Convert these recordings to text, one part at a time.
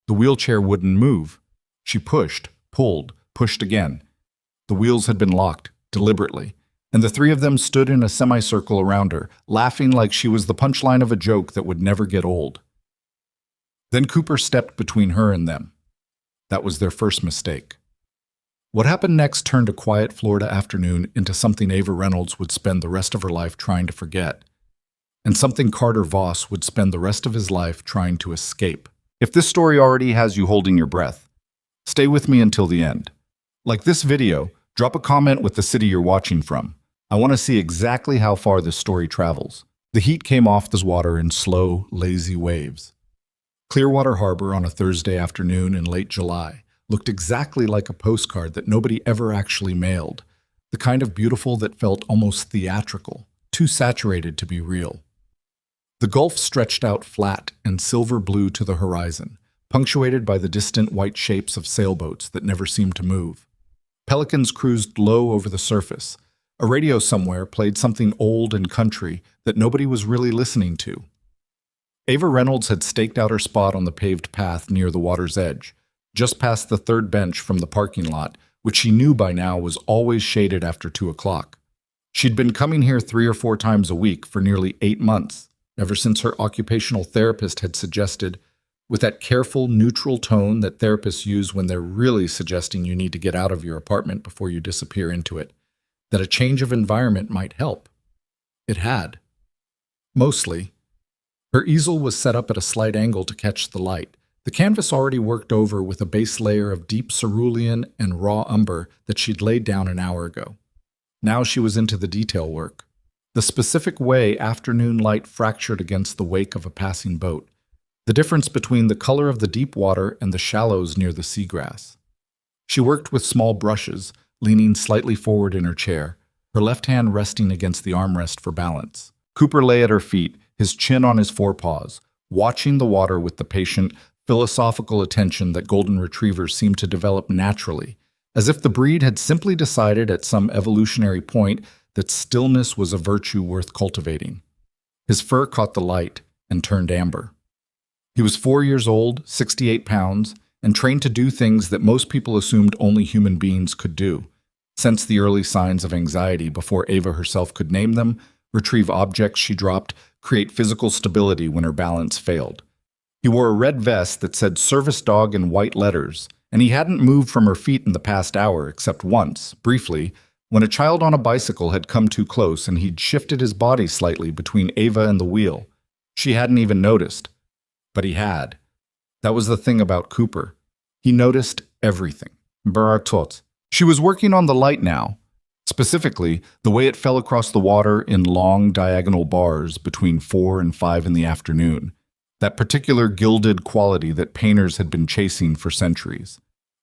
The wheelchair wouldn't move. She pushed, pulled, pushed again. The wheels had been locked, deliberately, and the three of them stood in a semicircle around her, laughing like she was the punchline of a joke that would never get old. Then Cooper stepped between her and them. That was their first mistake. What happened next turned a quiet Florida afternoon into something Ava Reynolds would spend the rest of her life trying to forget, and something Carter Voss would spend the rest of his life trying to escape. If this story already has you holding your breath, stay with me until the end. Like this video, drop a comment with the city you're watching from. I want to see exactly how far this story travels. The heat came off the water in slow, lazy waves. Clearwater Harbor on a Thursday afternoon in late July looked exactly like a postcard that nobody ever actually mailed, the kind of beautiful that felt almost theatrical, too saturated to be real. The Gulf stretched out flat and silver blue to the horizon, punctuated by the distant white shapes of sailboats that never seemed to move. Pelicans cruised low over the surface. A radio somewhere played something old and country that nobody was really listening to. Ava Reynolds had staked out her spot on the paved path near the water's edge, just past the third bench from the parking lot, which she knew by now was always shaded after 2 o'clock. She'd been coming here 3 or 4 times a week for nearly 8 months, ever since her occupational therapist had suggested, with that careful, neutral tone that therapists use when they're really suggesting you need to get out of your apartment before you disappear into it, that a change of environment might help. It had. Mostly. Her easel was set up at a slight angle to catch the light, the canvas already worked over with a base layer of deep cerulean and raw umber that she'd laid down an hour ago. Now she was into the detail work. The specific way afternoon light fractured against the wake of a passing boat, the difference between the color of the deep water and the shallows near the seagrass. She worked with small brushes, leaning slightly forward in her chair, her left hand resting against the armrest for balance. Cooper lay at her feet, his chin on his forepaws, watching the water with the patient, philosophical attention that golden retrievers seem to develop naturally, as if the breed had simply decided at some evolutionary point that stillness was a virtue worth cultivating. His fur caught the light and turned amber. He was 4 years old, 68 pounds, and trained to do things that most people assumed only human beings could do, sense the early signs of anxiety before Ava herself could name them, retrieve objects she dropped, create physical stability when her balance failed. He wore a red vest that said service dog in white letters, and he hadn't moved from her feet in the past hour except once, briefly, when a child on a bicycle had come too close and he'd shifted his body slightly between Ava and the wheel. She hadn't even noticed. But he had. That was the thing about Cooper. He noticed everything. Baratot. She was working on the light now. Specifically, the way it fell across the water in long diagonal bars between 4 and 5 in the afternoon. That particular gilded quality that painters had been chasing for centuries.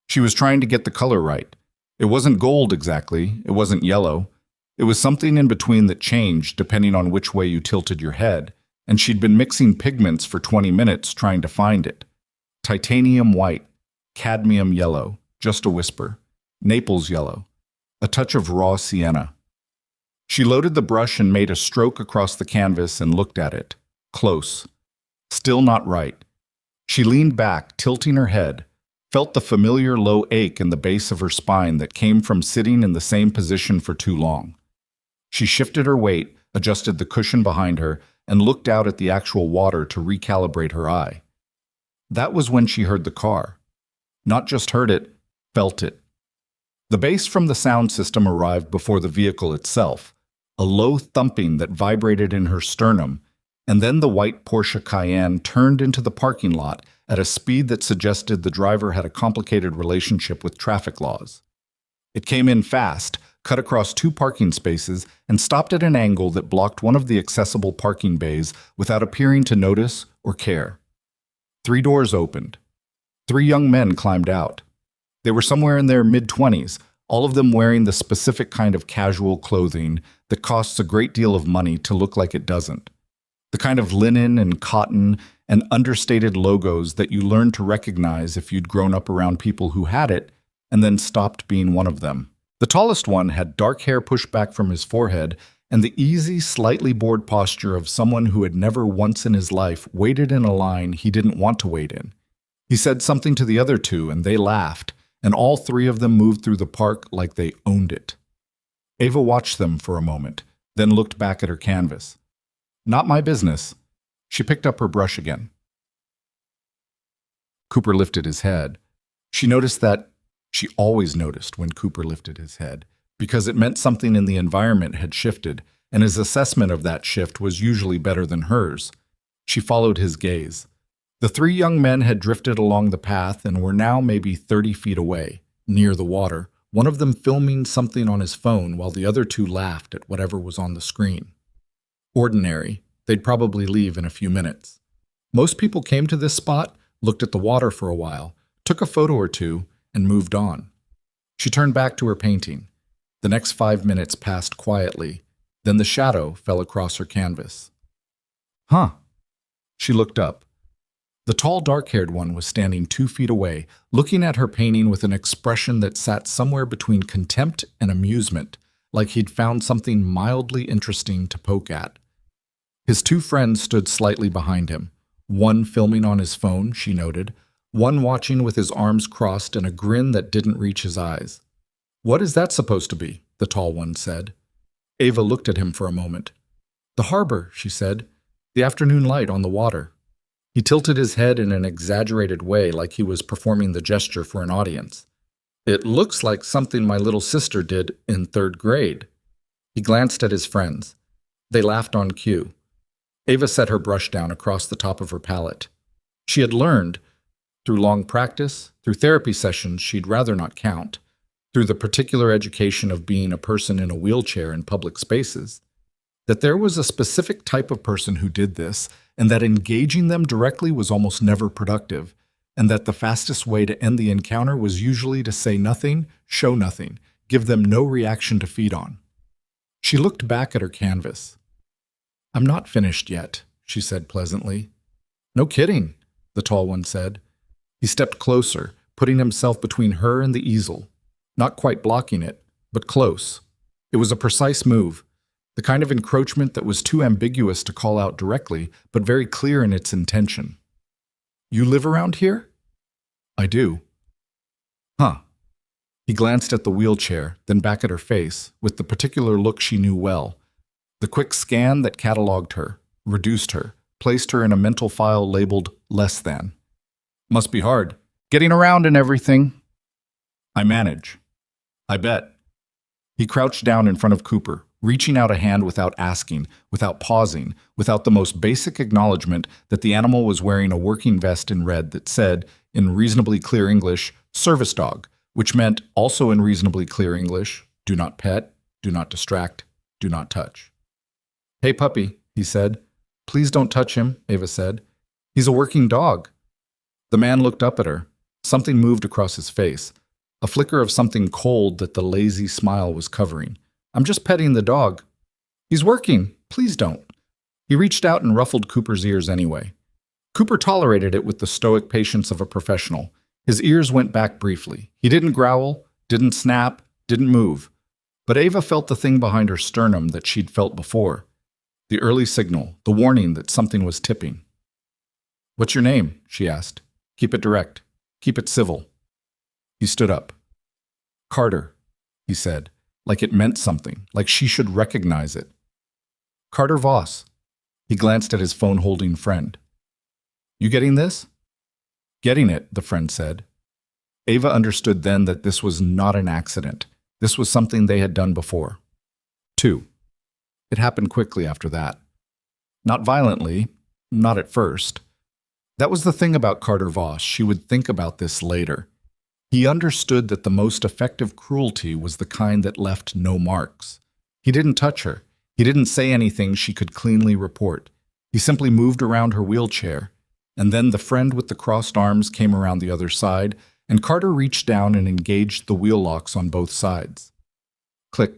She was trying to get the color right. It wasn't gold exactly, it wasn't yellow. It was something in between that changed depending on which way you tilted your head, and she'd been mixing pigments for 20 minutes trying to find it. Titanium white, cadmium yellow, just a whisper, Naples yellow, a touch of raw sienna. She loaded the brush and made a stroke across the canvas and looked at it, close. Still not right. She leaned back, tilting her head, felt the familiar low ache in the base of her spine that came from sitting in the same position for too long. She shifted her weight, adjusted the cushion behind her, and looked out at the actual water to recalibrate her eye. That was when she heard the car. Not just heard it, felt it. The bass from the sound system arrived before the vehicle itself, a low thumping that vibrated in her sternum, and then the white Porsche Cayenne turned into the parking lot at a speed that suggested the driver had a complicated relationship with traffic laws. It came in fast, cut across 2 parking spaces, and stopped at an angle that blocked one of the accessible parking bays without appearing to notice or care. 3 doors opened. 3 young men climbed out. They were somewhere in their mid-20s, all of them wearing the specific kind of casual clothing that costs a great deal of money to look like it doesn't. The kind of linen and cotton and understated logos that you learned to recognize if you'd grown up around people who had it and then stopped being one of them. The tallest one had dark hair pushed back from his forehead and the easy, slightly bored posture of someone who had never once in his life waited in a line he didn't want to wait in. He said something to the other two, and they laughed, and all three of them moved through the park like they owned it. Ava watched them for a moment, then looked back at her canvas. Not my business. She picked up her brush again. Cooper lifted his head. She noticed that she always noticed when Cooper lifted his head, because it meant something in the environment had shifted, and his assessment of that shift was usually better than hers. She followed his gaze. The three young men had drifted along the path and were now maybe 30 feet away, near the water, one of them filming something on his phone while the other two laughed at whatever was on the screen. Ordinary. They'd probably leave in a few minutes. Most people came to this spot, looked at the water for a while, took a photo or two, and moved on. She turned back to her painting. The next 5 minutes passed quietly. Then the shadow fell across her canvas. Huh. She looked up. The tall, dark-haired one was standing 2 feet away, looking at her painting with an expression that sat somewhere between contempt and amusement, like he'd found something mildly interesting to poke at. His two friends stood slightly behind him, one filming on his phone, she noted, one watching with his arms crossed and a grin that didn't reach his eyes. What is that supposed to be? The tall one said. Ava looked at him for a moment. The harbor, she said, the afternoon light on the water. He tilted his head in an exaggerated way like he was performing the gesture for an audience. It looks like something my little sister did in 3rd grade. He glanced at his friends. They laughed on cue. Ava set her brush down across the top of her palette. She had learned, through long practice, through therapy sessions she'd rather not count, through the particular education of being a person in a wheelchair in public spaces, that there was a specific type of person who did this, and that engaging them directly was almost never productive, and that the fastest way to end the encounter was usually to say nothing, show nothing, give them no reaction to feed on. She looked back at her canvas. I'm not finished yet, she said pleasantly. No kidding, the tall one said. He stepped closer, putting himself between her and the easel, not quite blocking it, but close. It was a precise move, the kind of encroachment that was too ambiguous to call out directly, but very clear in its intention. You live around here? I do. Huh. He glanced at the wheelchair, then back at her face, with the particular look she knew well. The quick scan that cataloged her, reduced her, placed her in a mental file labeled less than. Must be hard. Getting around and everything. I manage. I bet. He crouched down in front of Cooper, reaching out a hand without asking, without pausing, without the most basic acknowledgement that the animal was wearing a working vest in red that said, in reasonably clear English, service dog, which meant, also in reasonably clear English, do not pet, do not distract, do not touch. Hey puppy, he said. Please don't touch him, Ava said. He's a working dog. The man looked up at her. Something moved across his face, a flicker of something cold that the lazy smile was covering. I'm just petting the dog. He's working. Please don't. He reached out and ruffled Cooper's ears anyway. Cooper tolerated it with the stoic patience of a professional. His ears went back briefly. He didn't growl, didn't snap, didn't move. But Ava felt the thing behind her sternum that she'd felt before. The early signal, the warning that something was tipping. What's your name? She asked. Keep it direct. Keep it civil. He stood up. Carter, he said, like it meant something, like she should recognize it. Carter Voss. He glanced at his phone-holding friend. You getting this? Getting it, the friend said. Ava understood then that this was not an accident. This was something they had done before. 2. It happened quickly after that. Not violently, not at first. That was the thing about Carter Voss. She would think about this later. He understood that the most effective cruelty was the kind that left no marks. He didn't touch her. He didn't say anything she could cleanly report. He simply moved around her wheelchair, and then the friend with the crossed arms came around the other side, and Carter reached down and engaged the wheel locks on both sides. Click.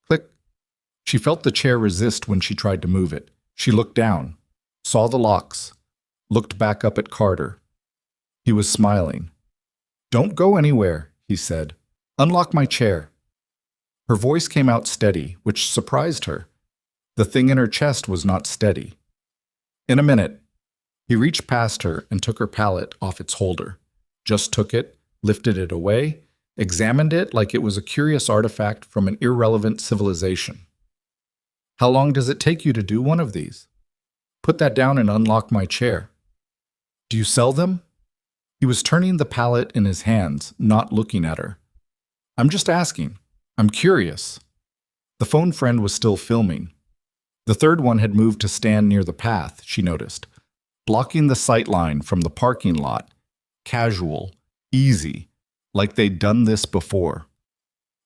Click. She felt the chair resist when she tried to move it. She looked down, saw the locks, looked back up at Carter. He was smiling. Don't go anywhere, he said. Unlock my chair. Her voice came out steady, which surprised her. The thing in her chest was not steady. In a minute. He reached past her and took her palette off its holder. Just took it, lifted it away, examined it like it was a curious artifact from an irrelevant civilization. How long does it take you to do one of these? Put that down and unlock my chair. Do you sell them? He was turning the palette in his hands, not looking at her. I'm just asking. I'm curious. The phone friend was still filming. The third one had moved to stand near the path, she noticed, blocking the sight line from the parking lot. Casual, easy, like they'd done this before.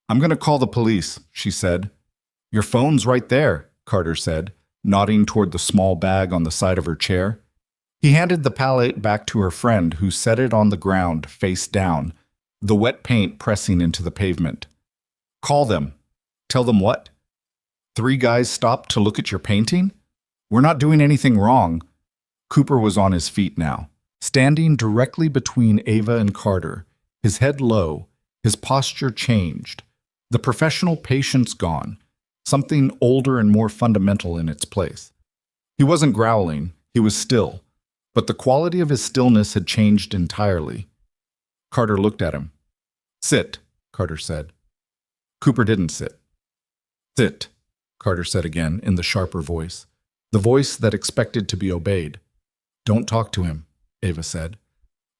I'm going to call the police, she said. Your phone's right there, Carter said, nodding toward the small bag on the side of her chair. He handed the palette back to her friend, who set it on the ground, face down, the wet paint pressing into the pavement. Call them. Tell them what? 3 guys stopped to look at your painting? We're not doing anything wrong. Cooper was on his feet now, standing directly between Ava and Carter, his head low, his posture changed, the professional patience gone, something older and more fundamental in its place. He wasn't growling, he was still, but the quality of his stillness had changed entirely. Carter looked at him. Sit, Carter said. Cooper didn't sit. Sit, Carter said again in the sharper voice, the voice that expected to be obeyed. Don't talk to him, Ava said.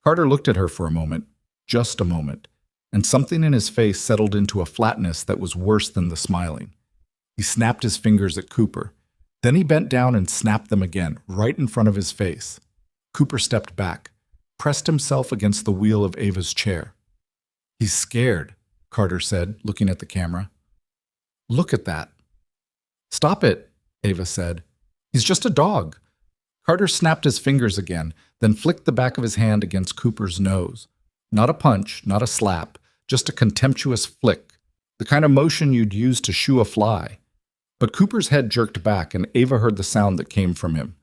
Carter looked at her for a moment, just a moment, and something in his face settled into a flatness that was worse than the smiling. He snapped his fingers at Cooper. Then he bent down and snapped them again, right in front of his face. Cooper stepped back, pressed himself against the wheel of Ava's chair. He's scared, Carter said, looking at the camera. Look at that. Stop it, Ava said. He's just a dog. Carter snapped his fingers again, then flicked the back of his hand against Cooper's nose. Not a punch, not a slap, just a contemptuous flick, the kind of motion you'd use to shoo a fly. But Cooper's head jerked back, and Ava heard the sound that came from him,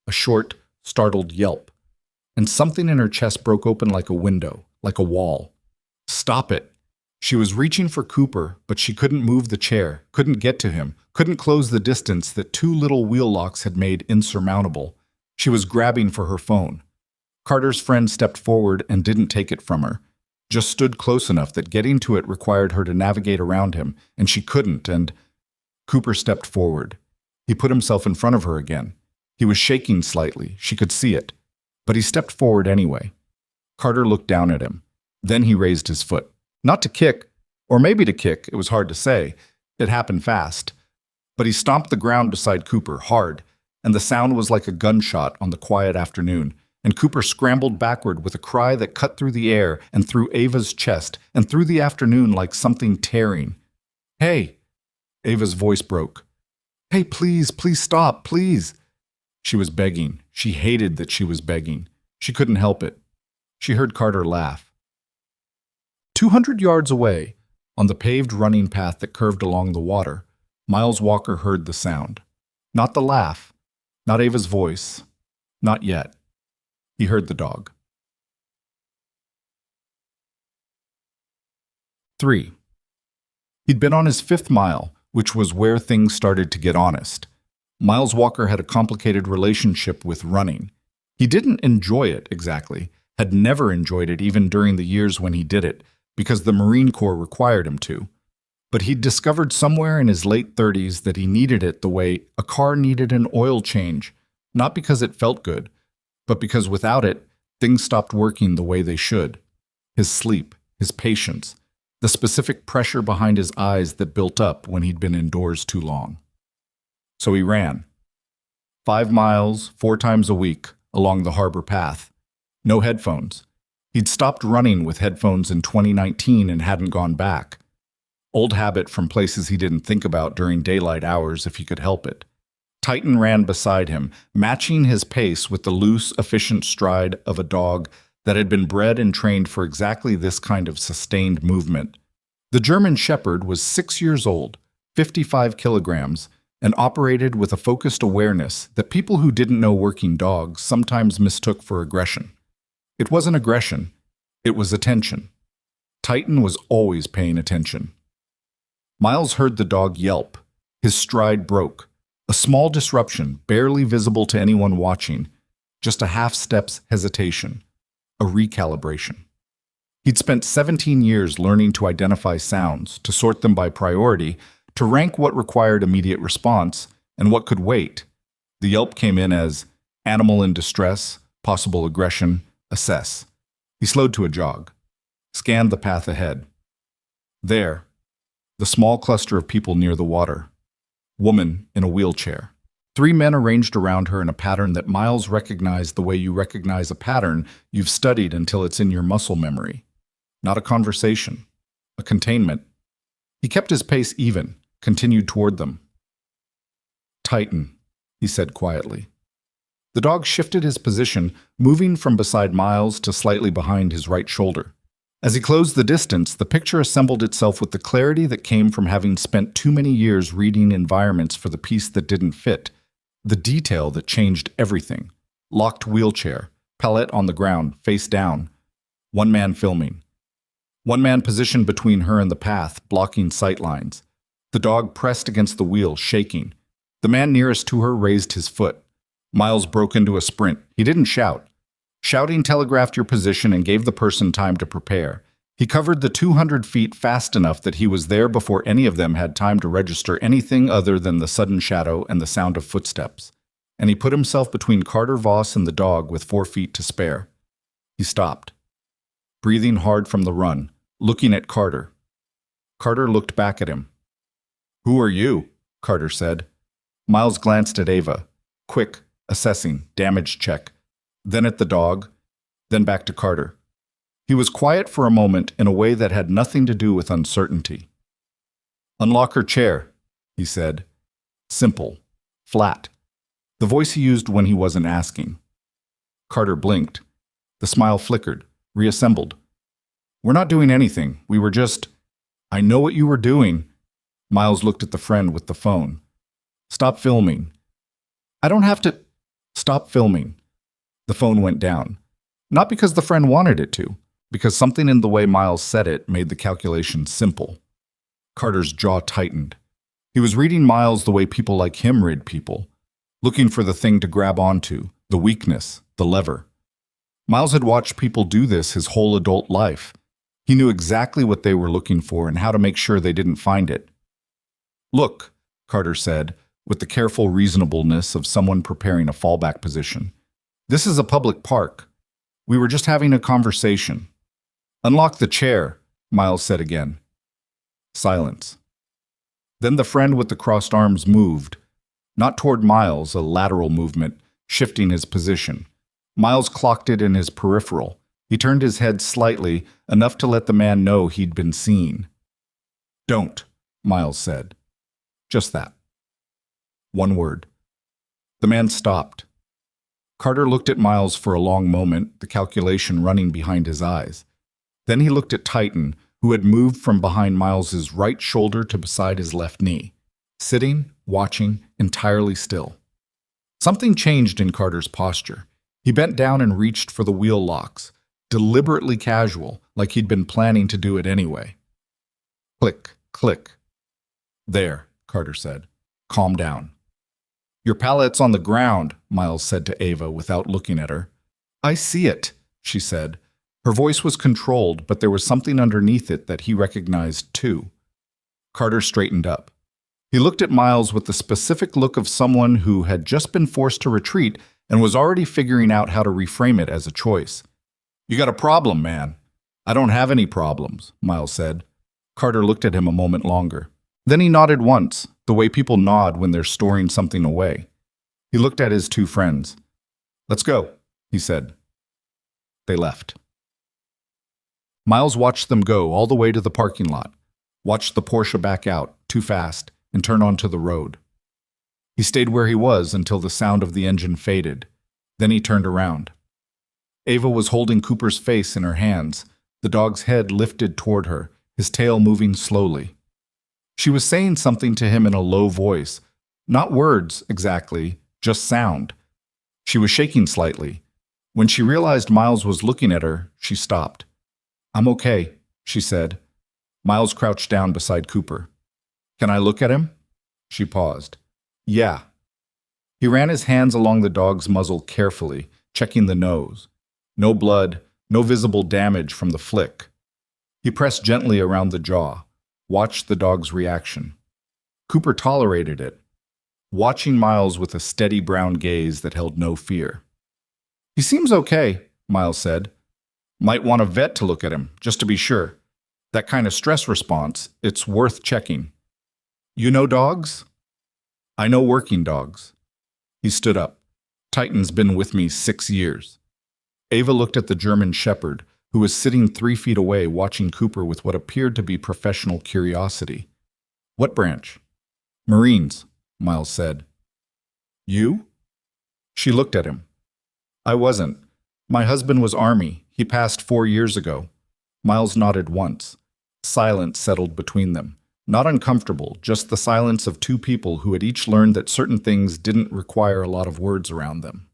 a short, startled yelp. And something in her chest broke open like a window, like a wall. Stop it! She was reaching for Cooper, but she couldn't move the chair, couldn't get to him, couldn't close the distance that 2 little wheel locks had made insurmountable. She was grabbing for her phone. Carter's friend stepped forward and didn't take it from her, just stood close enough that getting to it required her to navigate around him, and she couldn't, and Cooper stepped forward. He put himself in front of her again. He was shaking slightly, she could see it, but he stepped forward anyway. Carter looked down at him. Then he raised his foot. Not to kick, or maybe to kick, it was hard to say. It happened fast. But he stomped the ground beside Cooper, hard, and the sound was like a gunshot on the quiet afternoon, and Cooper scrambled backward with a cry that cut through the air and through Ava's chest and through the afternoon like something tearing. Hey! Ava's voice broke. Hey, please, please stop, please! She was begging. She hated that she was begging. She couldn't help it. She heard Carter laugh. 200 yards away, on the paved running path that curved along the water, Miles Walker heard the sound. Not the laugh, not Ava's voice, not yet. He heard the dog. 3. He'd been on his 5th mile, which was where things started to get honest. Miles Walker had a complicated relationship with running. He didn't enjoy it exactly, had never enjoyed it even during the years when he did it, because the Marine Corps required him to. But he'd discovered somewhere in his late 30s that he needed it the way a car needed an oil change, not because it felt good, but because without it, things stopped working the way they should. His sleep, his patience, the specific pressure behind his eyes that built up when he'd been indoors too long. So he ran. 5 miles, 4 times a week, along the harbor path. No headphones. He'd stopped running with headphones in 2019 and hadn't gone back. Old habit from places he didn't think about during daylight hours if he could help it. Titan ran beside him, matching his pace with the loose, efficient stride of a dog that had been bred and trained for exactly this kind of sustained movement. The German Shepherd was 6 years old, 55 kilograms, and operated with a focused awareness that people who didn't know working dogs sometimes mistook for aggression. It wasn't aggression, it was attention. Titan was always paying attention. Miles heard the dog yelp. His stride broke. A small disruption, barely visible to anyone watching. Just a half-step's hesitation, a recalibration. He'd spent 17 years learning to identify sounds, to sort them by priority, to rank what required immediate response and what could wait. The yelp came in as animal in distress, possible aggression, assess. He slowed to a jog, scanned the path ahead. There, the small cluster of people near the water. Woman in a wheelchair. 3 men arranged around her in a pattern that Miles recognized the way you recognize a pattern you've studied until it's in your muscle memory. Not a conversation, a containment. He kept his pace even, continued toward them. Tighten, he said quietly. The dog shifted his position, moving from beside Miles to slightly behind his right shoulder. As he closed the distance, the picture assembled itself with the clarity that came from having spent too many years reading environments for the piece that didn't fit. The detail that changed everything. Locked wheelchair, palette on the ground, face down. 1 man filming. 1 man positioned between her and the path, blocking sight lines. The dog pressed against the wheel, shaking. The man nearest to her raised his foot. Miles broke into a sprint. He didn't shout. Shouting telegraphed your position and gave the person time to prepare. He covered the 200 feet fast enough that he was there before any of them had time to register anything other than the sudden shadow and the sound of footsteps. And he put himself between Carter Voss and the dog with 4 feet to spare. He stopped, breathing hard from the run, looking at Carter. Carter looked back at him. "Who are you?" Carter said. Miles glanced at Ava. Quick, assessing, damage check. Then at the dog, then back to Carter. He was quiet for a moment in a way that had nothing to do with uncertainty. "Unlock her chair," he said. Simple, flat. The voice he used when he wasn't asking. Carter blinked. The smile flickered, reassembled. "We're not doing anything. We were just—" "I know what you were doing." Miles looked at the friend with the phone. "Stop filming." "I don't have to—" "Stop filming." The phone went down. Not because the friend wanted it to, because something in the way Miles said it made the calculation simple. Carter's jaw tightened. He was reading Miles the way people like him read people, looking for the thing to grab onto, the weakness, the lever. Miles had watched people do this his whole adult life. He knew exactly what they were looking for and how to make sure they didn't find it. "Look," Carter said, with the careful reasonableness of someone preparing a fallback position. "This is a public park. We were just having a conversation." "Unlock the chair," Miles said again. Silence. Then the friend with the crossed arms moved, not toward Miles, a lateral movement, shifting his position. Miles clocked it in his peripheral. He turned his head slightly, enough to let the man know he'd been seen. "Don't," Miles said. Just that. 1 word. The man stopped. Carter looked at Miles for a long moment, the calculation running behind his eyes. Then he looked at Titan, who had moved from behind Miles's right shoulder to beside his left knee, sitting, watching, entirely still. Something changed in Carter's posture. He bent down and reached for the wheel locks, deliberately casual, like he'd been planning to do it anyway. Click, click. "There," Carter said. "Calm down." "Your palette's on the ground," Miles said to Ava without looking at her. "I see it," she said. Her voice was controlled, but there was something underneath it that he recognized too. Carter straightened up. He looked at Miles with the specific look of someone who had just been forced to retreat and was already figuring out how to reframe it as a choice. "You got a problem, man." "I don't have any problems," Miles said. Carter looked at him a moment longer. Then he nodded once, the way people nod when they're storing something away. He looked at his 2 friends. "Let's go," he said. They left. Miles watched them go all the way to the parking lot, watched the Porsche back out, too fast, and turn onto the road. He stayed where he was until the sound of the engine faded. Then he turned around. Ava was holding Cooper's face in her hands, the dog's head lifted toward her, his tail moving slowly. She was saying something to him in a low voice. Not words, exactly, just sound. She was shaking slightly. When she realized Miles was looking at her, she stopped. "I'm okay," she said. Miles crouched down beside Cooper. "Can I look at him?" She paused. "Yeah." He ran his hands along the dog's muzzle carefully, checking the nose. No blood, no visible damage from the flick. He pressed gently around the jaw, watched the dog's reaction. Cooper tolerated it, watching Miles with a steady brown gaze that held no fear. "He seems okay," Miles said. "Might want a vet to look at him, just to be sure. That kind of stress response, it's worth checking." "You know dogs?" "I know working dogs." He stood up. "Titan's been with me 6 years." Ava looked at the German shepherd, who was sitting 3 feet away watching Cooper with what appeared to be professional curiosity. "What branch?" "Marines," Miles said. "You?" She looked at him. "I wasn't. My husband was Army. He passed 4 years ago." Miles nodded once. Silence settled between them. Not uncomfortable, just the silence of two people who had each learned that certain things didn't require a lot of words around them.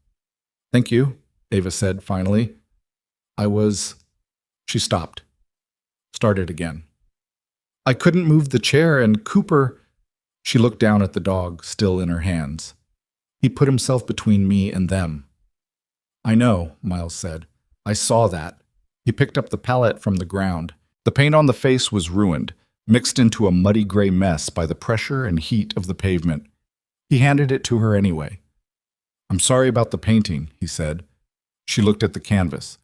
"Thank you," Ava said finally. She stopped. Started again. "I couldn't move the chair and Cooper—" She looked down at the dog, still in her hands. "He put himself between me and them." "I know," Miles said. "I saw that." He picked up the palette from the ground. The paint on the face was ruined, mixed into a muddy gray mess by the pressure and heat of the pavement. He handed it to her anyway. "I'm sorry about the painting," he said. She looked at the canvas.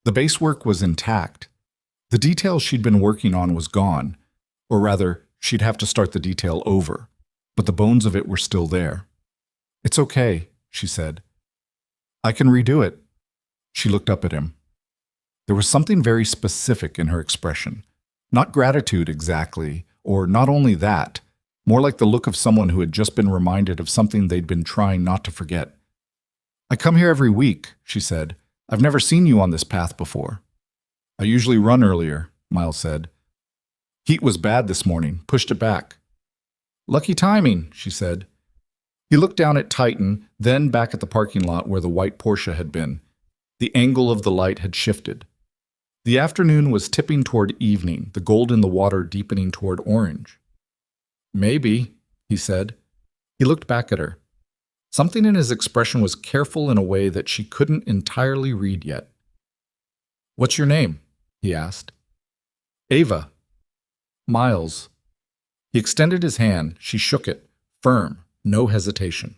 The basework was intact. The detail she'd been working on was gone, or rather, she'd have to start the detail over, but the bones of it were still there. "It's okay," she said. "I can redo it." She looked up at him. There was something very specific in her expression. Not gratitude exactly, or not only that, more like the look of someone who had just been reminded of something they'd been trying not to forget. "I come here every week," she said. "I've never seen you on this path before." "I usually run earlier," Miles said. "Heat was bad this morning, pushed it back." "Lucky timing," she said. He looked down at Titan, then back at the parking lot where the white Porsche had been. The angle of the light had shifted. The afternoon was tipping toward evening, the gold in the water deepening toward orange. "Maybe," he said. He looked back at her. Something in his expression was careful in a way that she couldn't entirely read yet. "What's your name?" he asked. "Ava." "Miles." He extended his hand. She shook it, firm, no hesitation.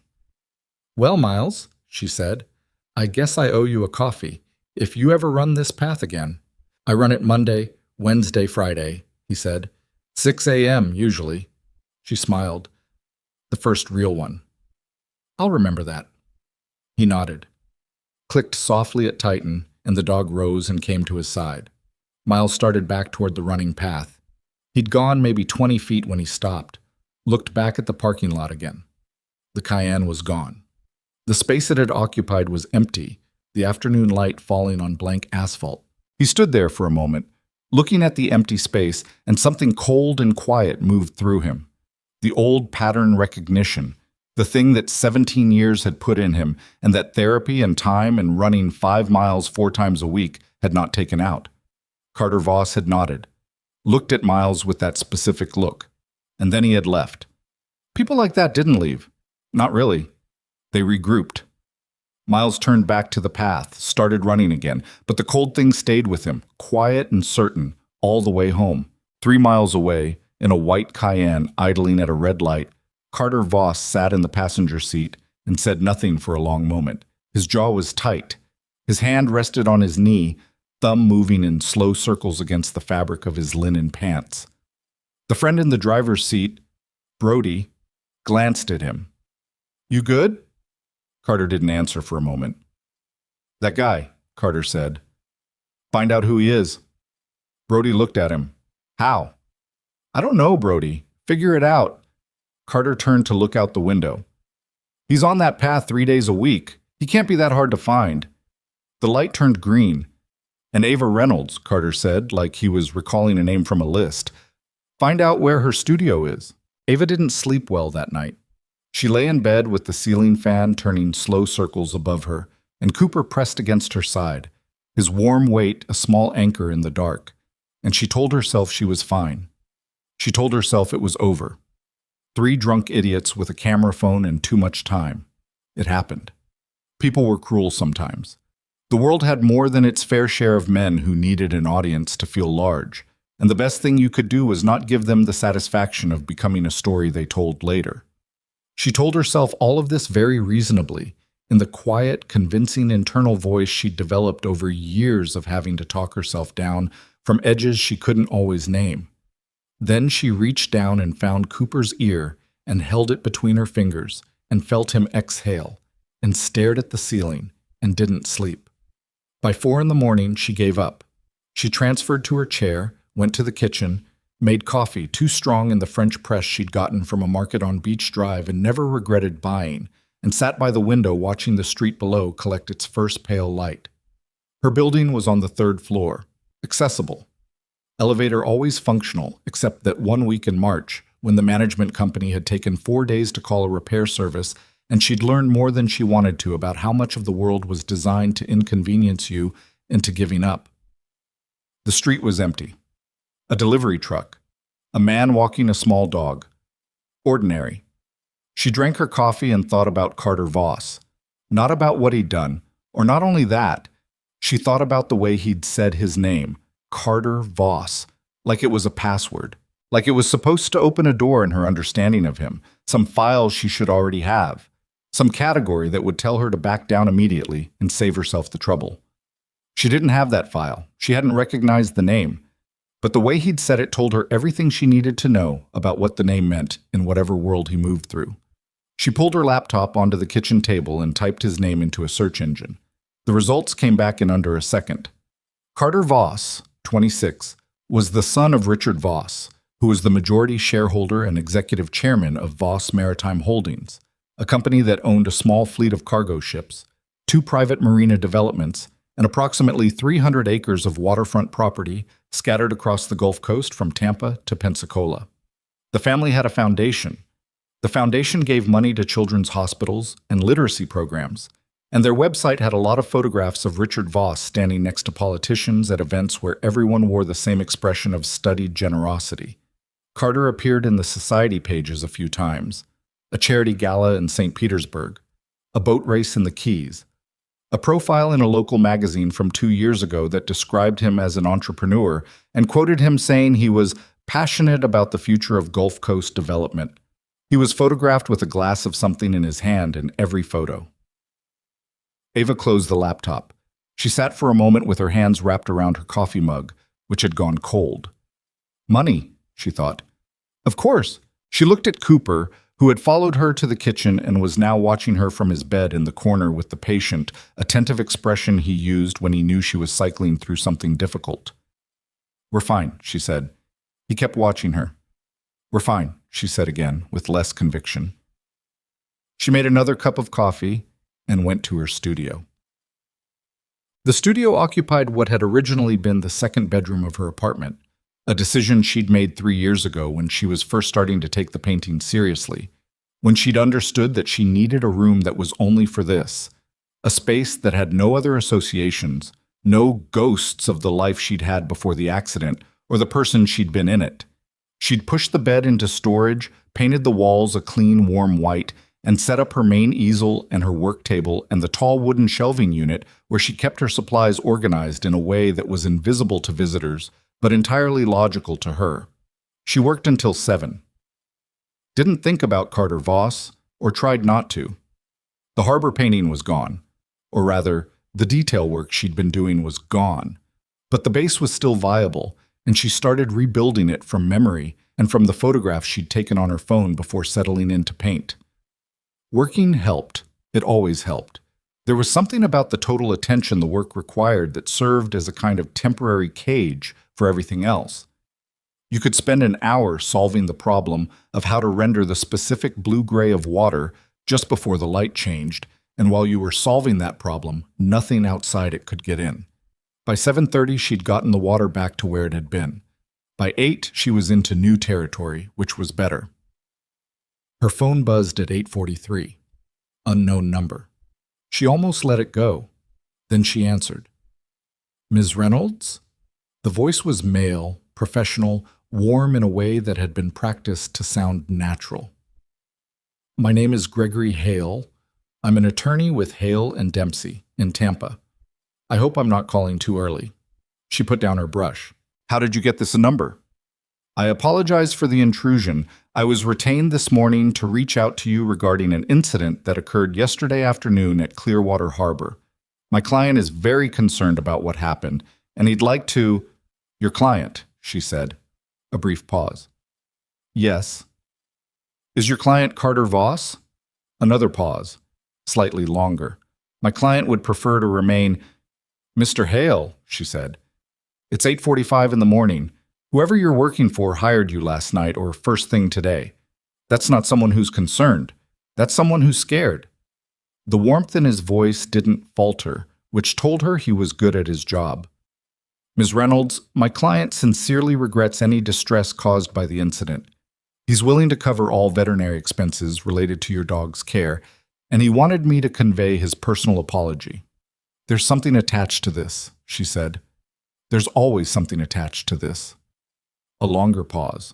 "Well, Miles," she said, "I guess I owe you a coffee, if you ever run this path again." "I run it Monday, Wednesday, Friday," he said. 6 a.m. usually. She smiled. "The first real one." "I'll remember that." He nodded, clicked softly at Titan, and the dog rose and came to his side. Miles started back toward the running path. He'd gone maybe 20 feet when he stopped, looked back at the parking lot again. The Cayenne was gone. The space it had occupied was empty, the afternoon light falling on blank asphalt. He stood there for a moment, looking at the empty space, and something cold and quiet moved through him. The old pattern recognition, the thing that 17 years had put in him, and that therapy and time and running 5 miles 4 times a week had not taken out. Carter Voss had nodded, looked at Miles with that specific look, and then he had left. People like that didn't leave. Not really. They regrouped. Miles turned back to the path, started running again, but the cold thing stayed with him, quiet and certain, all the way home. 3 miles away, in a white Cayenne idling at a red light, Carter Voss sat in the passenger seat and said nothing for a long moment. His jaw was tight. His hand rested on his knee, thumb moving in slow circles against the fabric of his linen pants. The friend in the driver's seat, Brody, glanced at him. "You good?" Carter didn't answer for a moment. "That guy," Carter said. "Find out who he is." Brody looked at him. "How?" "I don't know, Brody. Figure it out." Carter turned to look out the window. "He's on that path 3 days a week. He can't be that hard to find." The light turned green. "And Ava Reynolds," Carter said, like he was recalling a name from a list. "Find out where her studio is." Ava didn't sleep well that night. She lay in bed with the ceiling fan turning slow circles above her, and Cooper pressed against her side, his warm weight a small anchor in the dark, and she told herself she was fine. She told herself it was over. 3 drunk idiots with a camera phone and too much time. It happened. People were cruel sometimes. The world had more than its fair share of men who needed an audience to feel large, and the best thing you could do was not give them the satisfaction of becoming a story they told later. She told herself all of this very reasonably, in the quiet, convincing internal voice she'd developed over years of having to talk herself down from edges she couldn't always name. Then she reached down and found Cooper's ear and held it between her fingers and felt him exhale and stared at the ceiling and didn't sleep. By 4 in the morning, she gave up. She transferred to her chair, went to the kitchen, made coffee too strong in the French press she'd gotten from a market on Beach Drive and never regretted buying, and sat by the window watching the street below collect its first pale light. Her building was on the 3rd floor, accessible. Elevator always functional, except that one week in March, when the management company had taken 4 days to call a repair service, and she'd learned more than she wanted to about how much of the world was designed to inconvenience you into giving up. The street was empty. A delivery truck. A man walking a small dog. Ordinary. She drank her coffee and thought about Carter Voss. Not about what he'd done, or not only that, she thought about the way he'd said his name, Carter Voss, like it was a password, like it was supposed to open a door in her understanding of him, some file she should already have. Some category that would tell her to back down immediately and save herself the trouble. She didn't have that file. She hadn't recognized the name. But the way he'd said it told her everything she needed to know about what the name meant in whatever world he moved through. She pulled her laptop onto the kitchen table and typed his name into a search engine. The results came back in under a second. Carter Voss, 26, was the son of Richard Voss, who was the majority shareholder and executive chairman of Voss Maritime Holdings, a company that owned a small fleet of cargo ships, 2 private marina developments, and approximately 300 acres of waterfront property scattered across the Gulf Coast from Tampa to Pensacola. The family had a foundation. The foundation gave money to children's hospitals and literacy programs, and their website had a lot of photographs of Richard Voss standing next to politicians at events where everyone wore the same expression of studied generosity. Carter appeared in the society pages a few times. A charity gala in St. Petersburg, a boat race in the Keys, a profile in a local magazine from 2 years ago that described him as an entrepreneur and quoted him saying he was passionate about the future of Gulf Coast development. He was photographed with a glass of something in his hand in every photo. Ava closed the laptop. She sat for a moment with her hands wrapped around her coffee mug, which had gone cold. Money, she thought. Of course. She looked at Cooper, who had followed her to the kitchen and was now watching her from his bed in the corner with the patient, attentive expression he used when he knew she was cycling through something difficult. "We're fine," she said. He kept watching her. "We're fine," she said again, with less conviction. She made another cup of coffee and went to her studio. The studio occupied what had originally been the second bedroom of her apartment, a decision she'd made 3 years ago when she was first starting to take the painting seriously, when she'd understood that she needed a room that was only for this, a space that had no other associations, no ghosts of the life she'd had before the accident or the person she'd been in it. She'd pushed the bed into storage, painted the walls a clean, warm white, and set up her main easel and her work table and the tall wooden shelving unit where she kept her supplies organized in a way that was invisible to visitors, but entirely logical to her. She worked until 7. Didn't think about Carter Voss, or tried not to. The harbor painting was gone. Or rather, the detail work she'd been doing was gone. But the base was still viable, and she started rebuilding it from memory and from the photographs she'd taken on her phone before settling in to paint. Working helped. It always helped. There was something about the total attention the work required that served as a kind of temporary cage for everything else. You could spend an hour solving the problem of how to render the specific blue-gray of water just before the light changed, and while you were solving that problem, nothing outside it could get in. By 7:30, she'd gotten the water back to where it had been. By 8, she was into new territory, which was better. Her phone buzzed at 8:43. Unknown number. She almost let it go. Then she answered. "Ms. Reynolds?" The voice was male, professional, warm in a way that had been practiced to sound natural. "My name is Gregory Hale. I'm an attorney with Hale and Dempsey in Tampa. I hope I'm not calling too early. She put down her brush. How did you get this number? I apologize for the intrusion. I was retained this morning to reach out to you regarding an incident that occurred yesterday afternoon at Clearwater Harbor. My client is very concerned about what happened, and he'd like to— Your client, she said. A brief pause. Yes. Is your client Carter Voss? Another pause, slightly longer. My client would prefer to remain— Mr. Hale, she said. It's 8:45 in the morning. Whoever you're working for hired you last night or first thing today. That's not someone who's concerned. That's someone who's scared. The warmth in his voice didn't falter, which told her he was good at his job. Ms. Reynolds, my client sincerely regrets any distress caused by the incident. He's willing to cover all veterinary expenses related to your dog's care, and he wanted me to convey his personal apology. There's something attached to this, she said. There's always something attached to this. A longer pause.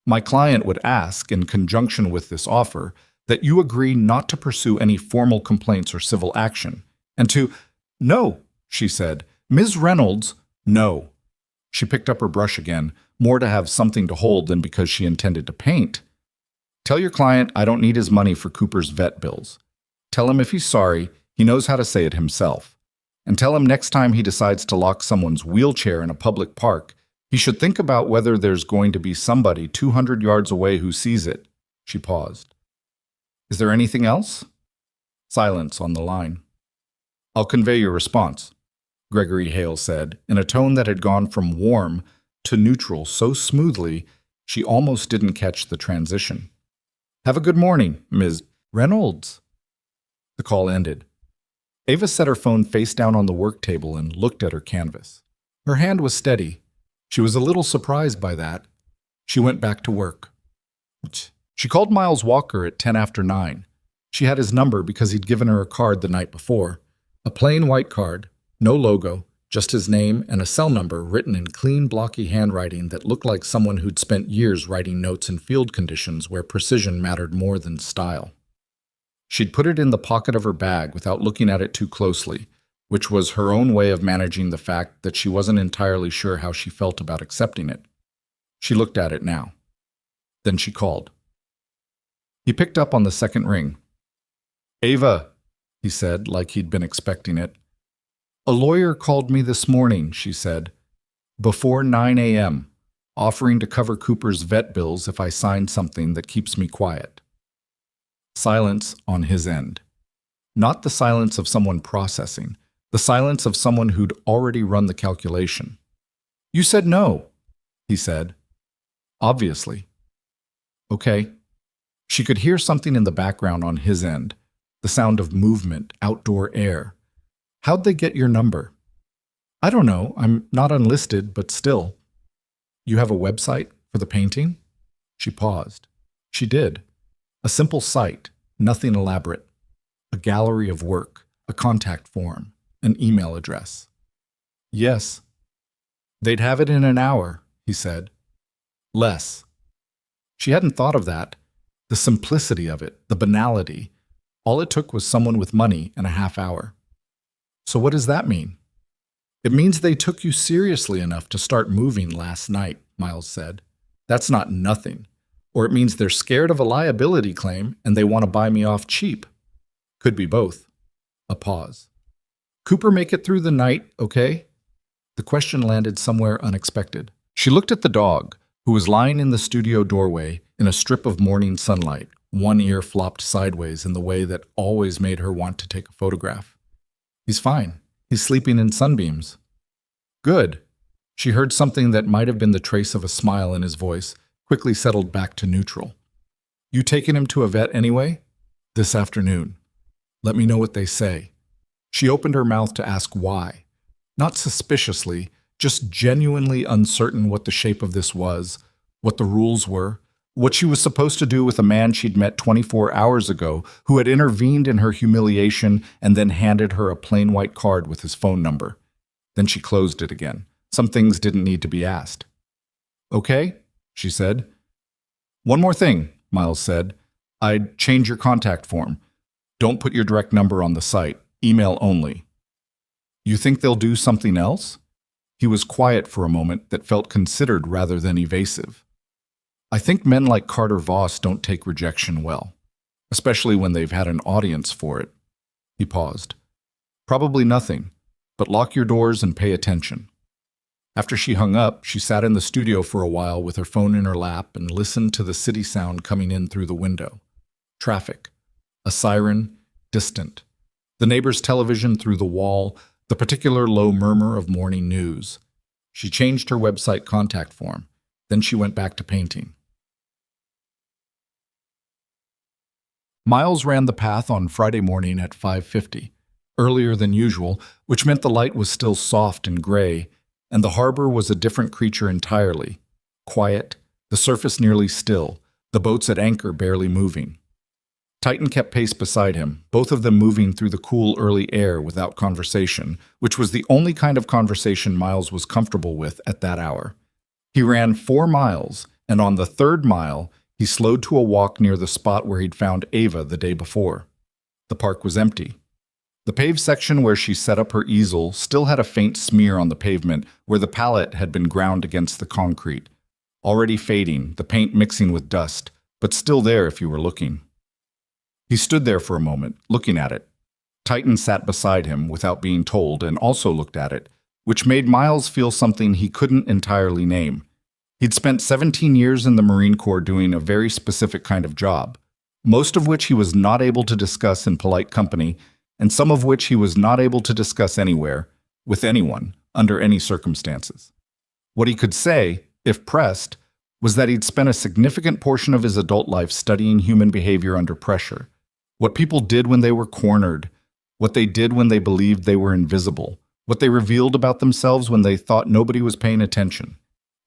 My client would ask, in conjunction with this offer, that you agree not to pursue any formal complaints or civil action, and to— No, she said. Ms. Reynolds, no. She picked up her brush again, more to have something to hold than because she intended to paint. Tell your client I don't need his money for Cooper's vet bills. Tell him if he's sorry, he knows how to say it himself. And tell him next time he decides to lock someone's wheelchair in a public park, he should think about whether there's going to be somebody 200 yards away who sees it. She paused. Is there anything else? Silence on the line. I'll convey your response, Gregory Hale said, in a tone that had gone from warm to neutral so smoothly she almost didn't catch the transition. Have a good morning, Ms. Reynolds. The call ended. Ava set her phone face down on the work table and looked at her canvas. Her hand was steady. She was a little surprised by that. She went back to work. She called Miles Walker at 10 after 9. She had his number because he'd given her a card the night before. A plain white card, no logo, just his name and a cell number written in clean, blocky handwriting that looked like someone who'd spent years writing notes in field conditions where precision mattered more than style. She'd put it in the pocket of her bag without looking at it too closely, which was her own way of managing the fact that she wasn't entirely sure how she felt about accepting it. She looked at it now. Then she called. He picked up on the second ring. Ava, he said, like he'd been expecting it. A lawyer called me this morning, she said, before 9 a.m., offering to cover Cooper's vet bills if I sign something that keeps me quiet. Silence on his end. Not the silence of someone processing, the silence of someone who'd already run the calculation. You said no, he said. Obviously. Okay. She could hear something in the background on his end, the sound of movement, outdoor air. How'd they get your number? I don't know. I'm not unlisted, but still. You have a website for the painting? She paused. She did. A simple site, nothing elaborate. A gallery of work, a contact form, an email address. Yes. They'd have it in an hour, he said. Less. She hadn't thought of that. The simplicity of it, the banality. All it took was someone with money and a half hour. So what does that mean? It means they took you seriously enough to start moving last night, Miles said. That's not nothing. Or it means they're scared of a liability claim and they want to buy me off cheap. Could be both. A pause. Cooper make it through the night, okay? The question landed somewhere unexpected. She looked at the dog, who was lying in the studio doorway in a strip of morning sunlight, one ear flopped sideways in the way that always made her want to take a photograph. He's fine. He's sleeping in sunbeams. Good. She heard something that might have been the trace of a smile in his voice, quickly settled back to neutral. You taking him to a vet anyway? This afternoon. Let me know what they say. She opened her mouth to ask why. Not suspiciously, just genuinely uncertain what the shape of this was, what the rules were, what she was supposed to do with a man she'd met 24 hours ago who had intervened in her humiliation and then handed her a plain white card with his phone number. Then she closed it again. Some things didn't need to be asked. Okay, she said. One more thing, Miles said. I'd change your contact form. Don't put your direct number on the site. Email only. You think they'll do something else? He was quiet for a moment that felt considered rather than evasive. I think men like Carter Voss don't take rejection well, especially when they've had an audience for it. He paused. Probably nothing, but lock your doors and pay attention. After she hung up, she sat in the studio for a while with her phone in her lap and listened to the city sound coming in through the window. Traffic. A siren, distant. The neighbor's television through the wall, the particular low murmur of morning news. She changed her website contact form. Then she went back to painting. Miles ran the path on Friday morning at 5:50, earlier than usual, which meant the light was still soft and gray, and the harbor was a different creature entirely. Quiet, the surface nearly still, the boats at anchor barely moving. Titan kept pace beside him, both of them moving through the cool early air without conversation, which was the only kind of conversation Miles was comfortable with at that hour. He ran 4 miles, and on the 3rd mile, he slowed to a walk near the spot where he'd found Ava the day before. The park was empty. The paved section where she set up her easel still had a faint smear on the pavement where the pallet had been ground against the concrete. Already fading, the paint mixing with dust, but still there if you were looking. He stood there for a moment, looking at it. Titan sat beside him without being told and also looked at it, which made Miles feel something he couldn't entirely name. He'd spent 17 years in the Marine Corps doing a very specific kind of job, most of which he was not able to discuss in polite company, and some of which he was not able to discuss anywhere, with anyone, under any circumstances. What he could say, if pressed, was that he'd spent a significant portion of his adult life studying human behavior under pressure, what people did when they were cornered, what they did when they believed they were invisible, what they revealed about themselves when they thought nobody was paying attention.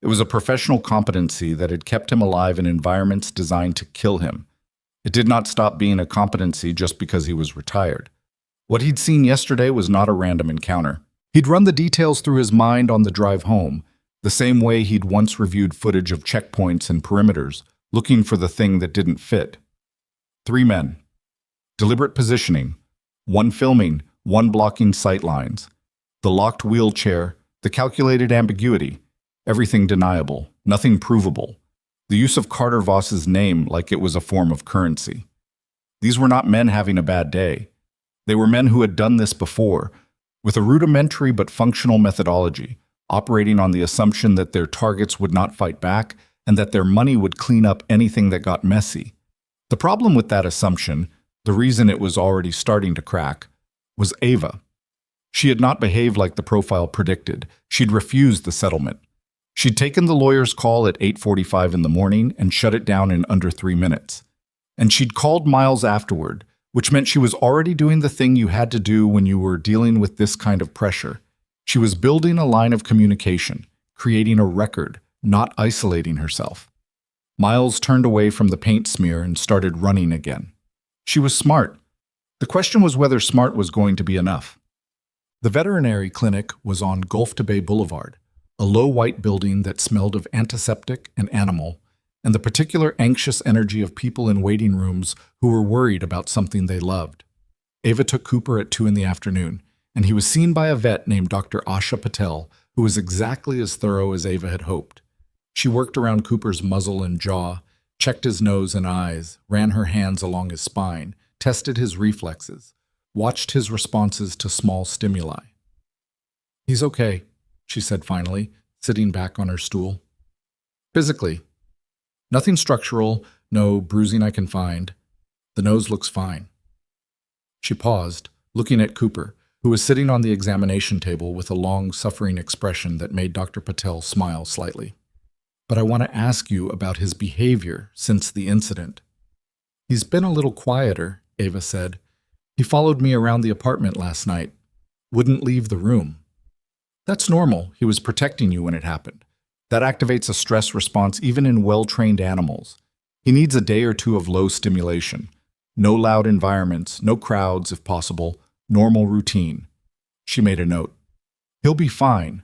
It was a professional competency that had kept him alive in environments designed to kill him. It did not stop being a competency just because he was retired. What he'd seen yesterday was not a random encounter. He'd run the details through his mind on the drive home, the same way he'd once reviewed footage of checkpoints and perimeters, looking for the thing that didn't fit. 3 men. Deliberate positioning. 1 filming, 1 blocking sight lines. The locked wheelchair, the calculated ambiguity. Everything deniable, nothing provable. The use of Carter Voss's name like it was a form of currency. These were not men having a bad day. They were men who had done this before, with a rudimentary but functional methodology, operating on the assumption that their targets would not fight back and that their money would clean up anything that got messy. The problem with that assumption, the reason it was already starting to crack, was Ava. She had not behaved like the profile predicted. She'd refused the settlement. She'd taken the lawyer's call at 8:45 in the morning and shut it down in under 3 minutes. And she'd called Miles afterward, which meant she was already doing the thing you had to do when you were dealing with this kind of pressure. She was building a line of communication, creating a record, not isolating herself. Miles turned away from the paint smear and started running again. She was smart. The question was whether smart was going to be enough. The veterinary clinic was on Gulf to Bay Boulevard, a low white building that smelled of antiseptic and animal, and the particular anxious energy of people in waiting rooms who were worried about something they loved. Ava took Cooper at 2 in the afternoon, and he was seen by a vet named Dr. Asha Patel, who was exactly as thorough as Ava had hoped. She worked around Cooper's muzzle and jaw, checked his nose and eyes, ran her hands along his spine, tested his reflexes, watched his responses to small stimuli. "He's okay," she said finally, sitting back on her stool. "Physically. Nothing structural, no bruising I can find. The nose looks fine." She paused, looking at Cooper, who was sitting on the examination table with a long, suffering expression that made Dr. Patel smile slightly. "But I want to ask you about his behavior since the incident." "He's been a little quieter," Ava said. "He followed me around the apartment last night. Wouldn't leave the room." "That's normal. He was protecting you when it happened. That activates a stress response even in well-trained animals. He needs a day or 2 of low stimulation. No loud environments, no crowds if possible, normal routine." She made a note. "He'll be fine,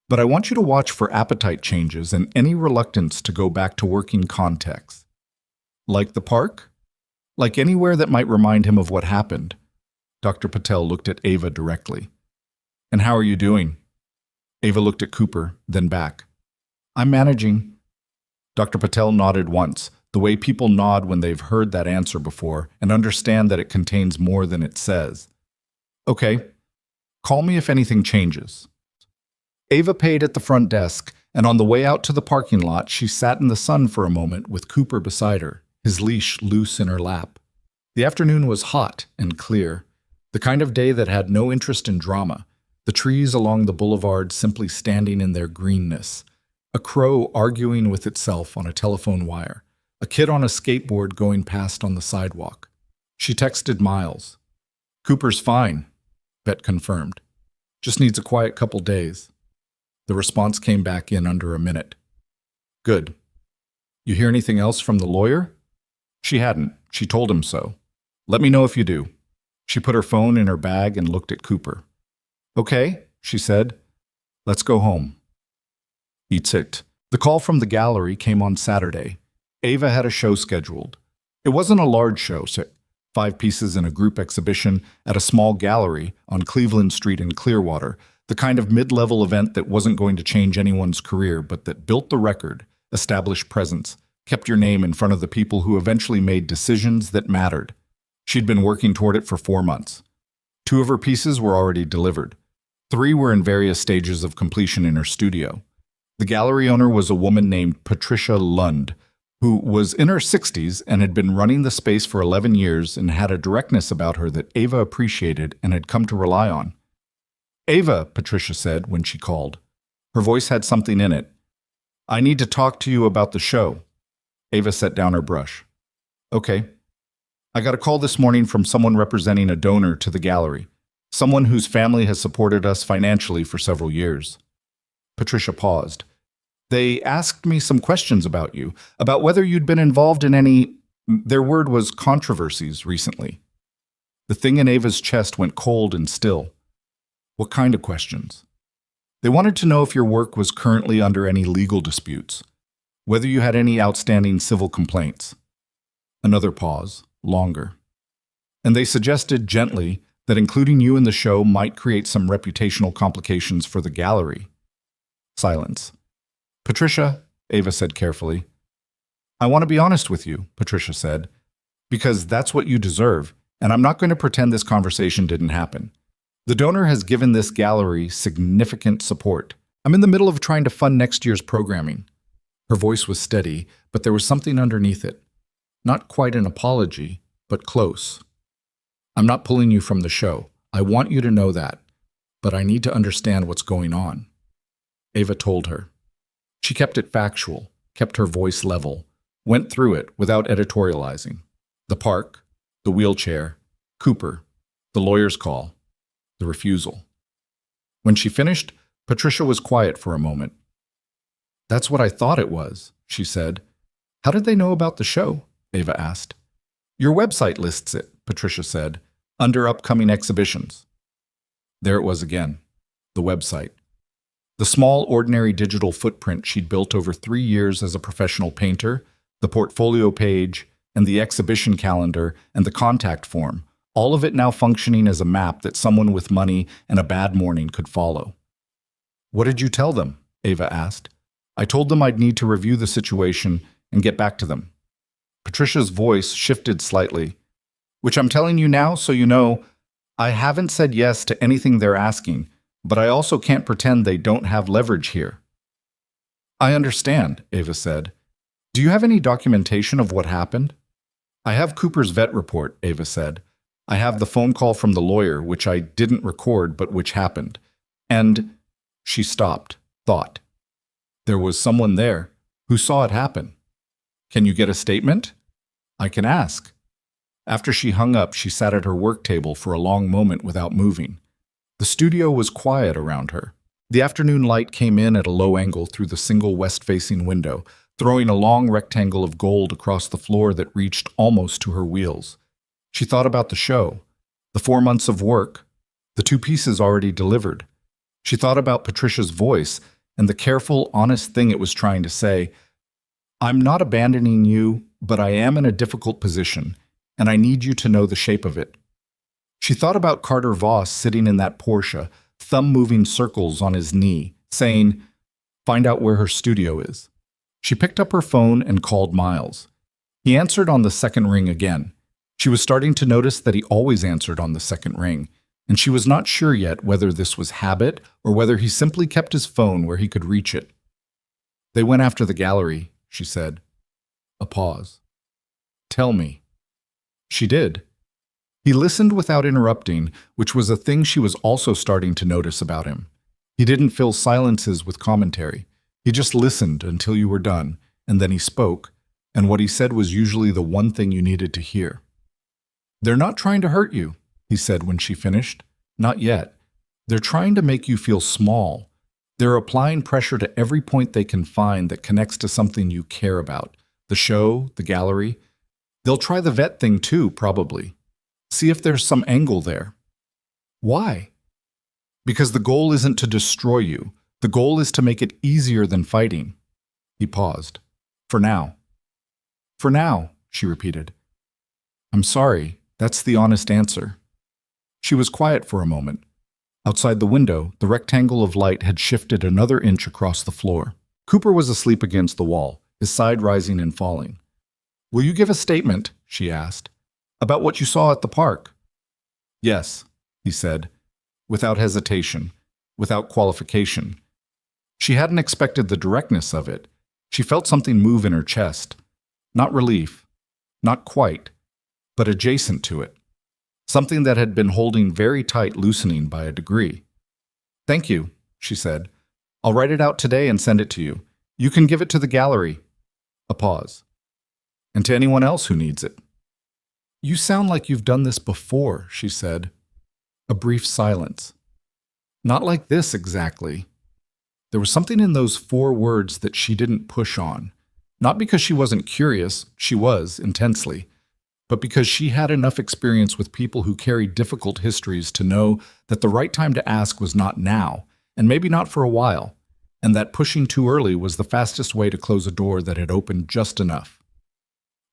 but I want you to watch for appetite changes and any reluctance to go back to working contexts." "Like the park? Like anywhere that might remind him of what happened?" Dr. Patel looked at Ava directly. And how are you doing? Ava looked at Cooper, then back. I'm managing. Dr. Patel nodded once, the way people nod when they've heard that answer before and understand that it contains more than it says. Okay, call me if anything changes. Ava paid at the front desk, and on the way out to the parking lot, she sat in the sun for a moment with Cooper beside her, his leash loose in her lap. The afternoon was hot and clear, the kind of day that had no interest in drama, the trees along the boulevard simply standing in their greenness, a crow arguing with itself on a telephone wire, a kid on a skateboard going past on the sidewalk. She texted Miles. Cooper's fine, Bet confirmed. Just needs a quiet couple days. The response came back in under a minute. Good. You hear anything else from the lawyer? She hadn't. She told him so. Let me know if you do. She put her phone in her bag and looked at Cooper. Okay, she said. Let's go home. Eats it. The call from the gallery came on Saturday. Ava had a show scheduled. It wasn't a large show, 5 pieces in a group exhibition at a small gallery on Cleveland Street in Clearwater, the kind of mid-level event that wasn't going to change anyone's career, but that built the record, established presence, kept your name in front of the people who eventually made decisions that mattered. She'd been working toward it for 4 months. 2 of her pieces were already delivered. 3 were in various stages of completion in her studio. The gallery owner was a woman named Patricia Lund, who was in her 60s and had been running the space for 11 years and had a directness about her that Ava appreciated and had come to rely on. Ava, Patricia said when she called. Her voice had something in it. I need to talk to you about the show. Ava set down her brush. Okay. I got a call this morning from someone representing a donor to the gallery, someone whose family has supported us financially for several years. Patricia paused. They asked me some questions about you, about whether you'd been involved in any, their word was controversies recently. The thing in Ava's chest went cold and still. What kind of questions? They wanted to know if your work was currently under any legal disputes, whether you had any outstanding civil complaints. Another pause, longer. And they suggested gently that including you in the show might create some reputational complications for the gallery. Silence. Patricia, Ava said carefully. I want to be honest with you, Patricia said, because that's what you deserve, and I'm not going to pretend this conversation didn't happen. The donor has given this gallery significant support. I'm in the middle of trying to fund next year's programming. Her voice was steady, but there was something underneath it. Not quite an apology, but close. I'm not pulling you from the show. I want you to know that. But I need to understand what's going on. Ava told her. She kept it factual, kept her voice level, went through it without editorializing. The park, the wheelchair, Cooper, the lawyer's call, the refusal. When she finished, Patricia was quiet for a moment. That's what I thought it was, she said. How did they know about the show? Ava asked. Your website lists it, Patricia said, under upcoming exhibitions. There it was again, the website. The small, ordinary digital footprint she'd built over 3 years as a professional painter, the portfolio page, and the exhibition calendar, and the contact form, all of it now functioning as a map that someone with money and a bad morning could follow. What did you tell them? Ava asked. I told them I'd need to review the situation and get back to them. Patricia's voice shifted slightly. Which I'm telling you now so you know, I haven't said yes to anything they're asking, but I also can't pretend they don't have leverage here. I understand, Ava said. Do you have any documentation of what happened? I have Cooper's vet report, Ava said. I have the phone call from the lawyer, which I didn't record but which happened. And she stopped, thought. There was someone there who saw it happen. Can you get a statement? I can ask. After she hung up, she sat at her work table for a long moment without moving. The studio was quiet around her. The afternoon light came in at a low angle through the single west-facing window, throwing a long rectangle of gold across the floor that reached almost to her wheels. She thought about the show, the 4 months of work, the 2 pieces already delivered. She thought about Patricia's voice and the careful, honest thing it was trying to say. I'm not abandoning you, but I am in a difficult position, and I need you to know the shape of it. She thought about Carter Voss sitting in that Porsche, thumb moving circles on his knee, saying, "Find out where her studio is." She picked up her phone and called Miles. He answered on the second ring again. She was starting to notice that he always answered on the second ring, and she was not sure yet whether this was habit or whether he simply kept his phone where he could reach it. "They went after the gallery," she said. A pause. "Tell me." She did. He listened without interrupting, which was a thing she was also starting to notice about him. He didn't fill silences with commentary. He just listened until you were done, and then he spoke, and what he said was usually the one thing you needed to hear. "They're not trying to hurt you," he said when she finished. "Not yet. They're trying to make you feel small. They're applying pressure to every point they can find that connects to something you care about. The show, the gallery. They'll try the vet thing too, probably. See if there's some angle there." "Why?" "Because the goal isn't to destroy you. The goal is to make it easier than fighting." He paused. "For now." "For now," she repeated. "I'm sorry. That's the honest answer." She was quiet for a moment. Outside the window, the rectangle of light had shifted another inch across the floor. Cooper was asleep against the wall, his side rising and falling. "Will you give a statement," she asked, "about what you saw at the park?" "Yes," he said, without hesitation, without qualification. She hadn't expected the directness of it. She felt something move in her chest. Not relief, not quite, but adjacent to it. Something that had been holding very tight loosening by a degree. "Thank you," she said. "I'll write it out today and send it to you. You can give it to the gallery." A pause. "And to anyone else who needs it." "You sound like you've done this before," she said. A brief silence. "Not like this exactly." There was something in those 4 words that she didn't push on. Not because she wasn't curious, she was, intensely, but because she had enough experience with people who carried difficult histories to know that the right time to ask was not now, and maybe not for a while, and that pushing too early was the fastest way to close a door that had opened just enough.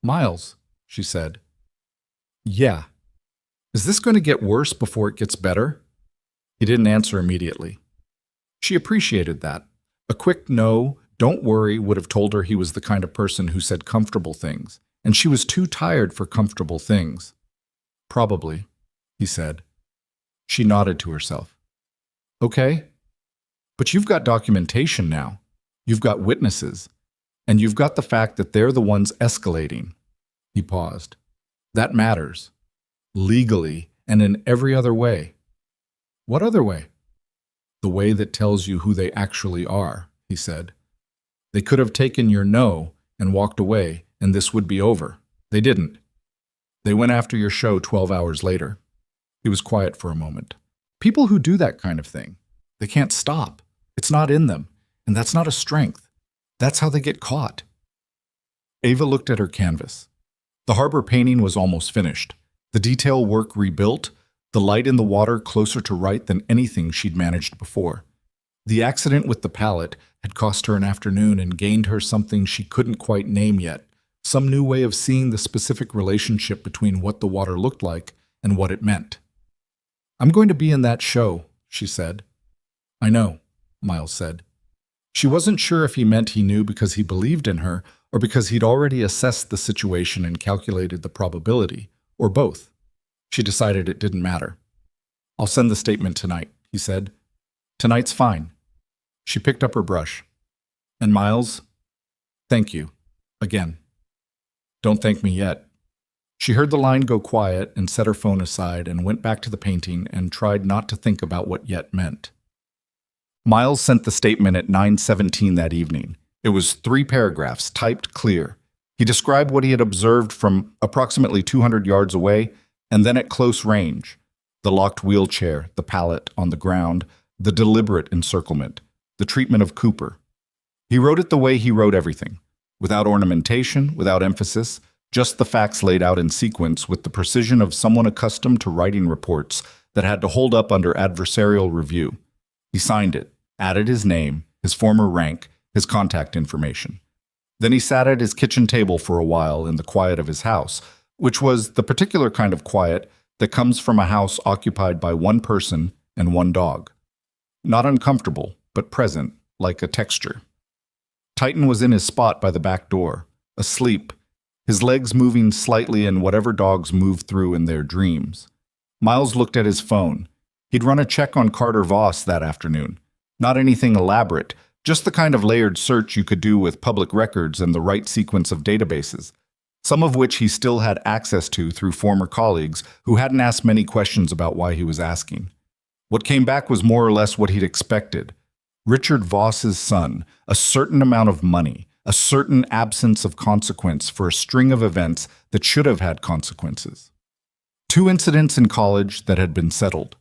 "Miles," she said. "Yeah. Is this going to get worse before it gets better?" He didn't answer immediately. She appreciated that. A quick no, don't worry would have told her he was the kind of person who said comfortable things, and she was too tired for comfortable things. "Probably," he said. She nodded to herself. "Okay. But you've got documentation now. You've got witnesses. And you've got the fact that they're the ones escalating." He paused. "That matters. Legally and in every other way." "What other way?" "The way that tells you who they actually are," he said. "They could have taken your no and walked away, and this would be over. They didn't. They went after your show 12 hours later." He was quiet for a moment. "People who do that kind of thing, they can't stop. It's not in them, and that's not a strength. That's how they get caught." Ava looked at her canvas. The harbor painting was almost finished. The detail work rebuilt, the light in the water closer to right than anything she'd managed before. The accident with the pallet had cost her an afternoon and gained her something she couldn't quite name yet, some new way of seeing the specific relationship between what the water looked like and what it meant. "I'm going to be in that show," she said. "I know," Miles said. She wasn't sure if he meant he knew because he believed in her or because he'd already assessed the situation and calculated the probability, or both. She decided it didn't matter. "I'll send the statement tonight," he said. "Tonight's fine." She picked up her brush. "And Miles, thank you. Again. Don't thank me yet." She heard the line go quiet and set her phone aside and went back to the painting and tried not to think about what yet meant. Miles sent the statement at 9:17 that evening. It was 3 paragraphs, typed clear. He described what he had observed from approximately 200 yards away and then at close range. The locked wheelchair, the pallet on the ground, the deliberate encirclement, the treatment of Cooper. He wrote it the way he wrote everything, without ornamentation, without emphasis, just the facts laid out in sequence with the precision of someone accustomed to writing reports that had to hold up under adversarial review. He signed it, added his name, his former rank, his contact information. Then he sat at his kitchen table for a while in the quiet of his house, which was the particular kind of quiet that comes from a house occupied by one person and one dog. Not uncomfortable, but present, like a texture. Titan was in his spot by the back door, asleep, his legs moving slightly in whatever dogs move through in their dreams. Miles looked at his phone. He'd run a check on Carter Voss that afternoon. Not anything elaborate, just the kind of layered search you could do with public records and the right sequence of databases, some of which he still had access to through former colleagues who hadn't asked many questions about why he was asking. What came back was more or less what he'd expected. Richard Voss's son, a certain amount of money, a certain absence of consequence for a string of events that should have had consequences. 2 incidents in college that had been settled.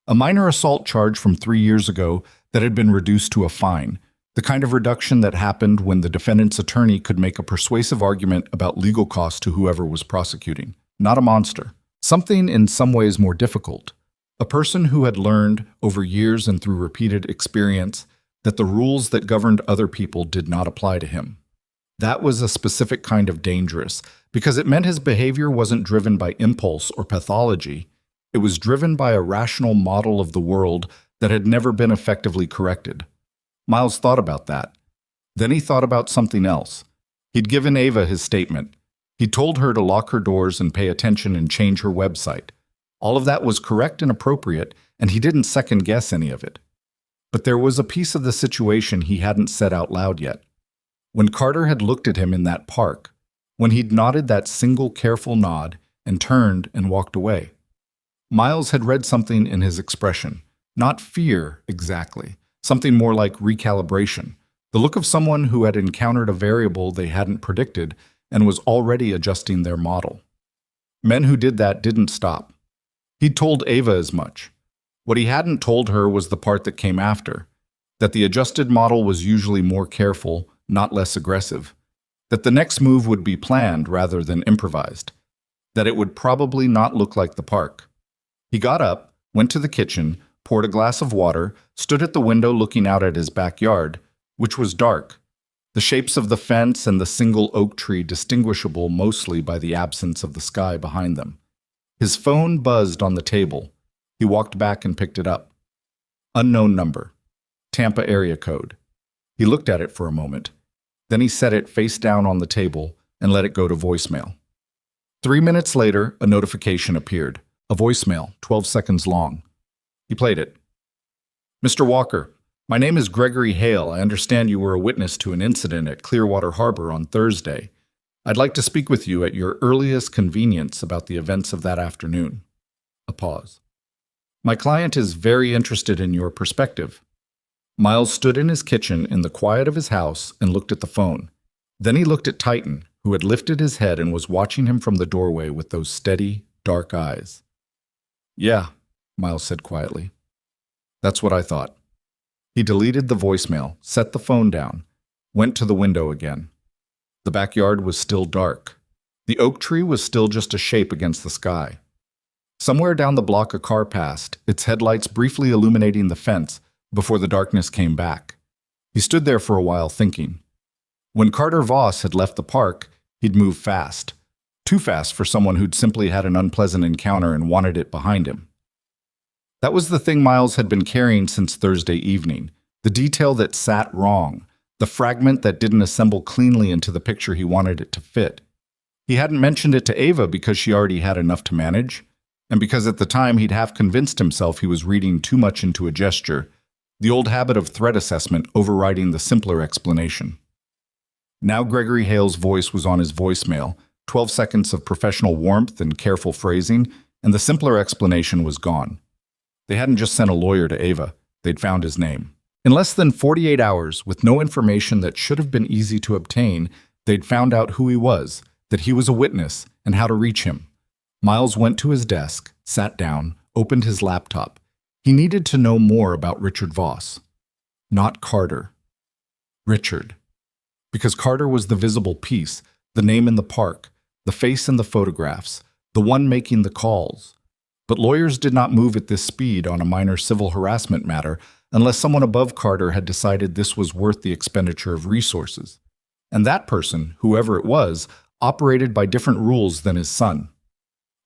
A minor assault charge from 3 years ago that had been reduced to a fine, the kind of reduction that happened when the defendant's attorney could make a persuasive argument about legal costs to whoever was prosecuting. Not a monster. Something in some ways more difficult. A person who had learned, over years and through repeated experience, that the rules that governed other people did not apply to him. That was a specific kind of dangerous, because it meant his behavior wasn't driven by impulse or pathology. It was driven by a rational model of the world that had never been effectively corrected. Miles thought about that. Then he thought about something else. He'd given Ava his statement. He told her to lock her doors and pay attention and change her website. All of that was correct and appropriate, and he didn't second-guess any of it. But there was a piece of the situation he hadn't said out loud yet. When Carter had looked at him in that park, when he'd nodded that single careful nod and turned and walked away, Miles had read something in his expression. Not fear, exactly. Something more like recalibration. The look of someone who had encountered a variable they hadn't predicted and was already adjusting their model. Men who did that didn't stop. He'd told Ava as much. What he hadn't told her was the part that came after, that the adjusted model was usually more careful, not less aggressive, that the next move would be planned rather than improvised, that it would probably not look like the park. He got up, went to the kitchen, poured a glass of water, stood at the window looking out at his backyard, which was dark, the shapes of the fence and the single oak tree distinguishable mostly by the absence of the sky behind them. His phone buzzed on the table. He walked back and picked it up. Unknown number. Tampa area code. He looked at it for a moment. Then he set it face down on the table and let it go to voicemail. 3 minutes later, a notification appeared. A voicemail, 12 seconds long. He played it. Mr. Walker, my name is Gregory Hale. I understand you were a witness to an incident at Clearwater Harbor on Thursday. I'd like to speak with you at your earliest convenience about the events of that afternoon. A pause. My client is very interested in your perspective. Miles stood in his kitchen in the quiet of his house and looked at the phone. Then he looked at Titan, who had lifted his head and was watching him from the doorway with those steady, dark eyes. Yeah, Miles said quietly. That's what I thought. He deleted the voicemail, set the phone down, went to the window again. The backyard was still dark. The oak tree was still just a shape against the sky. Somewhere down the block a car passed, its headlights briefly illuminating the fence before the darkness came back. He stood there for a while thinking. When Carter Voss had left the park, he'd moved fast. Too fast for someone who'd simply had an unpleasant encounter and wanted it behind him. That was the thing Miles had been carrying since Thursday evening, the detail that sat wrong, the fragment that didn't assemble cleanly into the picture he wanted it to fit. He hadn't mentioned it to Ava because she already had enough to manage, and because at the time he'd half convinced himself he was reading too much into a gesture, the old habit of threat assessment overriding the simpler explanation. Now Gregory Hale's voice was on his voicemail, 12 seconds of professional warmth and careful phrasing, and the simpler explanation was gone. They hadn't just sent a lawyer to Ava, they'd found his name. In less than 48 hours, with no information that should have been easy to obtain, they'd found out who he was, that he was a witness, and how to reach him. Miles went to his desk, sat down, opened his laptop. He needed to know more about Richard Voss. Not Carter. Richard. Because Carter was the visible piece, the name in the park, the face in the photographs, the one making the calls. But lawyers did not move at this speed on a minor civil harassment matter unless someone above Carter had decided this was worth the expenditure of resources. And that person, whoever it was, operated by different rules than his son.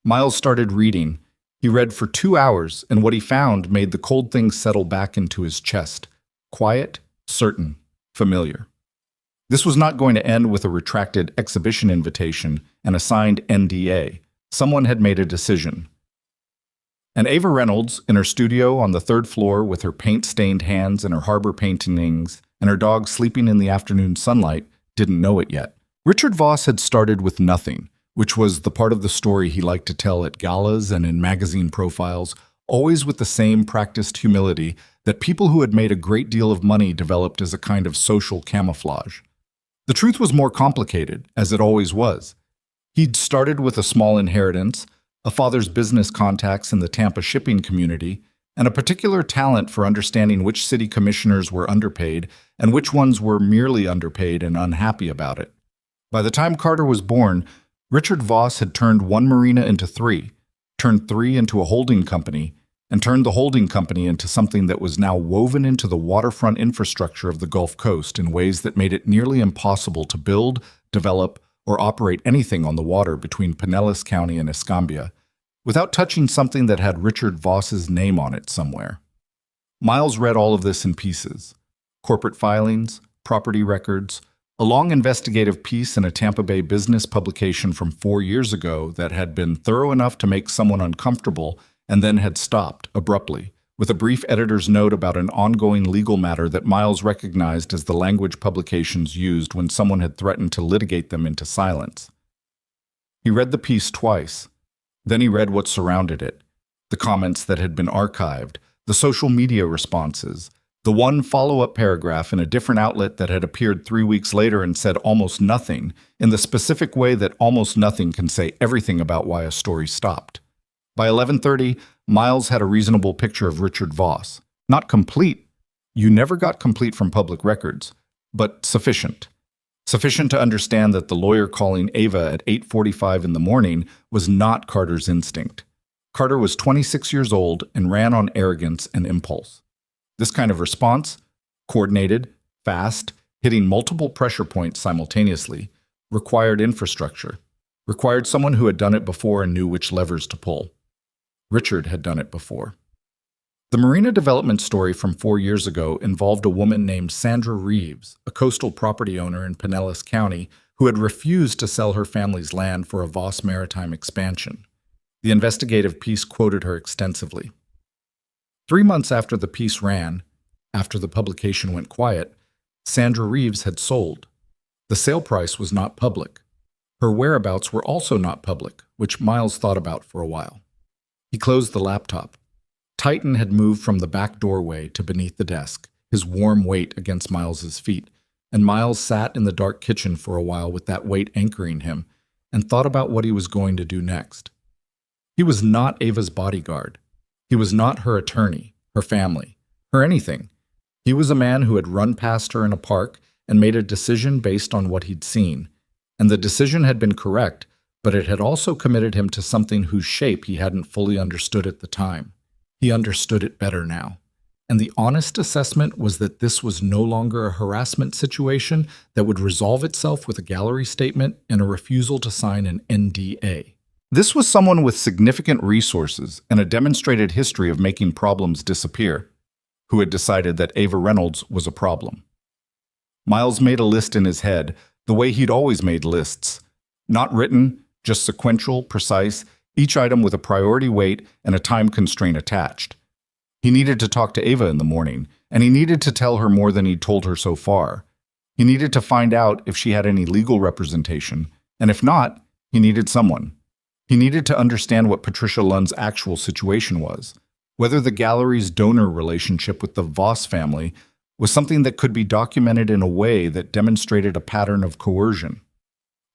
Miles started reading. He read for 2 hours, and what he found made the cold things settle back into his chest. Quiet, certain, familiar. This was not going to end with a retracted exhibition invitation and a signed NDA. Someone had made a decision. And Ava Reynolds, in her studio on the third floor with her paint-stained hands and her harbor paintings and her dog sleeping in the afternoon sunlight, didn't know it yet. Richard Voss had started with nothing, which was the part of the story he liked to tell at galas and in magazine profiles, always with the same practiced humility that people who had made a great deal of money developed as a kind of social camouflage. The truth was more complicated, as it always was. He'd started with a small inheritance, a father's business contacts in the Tampa shipping community, and a particular talent for understanding which city commissioners were underpaid and which ones were merely underpaid and unhappy about it. By the time Carter was born, Richard Voss had turned one marina into three, turned three into a holding company, and turned the holding company into something that was now woven into the waterfront infrastructure of the Gulf Coast in ways that made it nearly impossible to build, develop, or operate anything on the water between Pinellas County and Escambia without touching something that had Richard Voss's name on it somewhere. Miles read all of this in pieces: corporate filings, property records, a long investigative piece in a Tampa Bay business publication from 4 years ago that had been thorough enough to make someone uncomfortable and then had stopped abruptly, with a brief editor's note about an ongoing legal matter that Miles recognized as the language publications used when someone had threatened to litigate them into silence. He read the piece twice. Then he read what surrounded it: the comments that had been archived, the social media responses, the one follow-up paragraph in a different outlet that had appeared 3 weeks later and said almost nothing, in the specific way that almost nothing can say everything about why a story stopped. By 11:30, Miles had a reasonable picture of Richard Voss. Not complete. You never got complete from public records, but sufficient. Sufficient to understand that the lawyer calling Ava at 8:45 in the morning was not Carter's instinct. Carter was 26 years old and ran on arrogance and impulse. This kind of response, coordinated, fast, hitting multiple pressure points simultaneously, required infrastructure, required someone who had done it before and knew which levers to pull. Richard had done it before. The marina development story from 4 years ago involved a woman named Sandra Reeves, a coastal property owner in Pinellas County, who had refused to sell her family's land for a Voss maritime expansion. The investigative piece quoted her extensively. 3 months after the piece ran, after the publication went quiet, Sandra Reeves had sold. The sale price was not public. Her whereabouts were also not public, which Miles thought about for a while. He closed the laptop. Titan had moved from the back doorway to beneath the desk, his warm weight against Miles's feet, and Miles sat in the dark kitchen for a while with that weight anchoring him, and thought about what he was going to do next. He was not Ava's bodyguard. He was not her attorney, her family, her anything. He was a man who had run past her in a park and made a decision based on what he'd seen, and the decision had been correct, but it had also committed him to something whose shape he hadn't fully understood at the time. He understood it better now. And the honest assessment was that this was no longer a harassment situation that would resolve itself with a gallery statement and a refusal to sign an NDA. This was someone with significant resources and a demonstrated history of making problems disappear, who had decided that Ava Reynolds was a problem. Miles made a list in his head, the way he'd always made lists. Not written, just sequential, precise, each item with a priority weight and a time constraint attached. He needed to talk to Ava in the morning, and he needed to tell her more than he'd told her so far. He needed to find out if she had any legal representation, and if not, he needed someone. He needed to understand what Patricia Lund's actual situation was, whether the gallery's donor relationship with the Voss family was something that could be documented in a way that demonstrated a pattern of coercion.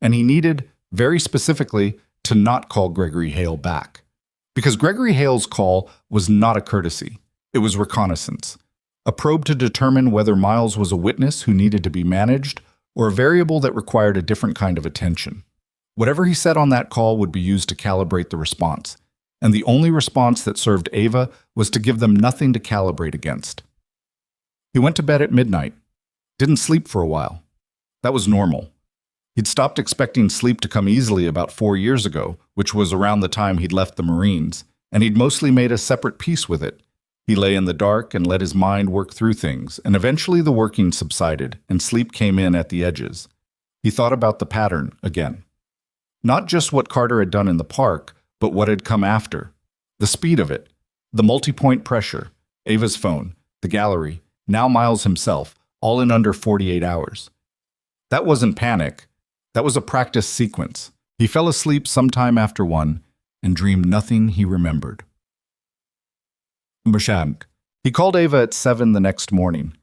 And he needed, very specifically, to not call Gregory Hale back. Because Gregory Hale's call was not a courtesy. It was reconnaissance. A probe to determine whether Miles was a witness who needed to be managed or a variable that required a different kind of attention. Whatever he said on that call would be used to calibrate the response. And the only response that served Ava was to give them nothing to calibrate against. He went to bed at midnight. Didn't sleep for a while. That was normal. He'd stopped expecting sleep to come easily about 4 years ago, which was around the time he'd left the Marines, and he'd mostly made a separate peace with it. He lay in the dark and let his mind work through things, and eventually the working subsided, and sleep came in at the edges. He thought about the pattern again. Not just what Carter had done in the park, but what had come after. The speed of it, the multi-point pressure, Ava's phone, the gallery, now Miles himself, all in under 48 hours. That wasn't panic. That was a practice sequence. He fell asleep sometime after 1 and dreamed nothing he remembered. Mashang. He called Ava at 7 the next morning.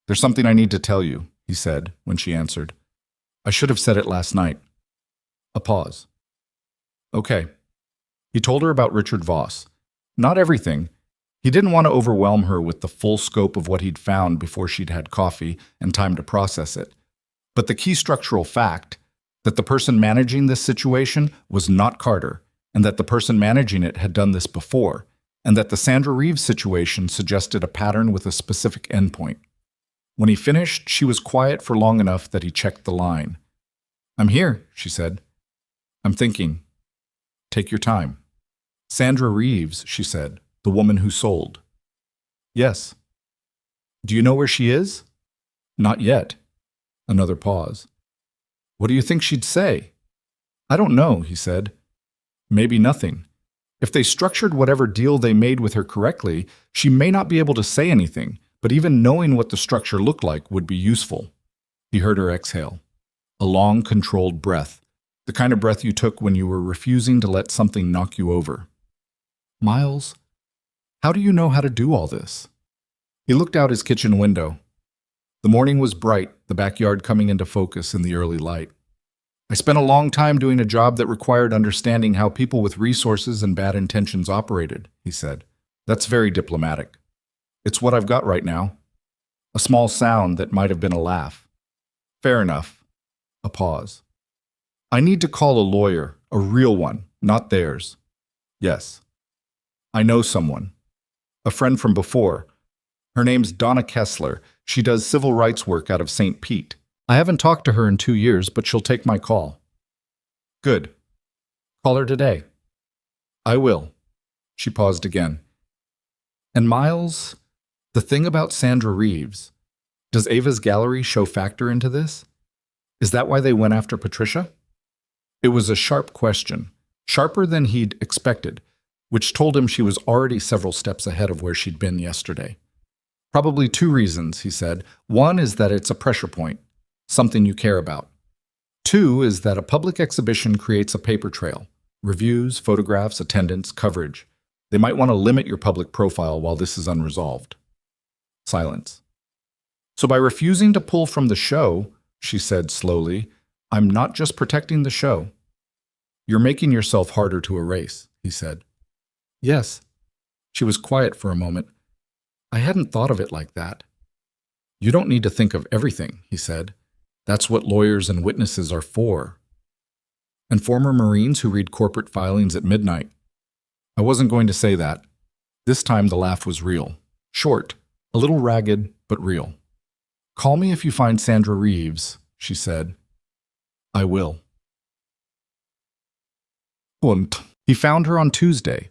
"There's something I need to tell you," he said when she answered. "I should have said it last night." A pause. "Okay." He told her about Richard Voss. Not everything. He didn't want to overwhelm her with the full scope of what he'd found before she'd had coffee and time to process it. But the key structural fact, that the person managing this situation was not Carter, and that the person managing it had done this before, and that the Sandra Reeves situation suggested a pattern with a specific endpoint. When he finished, she was quiet for long enough that he checked the line. "I'm here," she said. "I'm thinking." "Take your time." "Sandra Reeves," she said, "the woman who sold." "Yes." "Do you know where she is?" "Not yet." Another pause. "What do you think she'd say?" "I don't know," he said. "Maybe nothing. If they structured whatever deal they made with her correctly, she may not be able to say anything, but even knowing what the structure looked like would be useful." He heard her exhale. A long, controlled breath, the kind of breath you took when you were refusing to let something knock you over. "Miles, how do you know how to do all this?" He looked out his kitchen window. The morning was bright, the backyard coming into focus in the early light. "I spent a long time doing a job that required understanding how people with resources and bad intentions operated," he said. "That's very diplomatic. It's what I've got right now." A small sound that might have been a laugh. "Fair enough." A pause. "I need to call a lawyer, a real one, not theirs." "Yes." "I know someone. A friend from before. Her name's Donna Kessler. She does civil rights work out of St. Pete. I haven't talked to her in 2 years, but she'll take my call." "Good. Call her today." "I will." She paused again. "And Miles, the thing about Sandra Reeves, does Ava's gallery show factor into this? Is that why they went after Patricia?" It was a sharp question, sharper than he'd expected, which told him she was already several steps ahead of where she'd been yesterday. "Probably 2 reasons," he said. "One is that it's a pressure point, something you care about. 2 is that a public exhibition creates a paper trail, reviews, photographs, attendance, coverage. They might want to limit your public profile while this is unresolved." Silence. "So by refusing to pull from the show," she said slowly, "I'm not just protecting the show." "You're making yourself harder to erase," he said. "Yes." She was quiet for a moment. "I hadn't thought of it like that." "You don't need to think of everything," he said. "That's what lawyers and witnesses are for." "And former Marines who read corporate filings at midnight." "I wasn't going to say that." This time the laugh was real. Short, a little ragged, but real. "Call me if you find Sandra Reeves," she said. "I will." Und he found her on Tuesday.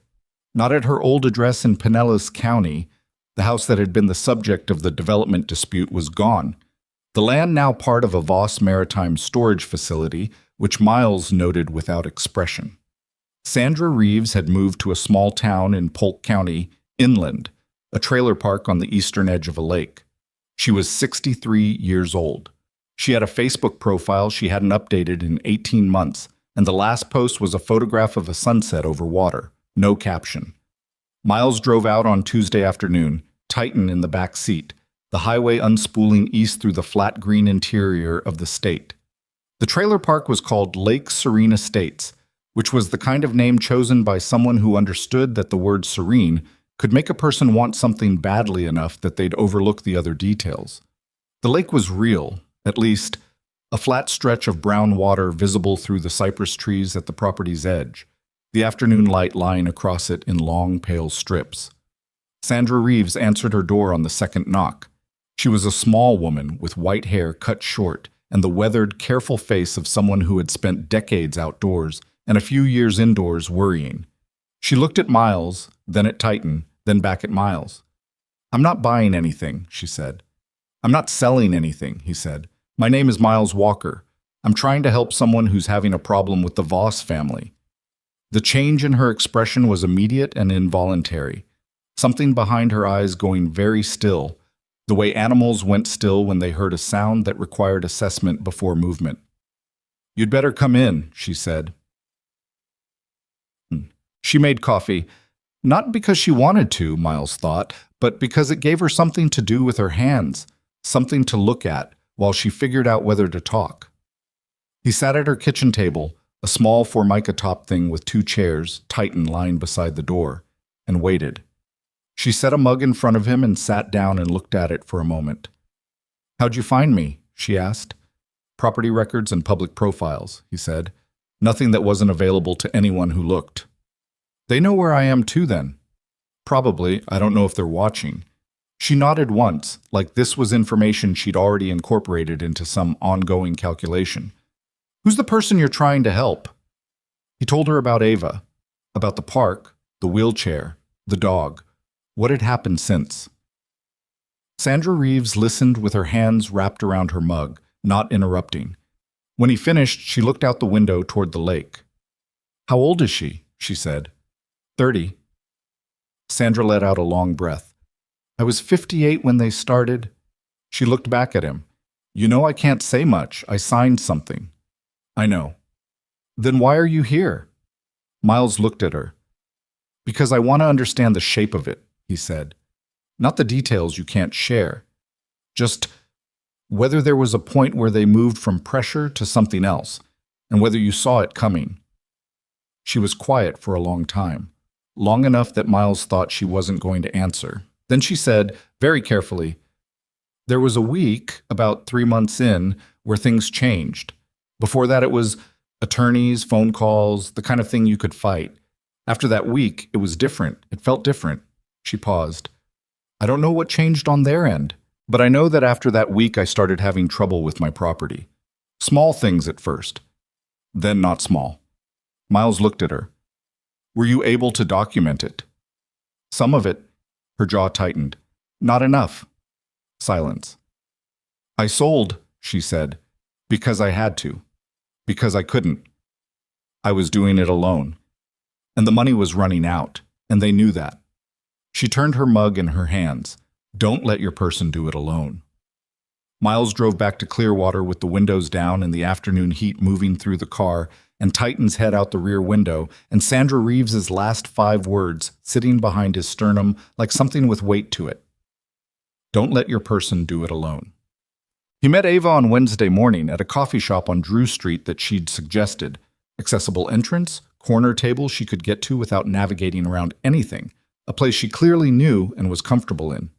Not at her old address in Pinellas County. The house that had been the subject of the development dispute was gone. The land now part of a Voss maritime storage facility, which Miles noted without expression. Sandra Reeves had moved to a small town in Polk County, inland, a trailer park on the eastern edge of a lake. She was 63 years old. She had a Facebook profile she hadn't updated in 18 months, and the last post was a photograph of a sunset over water, no caption. Miles drove out on Tuesday afternoon, Titan in the back seat, the highway unspooling east through the flat green interior of the state. The trailer park was called Lake Serene Estates, which was the kind of name chosen by someone who understood that the word serene could make a person want something badly enough that they'd overlook the other details. The lake was real, at least, a flat stretch of brown water visible through the cypress trees at the property's edge, the afternoon light lying across it in long, pale strips. Sandra Reeves answered her door on the second knock. She was a small woman with white hair cut short and the weathered, careful face of someone who had spent decades outdoors and a few years indoors worrying. She looked at Miles, then at Titan, then back at Miles. I'm not buying anything, she said. I'm not selling anything, he said. My name is Miles Walker. I'm trying to help someone who's having a problem with the Voss family. The change in her expression was immediate and involuntary, something behind her eyes going very still, the way animals went still when they heard a sound that required assessment before movement. You'd better come in, she said. She made coffee, not because she wanted to, Miles thought, but because it gave her something to do with her hands, something to look at while she figured out whether to talk. He sat at her kitchen table, a small formica top thing with 2 chairs, Titan lying beside the door, and waited. She set a mug in front of him and sat down and looked at it for a moment. How'd you find me? She asked. Property records and public profiles, he said. Nothing that wasn't available to anyone who looked. They know where I am too, then. Probably, I don't know if they're watching. She nodded once, like this was information she'd already incorporated into some ongoing calculation. Who's the person you're trying to help? He told her about Ava, about the park, the wheelchair, the dog, what had happened since. Sandra Reeves listened with her hands wrapped around her mug, not interrupting. When he finished, she looked out the window toward the lake. How old is she? She said. 30. Sandra let out a long breath. I was 58 when they started. She looked back at him. You know I can't say much. I signed something. I know. Then why are you here? Miles looked at her. Because I want to understand the shape of it, he said. Not the details you can't share. Just whether there was a point where they moved from pressure to something else, and whether you saw it coming. She was quiet for a long time, long enough that Miles thought she wasn't going to answer. Then she said, very carefully, there was a week, about 3 months in, where things changed. Before that it was attorneys, phone calls, the kind of thing you could fight. After that week, it was different. It felt different. She paused. I don't know what changed on their end, but I know that after that week I started having trouble with my property. Small things at first. Then not small. Miles looked at her. Were you able to document it? Some of it. Her jaw tightened. Not enough. Silence. I sold, she said, because I had to. Because I couldn't. I was doing it alone. And the money was running out, and they knew that. She turned her mug in her hands. Don't let your person do it alone. Miles drove back to Clearwater with the windows down and the afternoon heat moving through the car, and Titan's head out the rear window, and Sandra Reeves's last 5 words sitting behind his sternum like something with weight to it. Don't let your person do it alone. He met Ava on Wednesday morning at a coffee shop on Drew Street that she'd suggested. Accessible entrance, corner table she could get to without navigating around anything, a place she clearly knew and was comfortable in.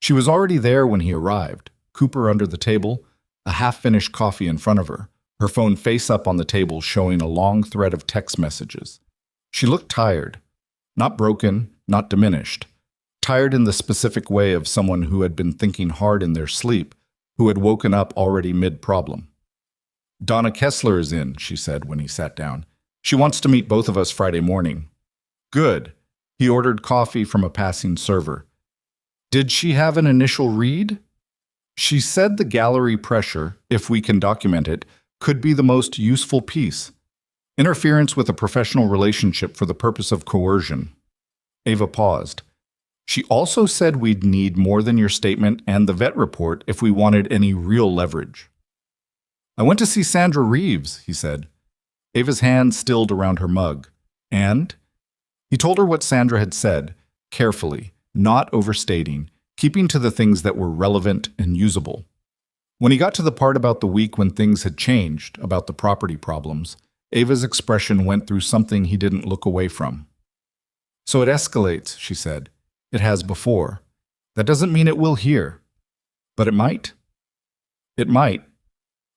She was already there when he arrived, Cooper under the table, a half-finished coffee in front of her, her phone face up on the table showing a long thread of text messages. She looked tired. Not broken, not diminished. Tired in the specific way of someone who had been thinking hard in their sleep, who had woken up already mid-problem. Donna Kessler is in, she said when he sat down. She wants to meet both of us Friday morning. Good. He ordered coffee from a passing server. Did she have an initial read? She said the gallery pressure, if we can document it, could be the most useful piece. Interference with a professional relationship for the purpose of coercion. Ava paused. She also said we'd need more than your statement and the vet report if we wanted any real leverage. I went to see Sandra Reeves, he said. Ava's hand stilled around her mug. And? He told her what Sandra had said, carefully, not overstating, keeping to the things that were relevant and usable. When he got to the part about the week when things had changed, about the property problems, Ava's expression went through something he didn't look away from. So it escalates, she said. It has before. That doesn't mean it will here. But it might. It might.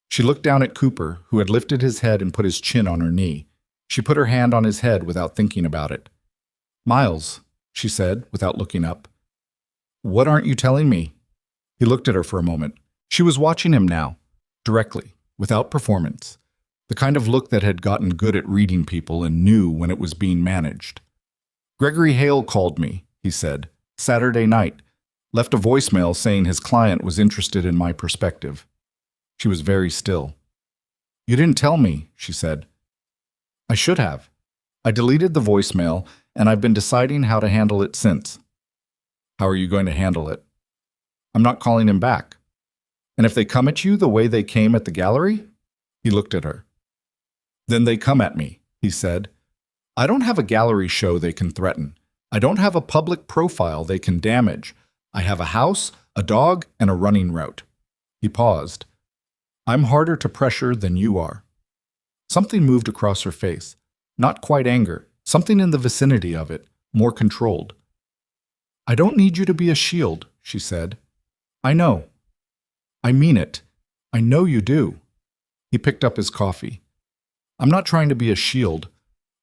She looked down at Cooper, who had lifted his head and put his chin on her knee. She put her hand on his head without thinking about it. Miles, she said, without looking up. What aren't you telling me? He looked at her for a moment. She was watching him now, directly, without performance. The kind of look that had gotten good at reading people and knew when it was being managed. Gregory Hale called me, he said, Saturday night. Left a voicemail saying his client was interested in my perspective. She was very still. You didn't tell me, she said. I should have. I deleted the voicemail, and I've been deciding how to handle it since. How are you going to handle it? I'm not calling him back. And if they come at you the way they came at the gallery? He looked at her. Then they come at me, he said. I don't have a gallery show they can threaten. I don't have a public profile they can damage. I have a house, a dog, and a running route. He paused. I'm harder to pressure than you are. Something moved across her face. Not quite anger, something in the vicinity of it, more controlled. I don't need you to be a shield, she said. I know. I mean it. I know you do. He picked up his coffee. I'm not trying to be a shield.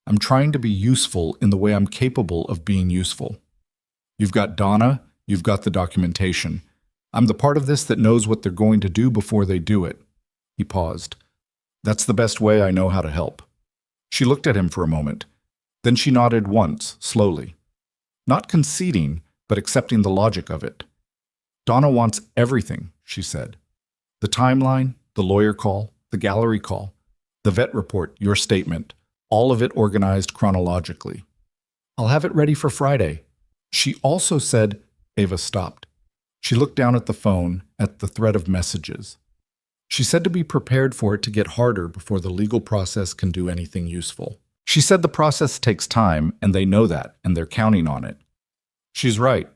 I'm trying to be useful in the way I'm capable of being useful. You've got Donna, you've got the documentation. I'm the part of this that knows what they're going to do before they do it. He paused. That's the best way I know how to help. She looked at him for a moment. Then she nodded once, slowly. Not conceding, but accepting the logic of it. Donna wants everything, she said. The timeline, the lawyer call, the gallery call, the vet report, your statement, all of it organized chronologically. I'll have it ready for Friday. She also said, Ava stopped. She looked down at the phone, at the thread of messages. She said to be prepared for it to get harder before the legal process can do anything useful. She said the process takes time, and they know that, and they're counting on it. She's right.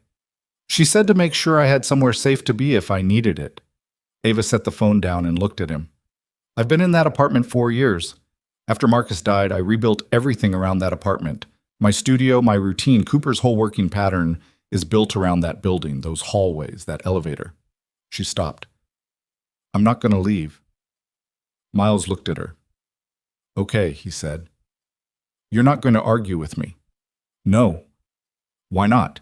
She said to make sure I had somewhere safe to be if I needed it. Ava set the phone down and looked at him. I've been in that apartment 4 years. After Marcus died, I rebuilt everything around that apartment. My studio, my routine, Cooper's whole working pattern is built around that building, those hallways, that elevator. She stopped. I'm not going to leave. Miles looked at her. Okay, he said. You're not going to argue with me. No. Why not?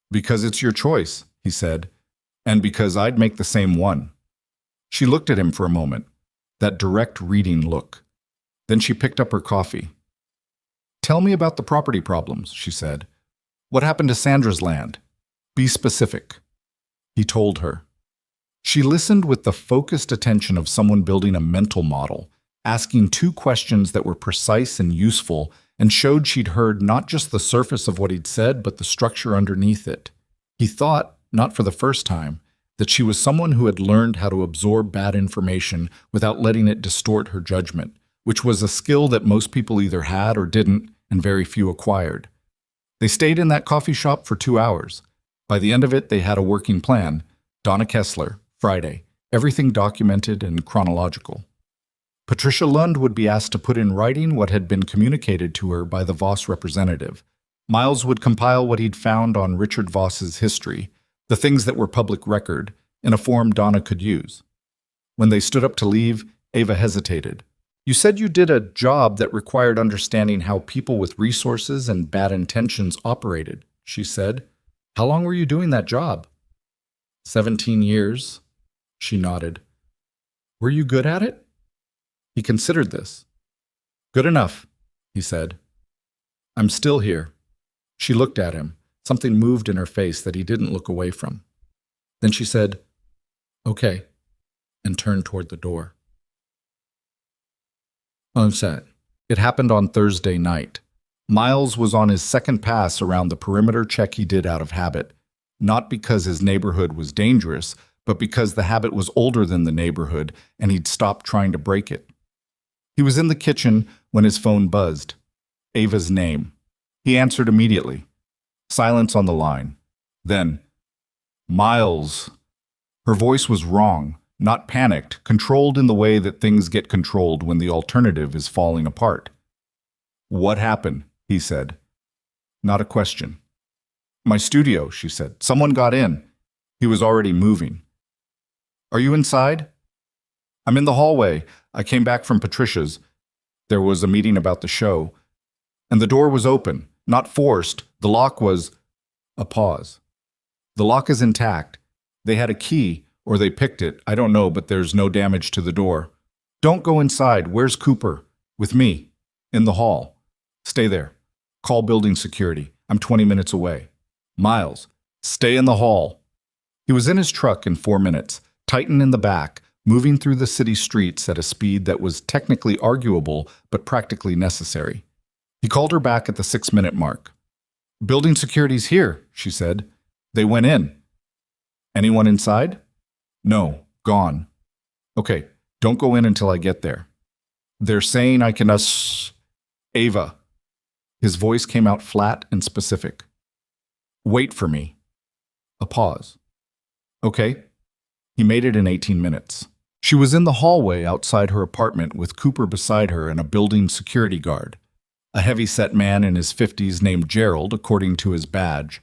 Because it's your choice, he said, and because I'd make the same one. She looked at him for a moment, that direct reading look. Then she picked up her coffee. Tell me about the property problems, she said. What happened to Sandra's land? Be specific. He told her. She listened with the focused attention of someone building a mental model, asking 2 questions that were precise and useful and showed she'd heard not just the surface of what he'd said, but the structure underneath it. He thought, not for the first time, that she was someone who had learned how to absorb bad information without letting it distort her judgment, which was a skill that most people either had or didn't, and very few acquired. They stayed in that coffee shop for 2 hours. By the end of it, they had a working plan. Donna Kessler, Friday, everything documented and chronological. Patricia Lund would be asked to put in writing what had been communicated to her by the Voss representative. Miles would compile what he'd found on Richard Voss's history, the things that were public record, in a form Donna could use. When they stood up to leave, Ava hesitated. You said you did a job that required understanding how people with resources and bad intentions operated, she said. How long were you doing that job? 17 years, she nodded. Were you good at it? He considered this. Good enough, he said. I'm still here. She looked at him. Something moved in her face that he didn't look away from. Then she said, okay, and turned toward the door. Unset. It happened on Thursday night. Miles was on his second pass around the perimeter check he did out of habit, not because his neighborhood was dangerous, but because the habit was older than the neighborhood and he'd stopped trying to break it. He was in the kitchen when his phone buzzed. Ava's name. He answered immediately. Silence on the line. Then, Miles. Her voice was wrong, not panicked, controlled in the way that things get controlled when the alternative is falling apart. What happened? He said. Not a question. My studio, she said. Someone got in. He was already moving. Are you inside? I'm in the hallway. I came back from Patricia's. There was a meeting about the show. And the door was open, not forced. The lock was... A pause. The lock is intact. They had a key, or they picked it. I don't know, but there's no damage to the door. Don't go inside. Where's Cooper? With me. In the hall. Stay there. Call building security. I'm 20 minutes away. Miles, stay in the hall. He was in his truck in 4 minutes, Titan in the back, moving through the city streets at a speed that was technically arguable but practically necessary. He called her back at the 6-minute mark. Building security's here, she said. They went in. Anyone inside? No, gone. Okay, don't go in until I get there. They're saying I can Ava. His voice came out flat and specific. Wait for me. A pause. Okay. He made it in 18 minutes. She was in the hallway outside her apartment with Cooper beside her and a building security guard. A heavy-set man in his 50s named Gerald, according to his badge,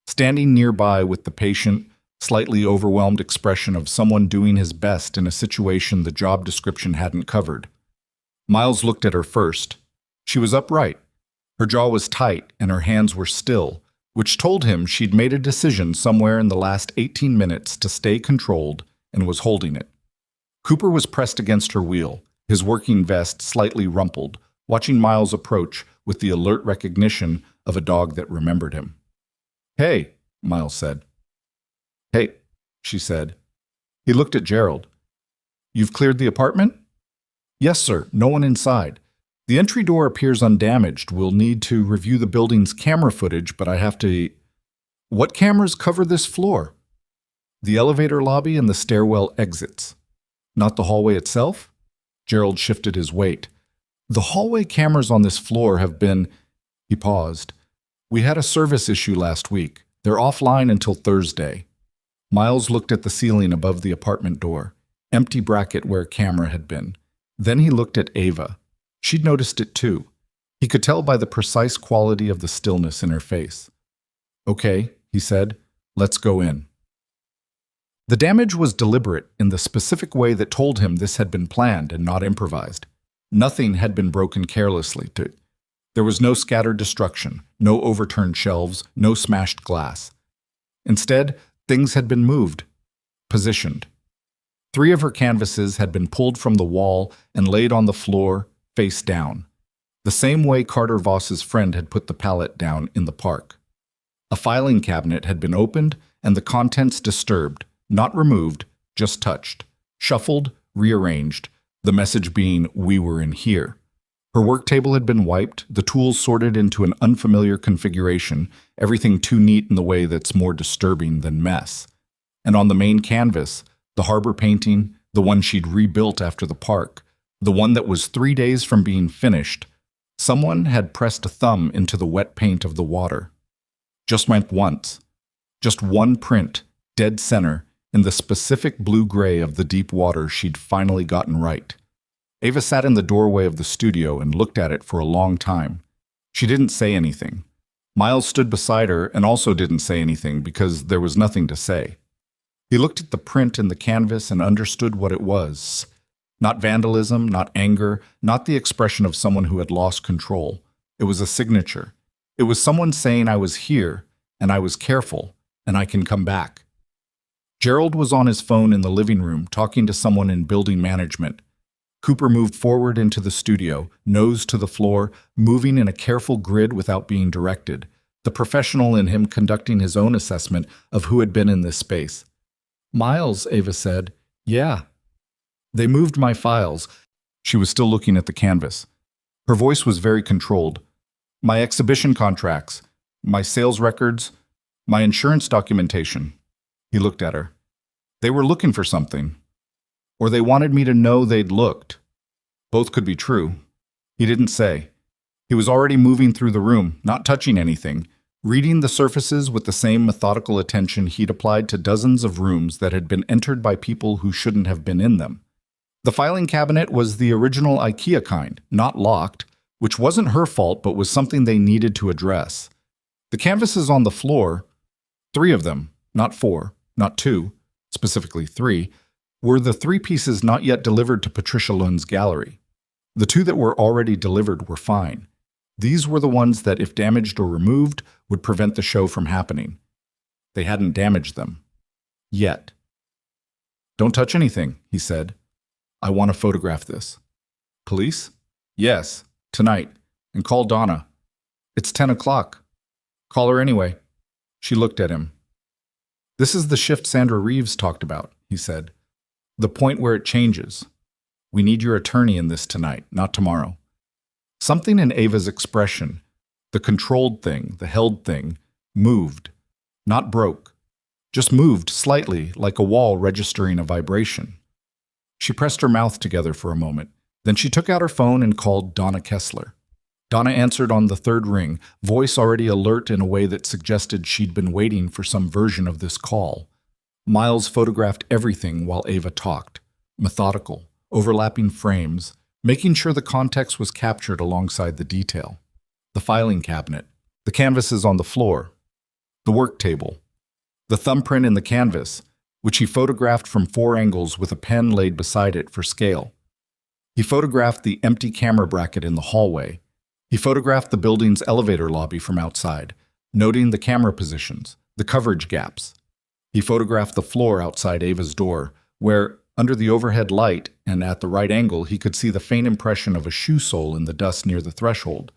standing nearby with the patient, slightly overwhelmed expression of someone doing his best in a situation the job description hadn't covered. Miles looked at her first. She was upright. Her jaw was tight and her hands were still, which told him she'd made a decision somewhere in the last 18 minutes to stay controlled and was holding it. Cooper was pressed against her wheel, his working vest slightly rumpled, watching Miles approach with the alert recognition of a dog that remembered him. Hey, Miles said. Hey, she said. He looked at Gerald. You've cleared the apartment? Yes, sir. No one inside. The entry door appears undamaged. We'll need to review the building's camera footage, but I have to... What cameras cover this floor? The elevator lobby and the stairwell exits. Not the hallway itself? Gerald shifted his weight. The hallway cameras on this floor have been... He paused. We had a service issue last week. They're offline until Thursday. Miles looked at the ceiling above the apartment door, empty bracket where a camera had been. Then he looked at Ava. She'd noticed it too. He could tell by the precise quality of the stillness in her face. Okay, he said, let's go in. The damage was deliberate in the specific way that told him this had been planned and not improvised. Nothing had been broken carelessly. There was no scattered destruction, no overturned shelves, no smashed glass. Instead, things had been moved, positioned. 3 of her canvases had been pulled from the wall and laid on the floor, face down, the same way Carter Voss's friend had put the pallet down in the park. A filing cabinet had been opened and the contents disturbed, not removed, just touched, shuffled, rearranged, the message being, "We were in here." Her work table had been wiped, the tools sorted into an unfamiliar configuration, everything too neat in the way that's more disturbing than mess. And on the main canvas, the harbor painting, the one she'd rebuilt after the park, the one that was 3 days from being finished, someone had pressed a thumb into the wet paint of the water. Just went once. Just one print, dead center, in the specific blue-gray of the deep water she'd finally gotten right. Ava sat in the doorway of the studio and looked at it for a long time. She didn't say anything. Miles stood beside her and also didn't say anything because there was nothing to say. He looked at the print in the canvas and understood what it was. Not vandalism, not anger, not the expression of someone who had lost control. It was a signature. It was someone saying, I was here, and I was careful, and I can come back. Gerald was on his phone in the living room talking to someone in building management. Cooper moved forward into the studio, nose to the floor, moving in a careful grid without being directed, the professional in him conducting his own assessment of who had been in this space. Miles, Ava said. Yeah. They moved my files. She was still looking at the canvas. Her voice was very controlled. My exhibition contracts, my sales records, my insurance documentation. He looked at her. They were looking for something. Or they wanted me to know they'd looked. Both could be true. He didn't say. He was already moving through the room, not touching anything, reading the surfaces with the same methodical attention he'd applied to dozens of rooms that had been entered by people who shouldn't have been in them. The filing cabinet was the original IKEA kind, not locked, which wasn't her fault but was something they needed to address. The canvases on the floor, 3 of them, not 4, not 2, specifically 3, were the 3 pieces not yet delivered to Patricia Lund's gallery. The 2 that were already delivered were fine. These were the ones that, if damaged or removed, would prevent the show from happening. They hadn't damaged them. Yet. Don't touch anything, he said. I want to photograph this. Police? Yes, tonight. And call Donna. It's 10 o'clock. Call her anyway. She looked at him. This is the shift Sandra Reeves talked about, he said. The point where it changes. We need your attorney in this tonight, not tomorrow. Something in Ava's expression, the controlled thing, the held thing, moved, not broke, just moved slightly like a wall registering a vibration. She pressed her mouth together for a moment. Then she took out her phone and called Donna Kessler. Donna answered on the third ring, voice already alert in a way that suggested she'd been waiting for some version of this call. Miles photographed everything while Ava talked, methodical, overlapping frames, making sure the context was captured alongside the detail. The filing cabinet, the canvases on the floor, the work table, the thumbprint in the canvas, which he photographed from 4 angles with a pen laid beside it for scale. He photographed the empty camera bracket in the hallway. He photographed the building's elevator lobby from outside, noting the camera positions, the coverage gaps. He photographed the floor outside Ava's door, where, under the overhead light and at the right angle, he could see the faint impression of a shoe sole in the dust near the threshold.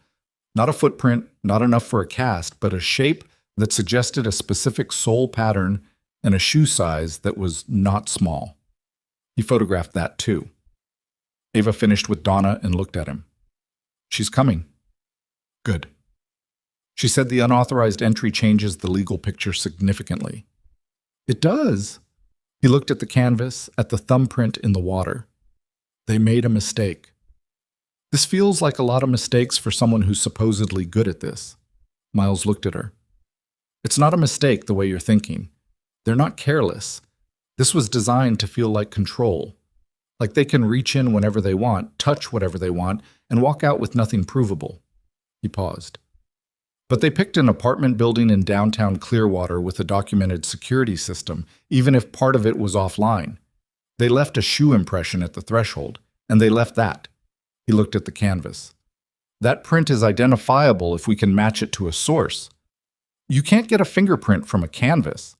Not a footprint, not enough for a cast, but a shape that suggested a specific sole pattern and a shoe size that was not small. He photographed that too. Ava finished with Donna and looked at him. She's coming. Good. She said the unauthorized entry changes the legal picture significantly. It does. He looked at the canvas, at the thumbprint in the water. They made a mistake. This feels like a lot of mistakes for someone who's supposedly good at this. Miles looked at her. It's not a mistake the way you're thinking. They're not careless. This was designed to feel like control. Like they can reach in whenever they want, touch whatever they want, and walk out with nothing provable. He paused. But they picked an apartment building in downtown Clearwater with a documented security system, even if part of it was offline. They left a shoe impression at the threshold, and they left that. He looked at the canvas. That print is identifiable if we can match it to a source. You can't get a fingerprint from a canvas.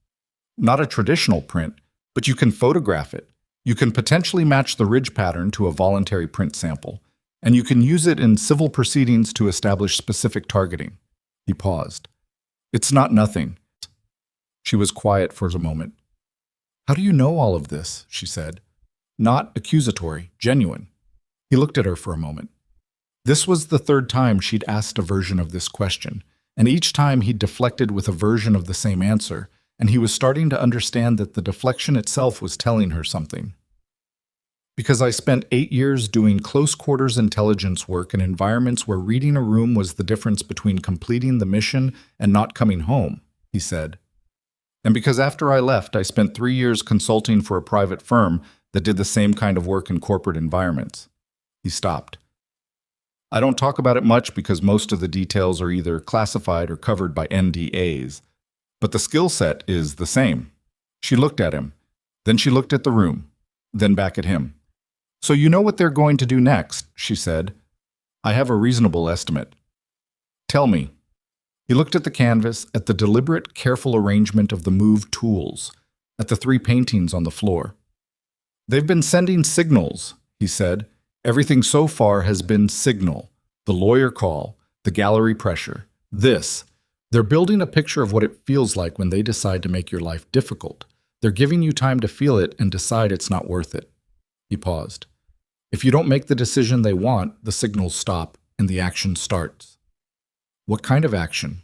Not a traditional print, but you can photograph it. You can potentially match the ridge pattern to a voluntary print sample, and you can use it in civil proceedings to establish specific targeting. He paused. It's not nothing. She was quiet for a moment. How do you know all of this? She said. Not accusatory, genuine. He looked at her for a moment. This was the third time she'd asked a version of this question, and each time he'd deflected with a version of the same answer, and he was starting to understand that the deflection itself was telling her something. Because I spent 8 years doing close-quarters intelligence work in environments where reading a room was the difference between completing the mission and not coming home, he said. And because after I left, I spent 3 years consulting for a private firm that did the same kind of work in corporate environments. He stopped. I don't talk about it much because most of the details are either classified or covered by NDAs, but the skill set is the same. She looked at him. Then she looked at the room. Then back at him. So you know what they're going to do next, she said. I have a reasonable estimate. Tell me. He looked at the canvas, at the deliberate, careful arrangement of the moved tools, at the 3 paintings on the floor. They've been sending signals, he said. Everything so far has been signal. The lawyer call, the gallery pressure, this. They're building a picture of what it feels like when they decide to make your life difficult. They're giving you time to feel it and decide it's not worth it. He paused. If you don't make the decision they want, the signals stop and the action starts. What kind of action?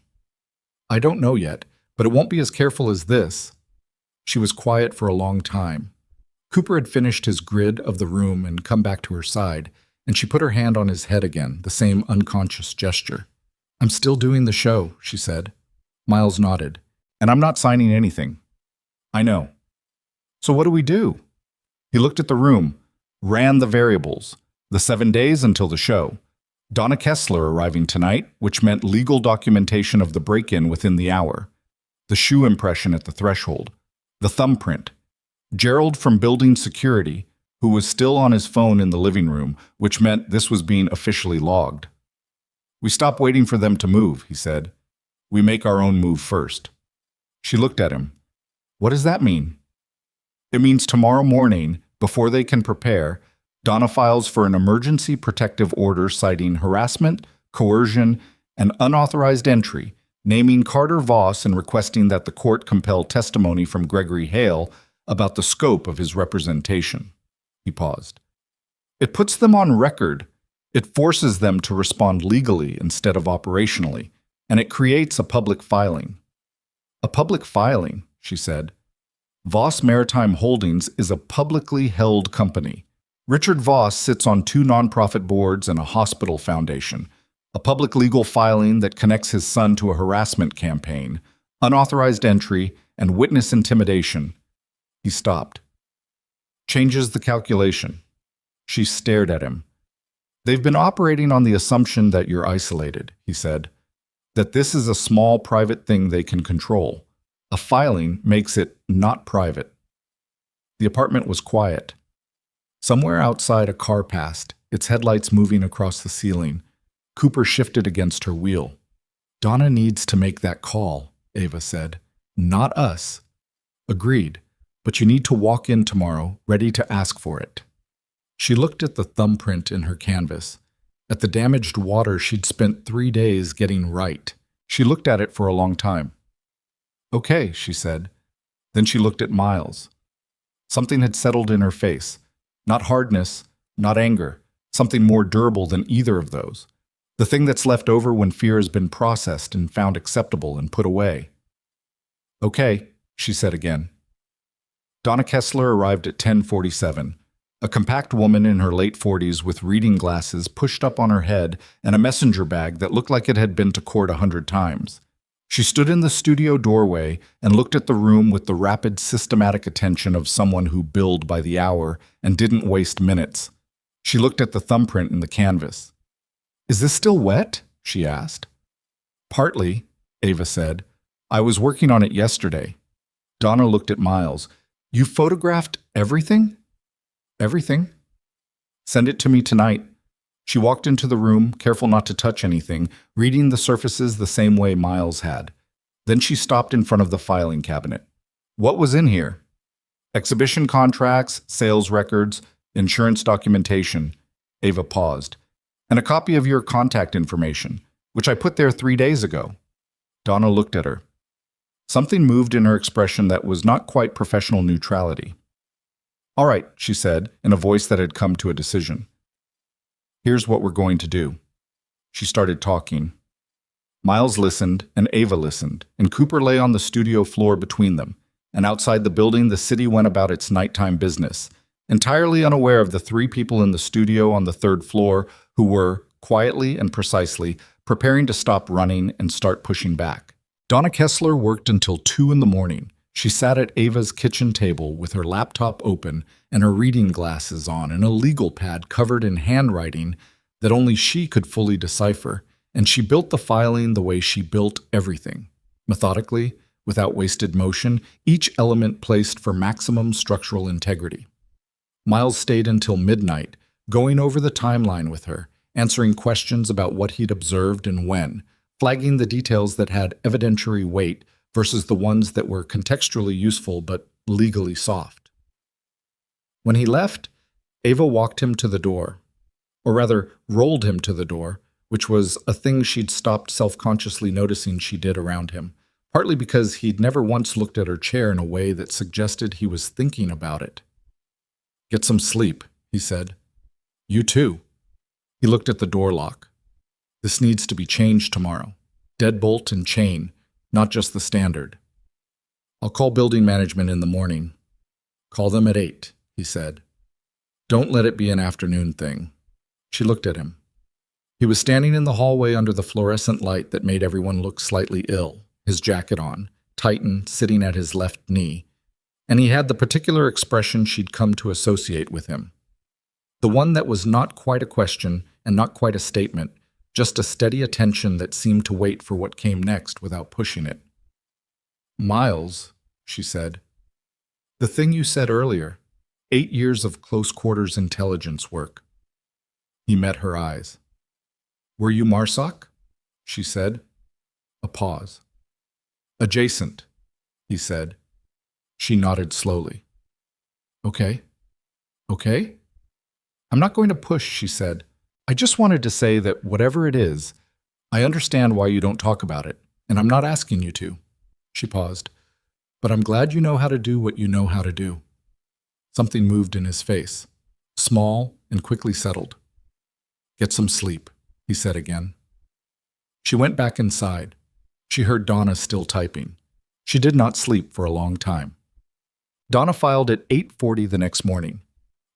I don't know yet, but it won't be as careful as this. She was quiet for a long time. Cooper had finished his grid of the room and come back to her side, and she put her hand on his head again, the same unconscious gesture. I'm still doing the show, she said. Miles nodded. And I'm not signing anything. I know. So what do we do? He looked at the room, ran the variables, the 7 days until the show. Donna Kessler arriving tonight, which meant legal documentation of the break-in within the hour. The shoe impression at the threshold. The thumbprint. Gerald from building security, who was still on his phone in the living room, which meant this was being officially logged. We stop waiting for them to move, he said. We make our own move first. She looked at him. What does that mean? It means tomorrow morning, before they can prepare, Donna files for an emergency protective order citing harassment, coercion, and unauthorized entry, naming Carter Voss and requesting that the court compel testimony from Gregory Hale about the scope of his representation. He paused. It puts them on record. It forces them to respond legally instead of operationally, and it creates a public filing. A public filing, she said. Voss Maritime Holdings is a publicly held company. Richard Voss sits on 2 nonprofit boards and a hospital foundation. A public legal filing that connects his son to a harassment campaign, unauthorized entry, and witness intimidation. He stopped. Changes the calculation. She stared at him. They've been operating on the assumption that you're isolated, he said. That this is a small private thing they can control. A filing makes it not private. The apartment was quiet. Somewhere outside, a car passed, its headlights moving across the ceiling. Cooper shifted against her wheel. Donna needs to make that call, Ava said. Not us. Agreed, but you need to walk in tomorrow, ready to ask for it. She looked at the thumbprint in her canvas, at the damaged water she'd spent 3 days getting right. She looked at it for a long time. Okay, she said. Then she looked at Miles. Something had settled in her face. Not hardness, not anger, something more durable than either of those. The thing that's left over when fear has been processed and found acceptable and put away. Okay, she said again. Donna Kessler arrived at 10:47. A compact woman in her late 40s with reading glasses pushed up on her head and a messenger bag that looked like it had been to court 100 times. She stood in the studio doorway and looked at the room with the rapid, systematic attention of someone who billed by the hour and didn't waste minutes. She looked at the thumbprint in the canvas. Is this still wet? She asked. Partly, Ava said. I was working on it yesterday. Donna looked at Miles. You photographed everything? Everything. Send it to me tonight. She walked into the room, careful not to touch anything, reading the surfaces the same way Miles had. Then she stopped in front of the filing cabinet. What was in here? Exhibition contracts, sales records, insurance documentation. Ava paused. And a copy of your contact information, which I put there 3 days ago. Donna looked at her. Something moved in her expression that was not quite professional neutrality. All right, she said, in a voice that had come to a decision. Here's what we're going to do. She started talking. Miles listened, and Ava listened, and Cooper lay on the studio floor between them, and outside the building the city went about its nighttime business, entirely unaware of the 3 people in the studio on the 3rd floor who were, quietly and precisely, preparing to stop running and start pushing back. Donna Kessler worked until 2 in the morning. She sat at Ava's kitchen table with her laptop open and her reading glasses on and a legal pad covered in handwriting that only she could fully decipher, and she built the filing the way she built everything. Methodically, without wasted motion, each element placed for maximum structural integrity. Miles stayed until midnight, going over the timeline with her, answering questions about what he'd observed and when, flagging the details that had evidentiary weight versus the ones that were contextually useful but legally soft. When he left, Ava walked him to the door, or rather rolled him to the door, which was a thing she'd stopped self-consciously noticing she did around him, partly because he'd never once looked at her chair in a way that suggested he was thinking about it. Get some sleep, he said. You too. He looked at the door lock. This needs to be changed tomorrow. Deadbolt and chain, not just the standard. I'll call building management in the morning. Call them at 8, he said. Don't let it be an afternoon thing. She looked at him. He was standing in the hallway under the fluorescent light that made everyone look slightly ill, his jacket on, Titan sitting at his left knee, and he had the particular expression she'd come to associate with him. The one that was not quite a question and not quite a statement, just a steady attention that seemed to wait for what came next without pushing it. Miles, she said, the thing you said earlier, 8 years of close-quarters intelligence work. He met her eyes. Were you MARSOC? She said. A pause. Adjacent, he said. She nodded slowly. Okay. Okay? I'm not going to push, she said. I just wanted to say that whatever it is, I understand why you don't talk about it, and I'm not asking you to. She paused. But I'm glad you know how to do what you know how to do. Something moved in his face, small and quickly settled. Get some sleep, he said again. She went back inside. She heard Donna still typing. She did not sleep for a long time. Donna filed at 8:40 the next morning.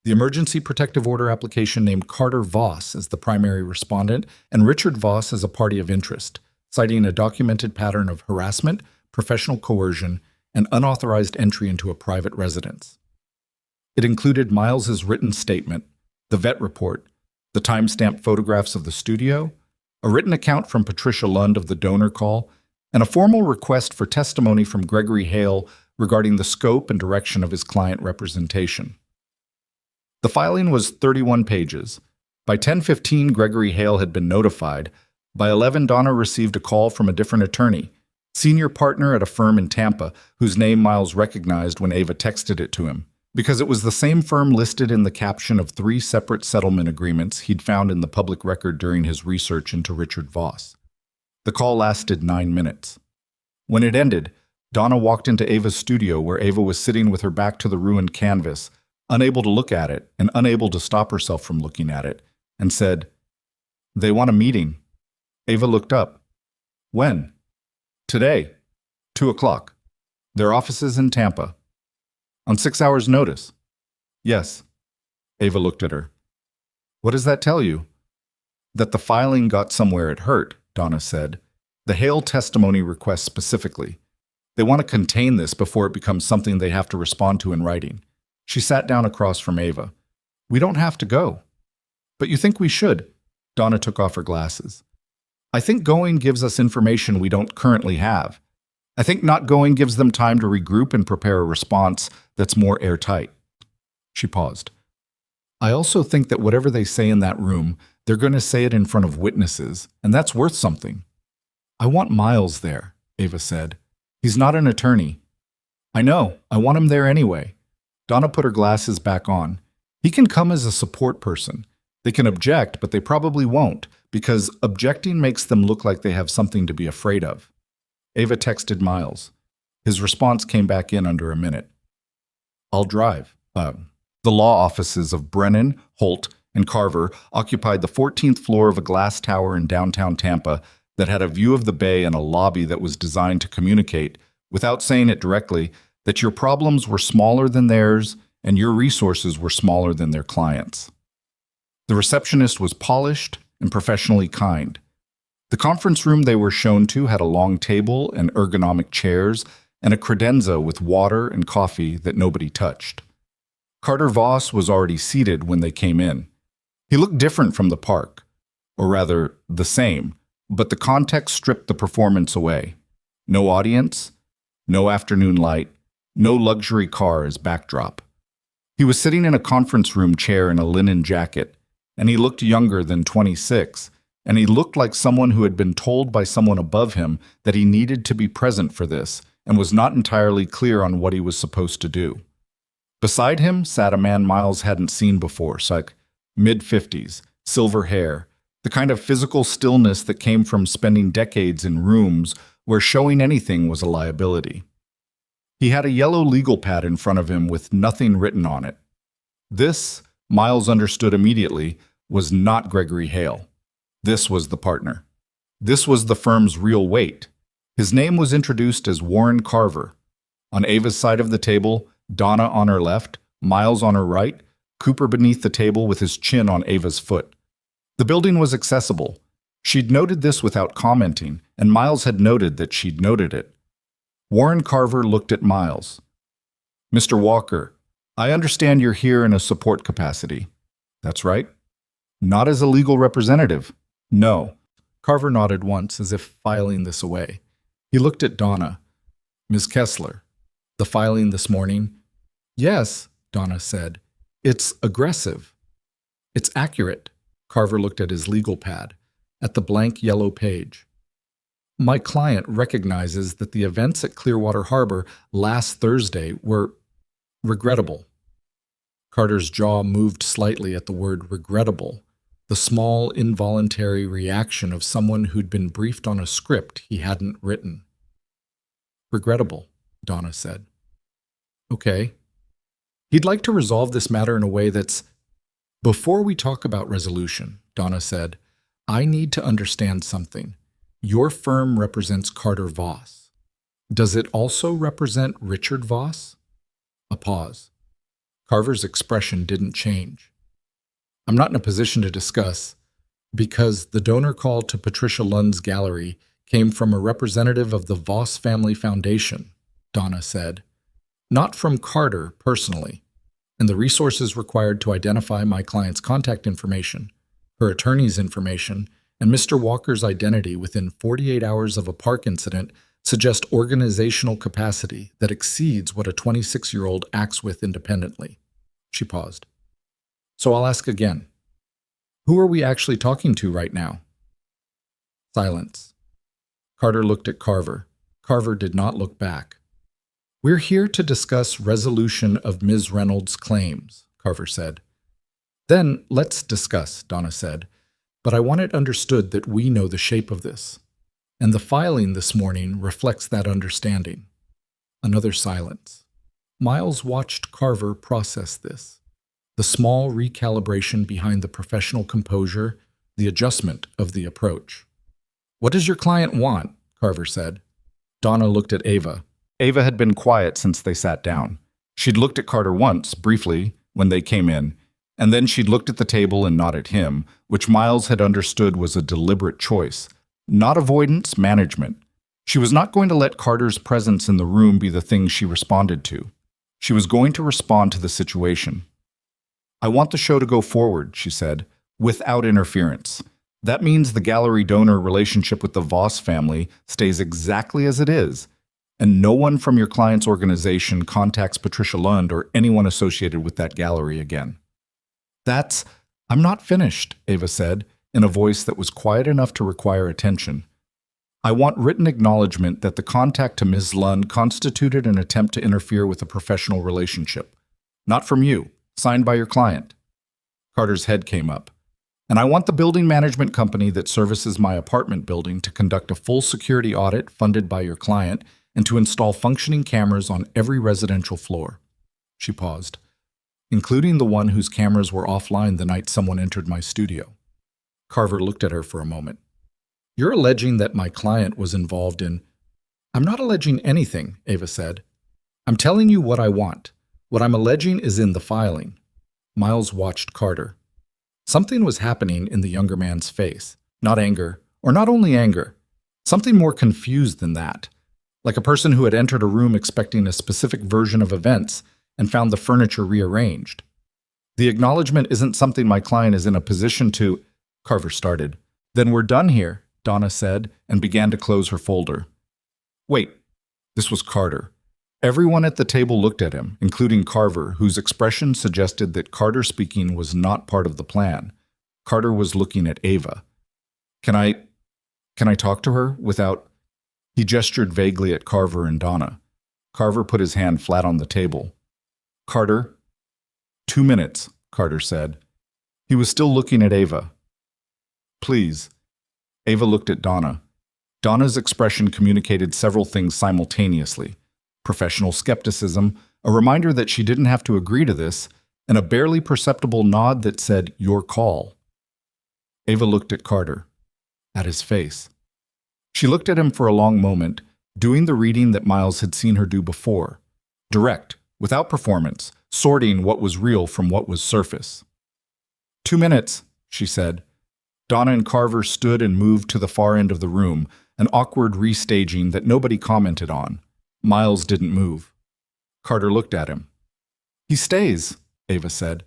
The emergency protective order application named Carter Voss as the primary respondent and Richard Voss as a party of interest, citing a documented pattern of harassment, professional coercion, and unauthorized entry into a private residence. It included Miles's written statement, the vet report, the time-stamped photographs of the studio, a written account from Patricia Lund of the donor call, and a formal request for testimony from Gregory Hale regarding the scope and direction of his client representation. The filing was 31 pages. By 10:15, Gregory Hale had been notified. By 11, Donna received a call from a different attorney, senior partner at a firm in Tampa, whose name Miles recognized when Ava texted it to him, because it was the same firm listed in the caption of 3 separate settlement agreements he'd found in the public record during his research into Richard Voss. The call lasted 9 minutes. When it ended, Donna walked into Ava's studio where Ava was sitting with her back to the ruined canvas, unable to look at it and unable to stop herself from looking at it, and said, "They want a meeting." Ava looked up. "When?" "Today, 2 o'clock. Their office is in Tampa." "On 6 hours' notice?" "Yes." Ava looked at her. "What does that tell you?" "That the filing got somewhere it hurt," Donna said. "The Hale testimony request specifically. They want to contain this before it becomes something they have to respond to in writing." She sat down across from Ava. "We don't have to go." "But you think we should?" Donna took off her glasses. "I think going gives us information we don't currently have. I think not going gives them time to regroup and prepare a response that's more airtight." She paused. "I also think that whatever they say in that room, they're going to say it in front of witnesses, and that's worth something." "I want Miles there," Ava said. "He's not an attorney." "I know. I want him there anyway." Donna put her glasses back on. "He can come as a support person. They can object, but they probably won't, because objecting makes them look like they have something to be afraid of." Ava texted Miles. His response came back in under a minute. "I'll drive." The law offices of Brennan, Holt, and Carver occupied the 14th floor of a glass tower in downtown Tampa that had a view of the bay and a lobby that was designed to communicate, without saying it directly, that your problems were smaller than theirs and your resources were smaller than their clients'. The receptionist was polished and professionally kind. The conference room they were shown to had a long table and ergonomic chairs and a credenza with water and coffee that nobody touched. Carter Voss was already seated when they came in. He looked different from the park, or rather, the same, but the context stripped the performance away. No audience, no afternoon light, no luxury car as backdrop. He was sitting in a conference room chair in a linen jacket, and he looked younger than 26, and he looked like someone who had been told by someone above him that he needed to be present for this and was not entirely clear on what he was supposed to do. Beside him sat a man Miles hadn't seen before, like mid-50s, silver hair, the kind of physical stillness that came from spending decades in rooms where showing anything was a liability. He had a yellow legal pad in front of him with nothing written on it. This, Miles understood immediately, was not Gregory Hale. This was the partner. This was the firm's real weight. His name was introduced as Warren Carver. On Ava's side of the table, Donna on her left, Miles on her right, Cooper beneath the table with his chin on Ava's foot. The building was accessible. She'd noted this without commenting, and Miles had noted that she'd noted it. Warren Carver looked at Miles. "Mr. Walker, I understand you're here in a support capacity." "That's right." "Not as a legal representative." "No." Carver nodded once, as if filing this away. He looked at Donna. "Ms. Kessler, the filing this morning?" "Yes," Donna said. "It's aggressive." "It's accurate." Carver looked at his legal pad, at the blank yellow page. "My client recognizes that the events at Clearwater Harbor last Thursday were regrettable." Carter's jaw moved slightly at the word regrettable. the small, involuntary reaction of someone who'd been briefed on a script he hadn't written. Regrettable, Donna said. Okay. He'd like to resolve this matter in a way that's... Before we talk about resolution, Donna said, I need to understand something. Your firm represents Carter Voss. Does it also represent Richard Voss? A pause. Carver's expression didn't change. I'm not in a position to discuss, because the donor call to Patricia Lund's gallery came from a representative of the Voss Family Foundation, Donna said. Not from Carter personally, and the resources required to identify my client's contact information, her attorney's information, and Mr. Walker's identity within 48 hours of a park incident suggest organizational capacity that exceeds what a 26-year-old acts with independently. She paused. So I'll ask again. Who are we actually talking to right now? Silence. Carter looked at Carver. Carver did not look back. We're here to discuss resolution of Ms. Reynolds' claims, Carver said. Then let's discuss, Donna said. But I want it understood that we know the shape of this. And the filing this morning reflects that understanding. Another silence. Miles watched Carver process this. The small recalibration behind the professional composure, the adjustment of the approach. What does your client want? Carver said. Donna looked at Ava. Ava had been quiet since they sat down. She'd looked at Carter once, briefly, when they came in, and then she'd looked at the table and not at him, which Miles had understood was a deliberate choice. Not avoidance, management. She was not going to let Carter's presence in the room be the thing she responded to. She was going to respond to the situation. I want the show to go forward, she said, without interference. That means the gallery donor relationship with the Voss family stays exactly as it is, and no one from your client's organization contacts Patricia Lund or anyone associated with that gallery again. I'm not finished, Ava said, in a voice that was quiet enough to require attention. I want written acknowledgement that the contact to Ms. Lund constituted an attempt to interfere with a professional relationship. Not from you, signed by your client. Carter's head came up. And I want the building management company that services my apartment building to conduct a full security audit funded by your client and to install functioning cameras on every residential floor. She paused. Including the one whose cameras were offline the night someone entered my studio. Carver looked at her for a moment. You're alleging that my client was involved in... I'm not alleging anything, Ava said. I'm telling you what I want. What I'm alleging is in the filing. Miles watched Carter. Something was happening in the younger man's face. Not anger, or not only anger. Something more confused than that. Like a person who had entered a room expecting a specific version of events and found the furniture rearranged. The acknowledgement isn't something my client is in a position to... Carver started. Then we're done here, Donna said, and began to close her folder. Wait. This was Carter. Everyone at the table looked at him, including Carver, whose expression suggested that Carter speaking was not part of the plan. Carter was looking at Ava. Can I talk to her without... He gestured vaguely at Carver and Donna. Carver put his hand flat on the table. Carter? 2 minutes, Carter said. He was still looking at Ava. Please. Ava looked at Donna. Donna's expression communicated several things simultaneously. Professional skepticism, a reminder that she didn't have to agree to this, and a barely perceptible nod that said, your call. Ava looked at Carter, at his face. She looked at him for a long moment, doing the reading that Miles had seen her do before. Direct, without performance, sorting what was real from what was surface. 2 minutes, she said. Donna and Carver stood and moved to the far end of the room, an awkward restaging that nobody commented on. Miles didn't move. Carter looked at him. He stays, Ava said.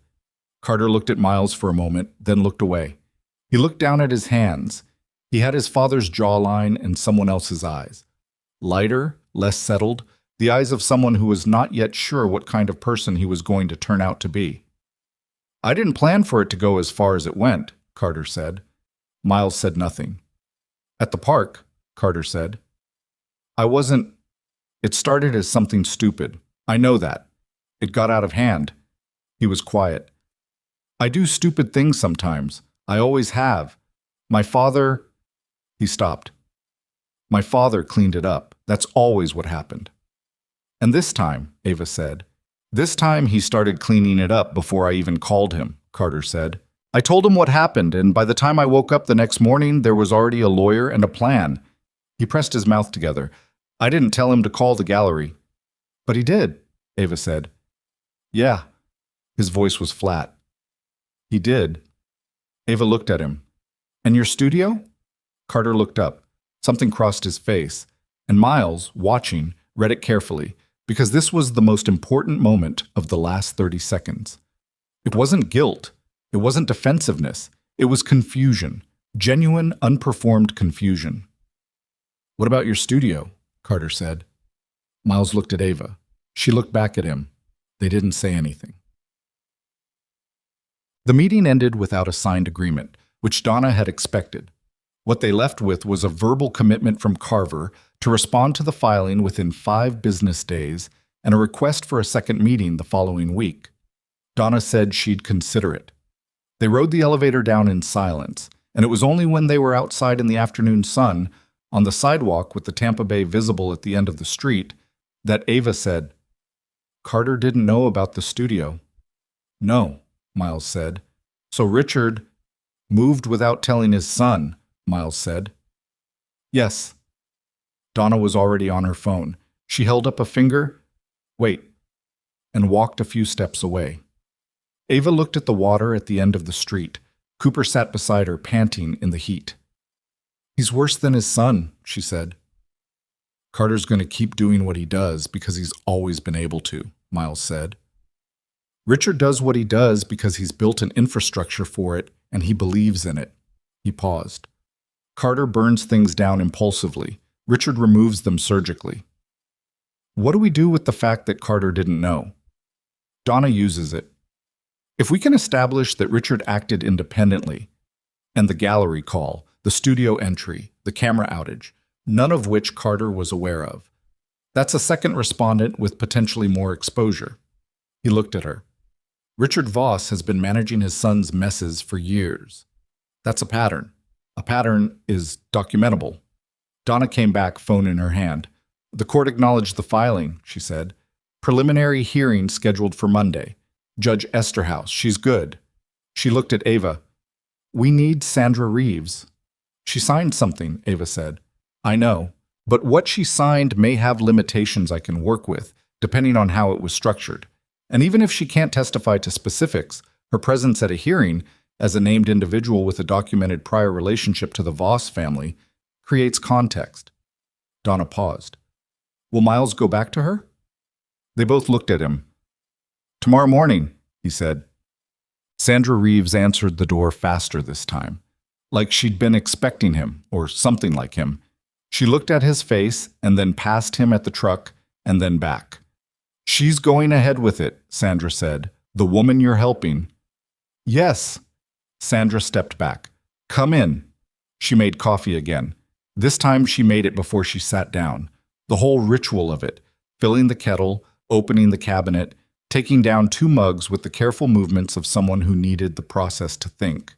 Carter looked at Miles for a moment, then looked away. He looked down at his hands. He had his father's jawline and someone else's eyes. Lighter, less settled, the eyes of someone who was not yet sure what kind of person he was going to turn out to be. I didn't plan for it to go as far as it went, Carter said. Miles said nothing. At the park, Carter said. It started as something stupid. I know that. It got out of hand. He was quiet. I do stupid things sometimes. I always have. My father—" He stopped. "My father cleaned it up. That's always what happened." "And this time," Ava said. "This time he started cleaning it up before I even called him," Carter said. "I told him what happened, and by the time I woke up the next morning, there was already a lawyer and a plan." He pressed his mouth together. "I didn't tell him to call the gallery." "But he did," Ava said. "Yeah." His voice was flat. "He did." Ava looked at him. "And your studio?" Carter looked up. Something crossed his face, and Miles, watching, read it carefully, because this was the most important moment of the last 30 seconds. It wasn't guilt. It wasn't defensiveness. It was confusion. Genuine, unperformed confusion. "What about your studio?" Carter said. Miles looked at Ava. She looked back at him. They didn't say anything. The meeting ended without a signed agreement, which Donna had expected. What they left with was a verbal commitment from Carver to respond to the filing within 5 business days and a request for a second meeting the following week. Donna said she'd consider it. They rode the elevator down in silence, and it was only when they were outside in the afternoon sun, on the sidewalk with the Tampa Bay visible at the end of the street, that Ava said, "Carter didn't know about the studio." "No," Miles said. "So Richard moved without telling his son," Miles said. "Yes." Donna was already on her phone. She held up a finger, "Wait," and walked a few steps away. Ava looked at the water at the end of the street. Cooper sat beside her, panting in the heat. "He's worse than his son," she said. "Carter's going to keep doing what he does because he's always been able to," Miles said. "Richard does what he does because he's built an infrastructure for it and he believes in it." He paused. "Carter burns things down impulsively. Richard removes them surgically." "What do we do with the fact that Carter didn't know?" Donna uses it. "If we can establish that Richard acted independently, and the gallery call, the studio entry, the camera outage, none of which Carter was aware of, that's a second respondent with potentially more exposure." He looked at her. "Richard Voss has been managing his son's messes for years. That's a pattern. A pattern is documentable." Donna came back, phone in her hand. "The court acknowledged the filing," she said. "Preliminary hearing scheduled for Monday. Judge Esterhaus, she's good." She looked at Ava. "We need Sandra Reeves." "She signed something," Ava said. "I know, but what she signed may have limitations I can work with, depending on how it was structured. And even if she can't testify to specifics, her presence at a hearing, as a named individual with a documented prior relationship to the Voss family, creates context." Donna paused. "Will Miles go back to her?" They both looked at him. "Tomorrow morning," he said. Sandra Reeves answered the door faster this time, like she'd been expecting him, or something like him. She looked at his face and then past him at the truck and then back. "She's going ahead with it," Sandra said. "The woman you're helping." "Yes." Sandra stepped back. "Come in." She made coffee again. This time she made it before she sat down. The whole ritual of it, filling the kettle, opening the cabinet, taking down 2 mugs with the careful movements of someone who needed the process to think.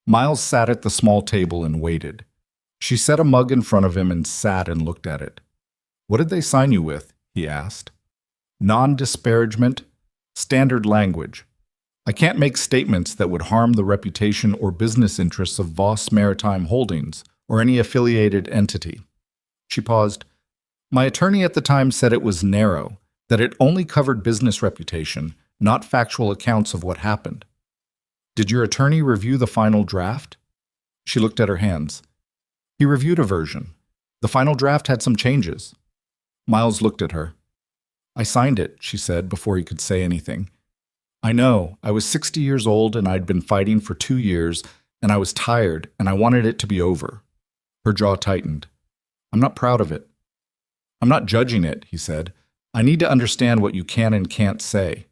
Miles sat at the small table and waited. She set a mug in front of him and sat and looked at it. "What did they sign you with?" he asked. "Non-disparagement, standard language. I can't make statements that would harm the reputation or business interests of Voss Maritime Holdings or any affiliated entity." She paused. "My attorney at the time said it was narrow, that it only covered business reputation, not factual accounts of what happened." "Did your attorney review the final draft?" She looked at her hands. "He reviewed a version. The final draft had some changes." Miles looked at her. "I signed it," she said before he could say anything. "I know. I was 60 years old and I'd been fighting for 2 years and I was tired and I wanted it to be over." Her jaw tightened. "I'm not proud of it." "I'm not judging it," he said. "I need to understand what you can and can't say."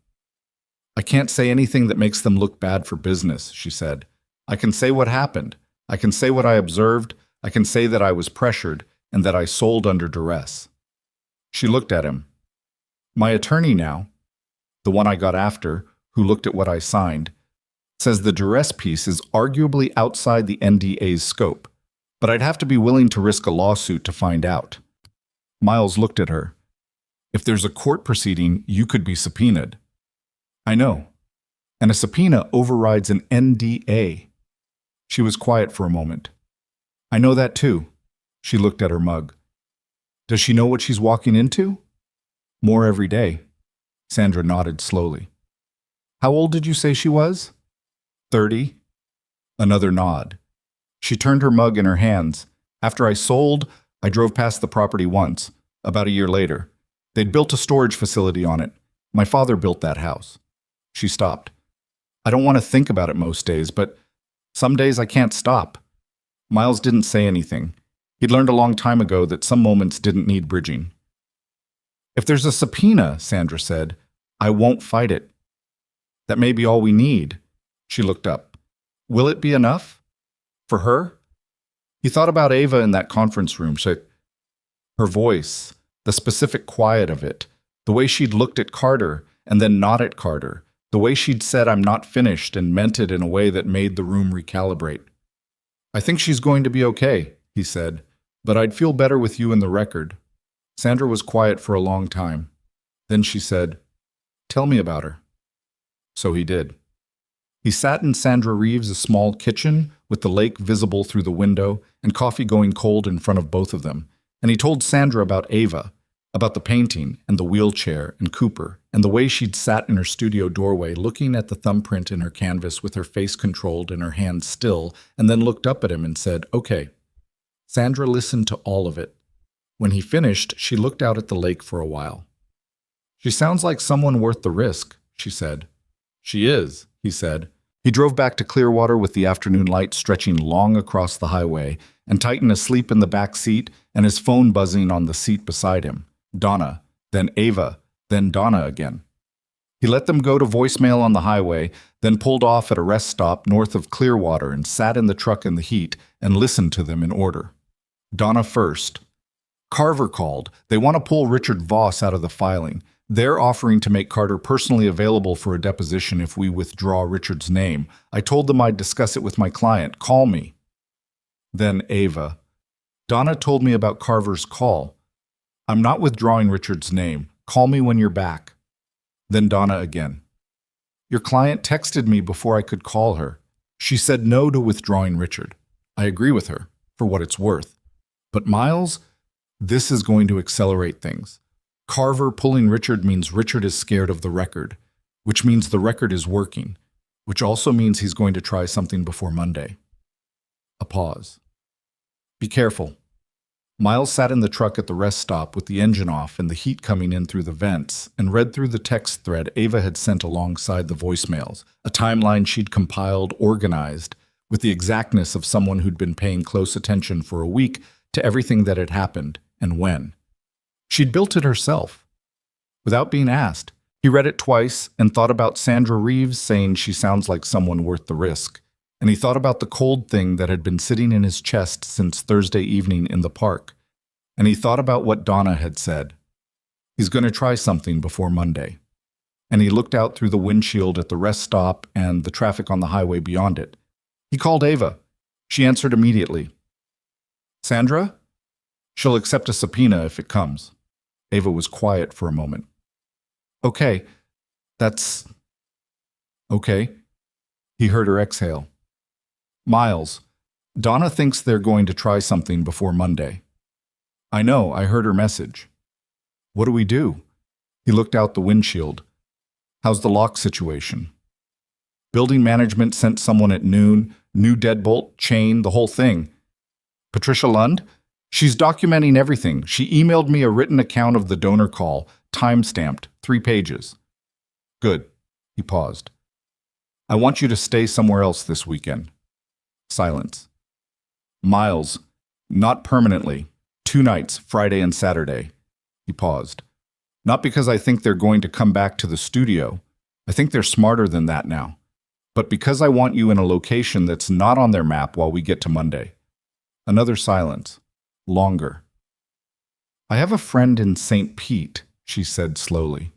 "I can't say anything that makes them look bad for business," she said. "I can say what happened. I can say what I observed. I can say that I was pressured and that I sold under duress." She looked at him. "My attorney now, the one I got after, who looked at what I signed, says the duress piece is arguably outside the NDA's scope, but I'd have to be willing to risk a lawsuit to find out. Miles looked at her. If there's a court proceeding, you could be subpoenaed. I know. And a subpoena overrides an NDA. She was quiet for a moment. I know that too. She looked at her mug. Does she know what she's walking into? More every day. Sandra nodded slowly. How old did you say she was? 30. Another nod. She turned her mug in her hands. After I sold, I drove past the property once, about a year later. They'd built a storage facility on it. My father built that house. She stopped. I don't want to think about it most days, but some days I can't stop. Miles didn't say anything. He'd learned a long time ago that some moments didn't need bridging. If there's a subpoena, Sandra said, I won't fight it. That may be all we need. She looked up. Will it be enough? For her? He thought about Ava in that conference room. Her voice, the specific quiet of it, the way she'd looked at Carter and then not at Carter, the way she'd said I'm not finished and meant it in a way that made the room recalibrate. I think she's going to be okay, he said, but I'd feel better with you in the record. Sandra was quiet for a long time. Then she said, Tell me about her. So he did. He sat in Sandra Reeves' small kitchen with the lake visible through the window and coffee going cold in front of both of them, and he told Sandra about Ava, about the painting and the wheelchair and Cooper, and the way she'd sat in her studio doorway looking at the thumbprint in her canvas with her face controlled and her hands still, and then looked up at him and said, Okay. Sandra listened to all of it. When he finished, she looked out at the lake for a while. She sounds like someone worth the risk, she said. She is, he said. He drove back to Clearwater with the afternoon light stretching long across the highway, and Titan asleep in the back seat and his phone buzzing on the seat beside him. Donna, then Ava, then Donna again. He let them go to voicemail on the highway, then pulled off at a rest stop north of Clearwater and sat in the truck in the heat and listened to them in order. Donna first. Carver called. They want to pull Richard Voss out of the filing. They're offering to make Carter personally available for a deposition if we withdraw Richard's name. I told them I'd discuss it with my client. Call me. Then Ava. Donna told me about Carver's call. I'm not withdrawing Richard's name. Call me when you're back. Then Donna again. Your client texted me before I could call her. She said no to withdrawing Richard. I agree with her, for what it's worth. But Miles, this is going to accelerate things. Carver pulling Richard means Richard is scared of the record, which means the record is working, which also means he's going to try something before Monday. A pause. Be careful. Miles sat in the truck at the rest stop with the engine off and the heat coming in through the vents and read through the text thread Ava had sent alongside the voicemails, a timeline she'd compiled, organized, with the exactness of someone who'd been paying close attention for a week to everything that had happened and when. She'd built it herself, without being asked. He read it twice and thought about Sandra Reeves saying she sounds like someone worth the risk. And he thought about the cold thing that had been sitting in his chest since Thursday evening in the park. And he thought about what Donna had said. He's going to try something before Monday. And he looked out through the windshield at the rest stop and the traffic on the highway beyond it. He called Ava. She answered immediately. Sandra? She'll accept a subpoena if it comes. Ava was quiet for a moment. Okay, that's... Okay. He heard her exhale. Miles, Donna thinks they're going to try something before Monday. I know, I heard her message. What do we do? He looked out the windshield. How's the lock situation? Building management sent someone at noon, new deadbolt, chain, the whole thing. Patricia Lund? She's documenting everything. She emailed me a written account of the donor call, time-stamped, 3 pages. Good. He paused. I want you to stay somewhere else this weekend. Silence. Miles, not permanently. 2 nights, Friday and Saturday. He paused. Not because I think they're going to come back to the studio. I think they're smarter than that now. But because I want you in a location that's not on their map while we get to Monday. Another silence. Longer. I have a friend in St. Pete, she said slowly.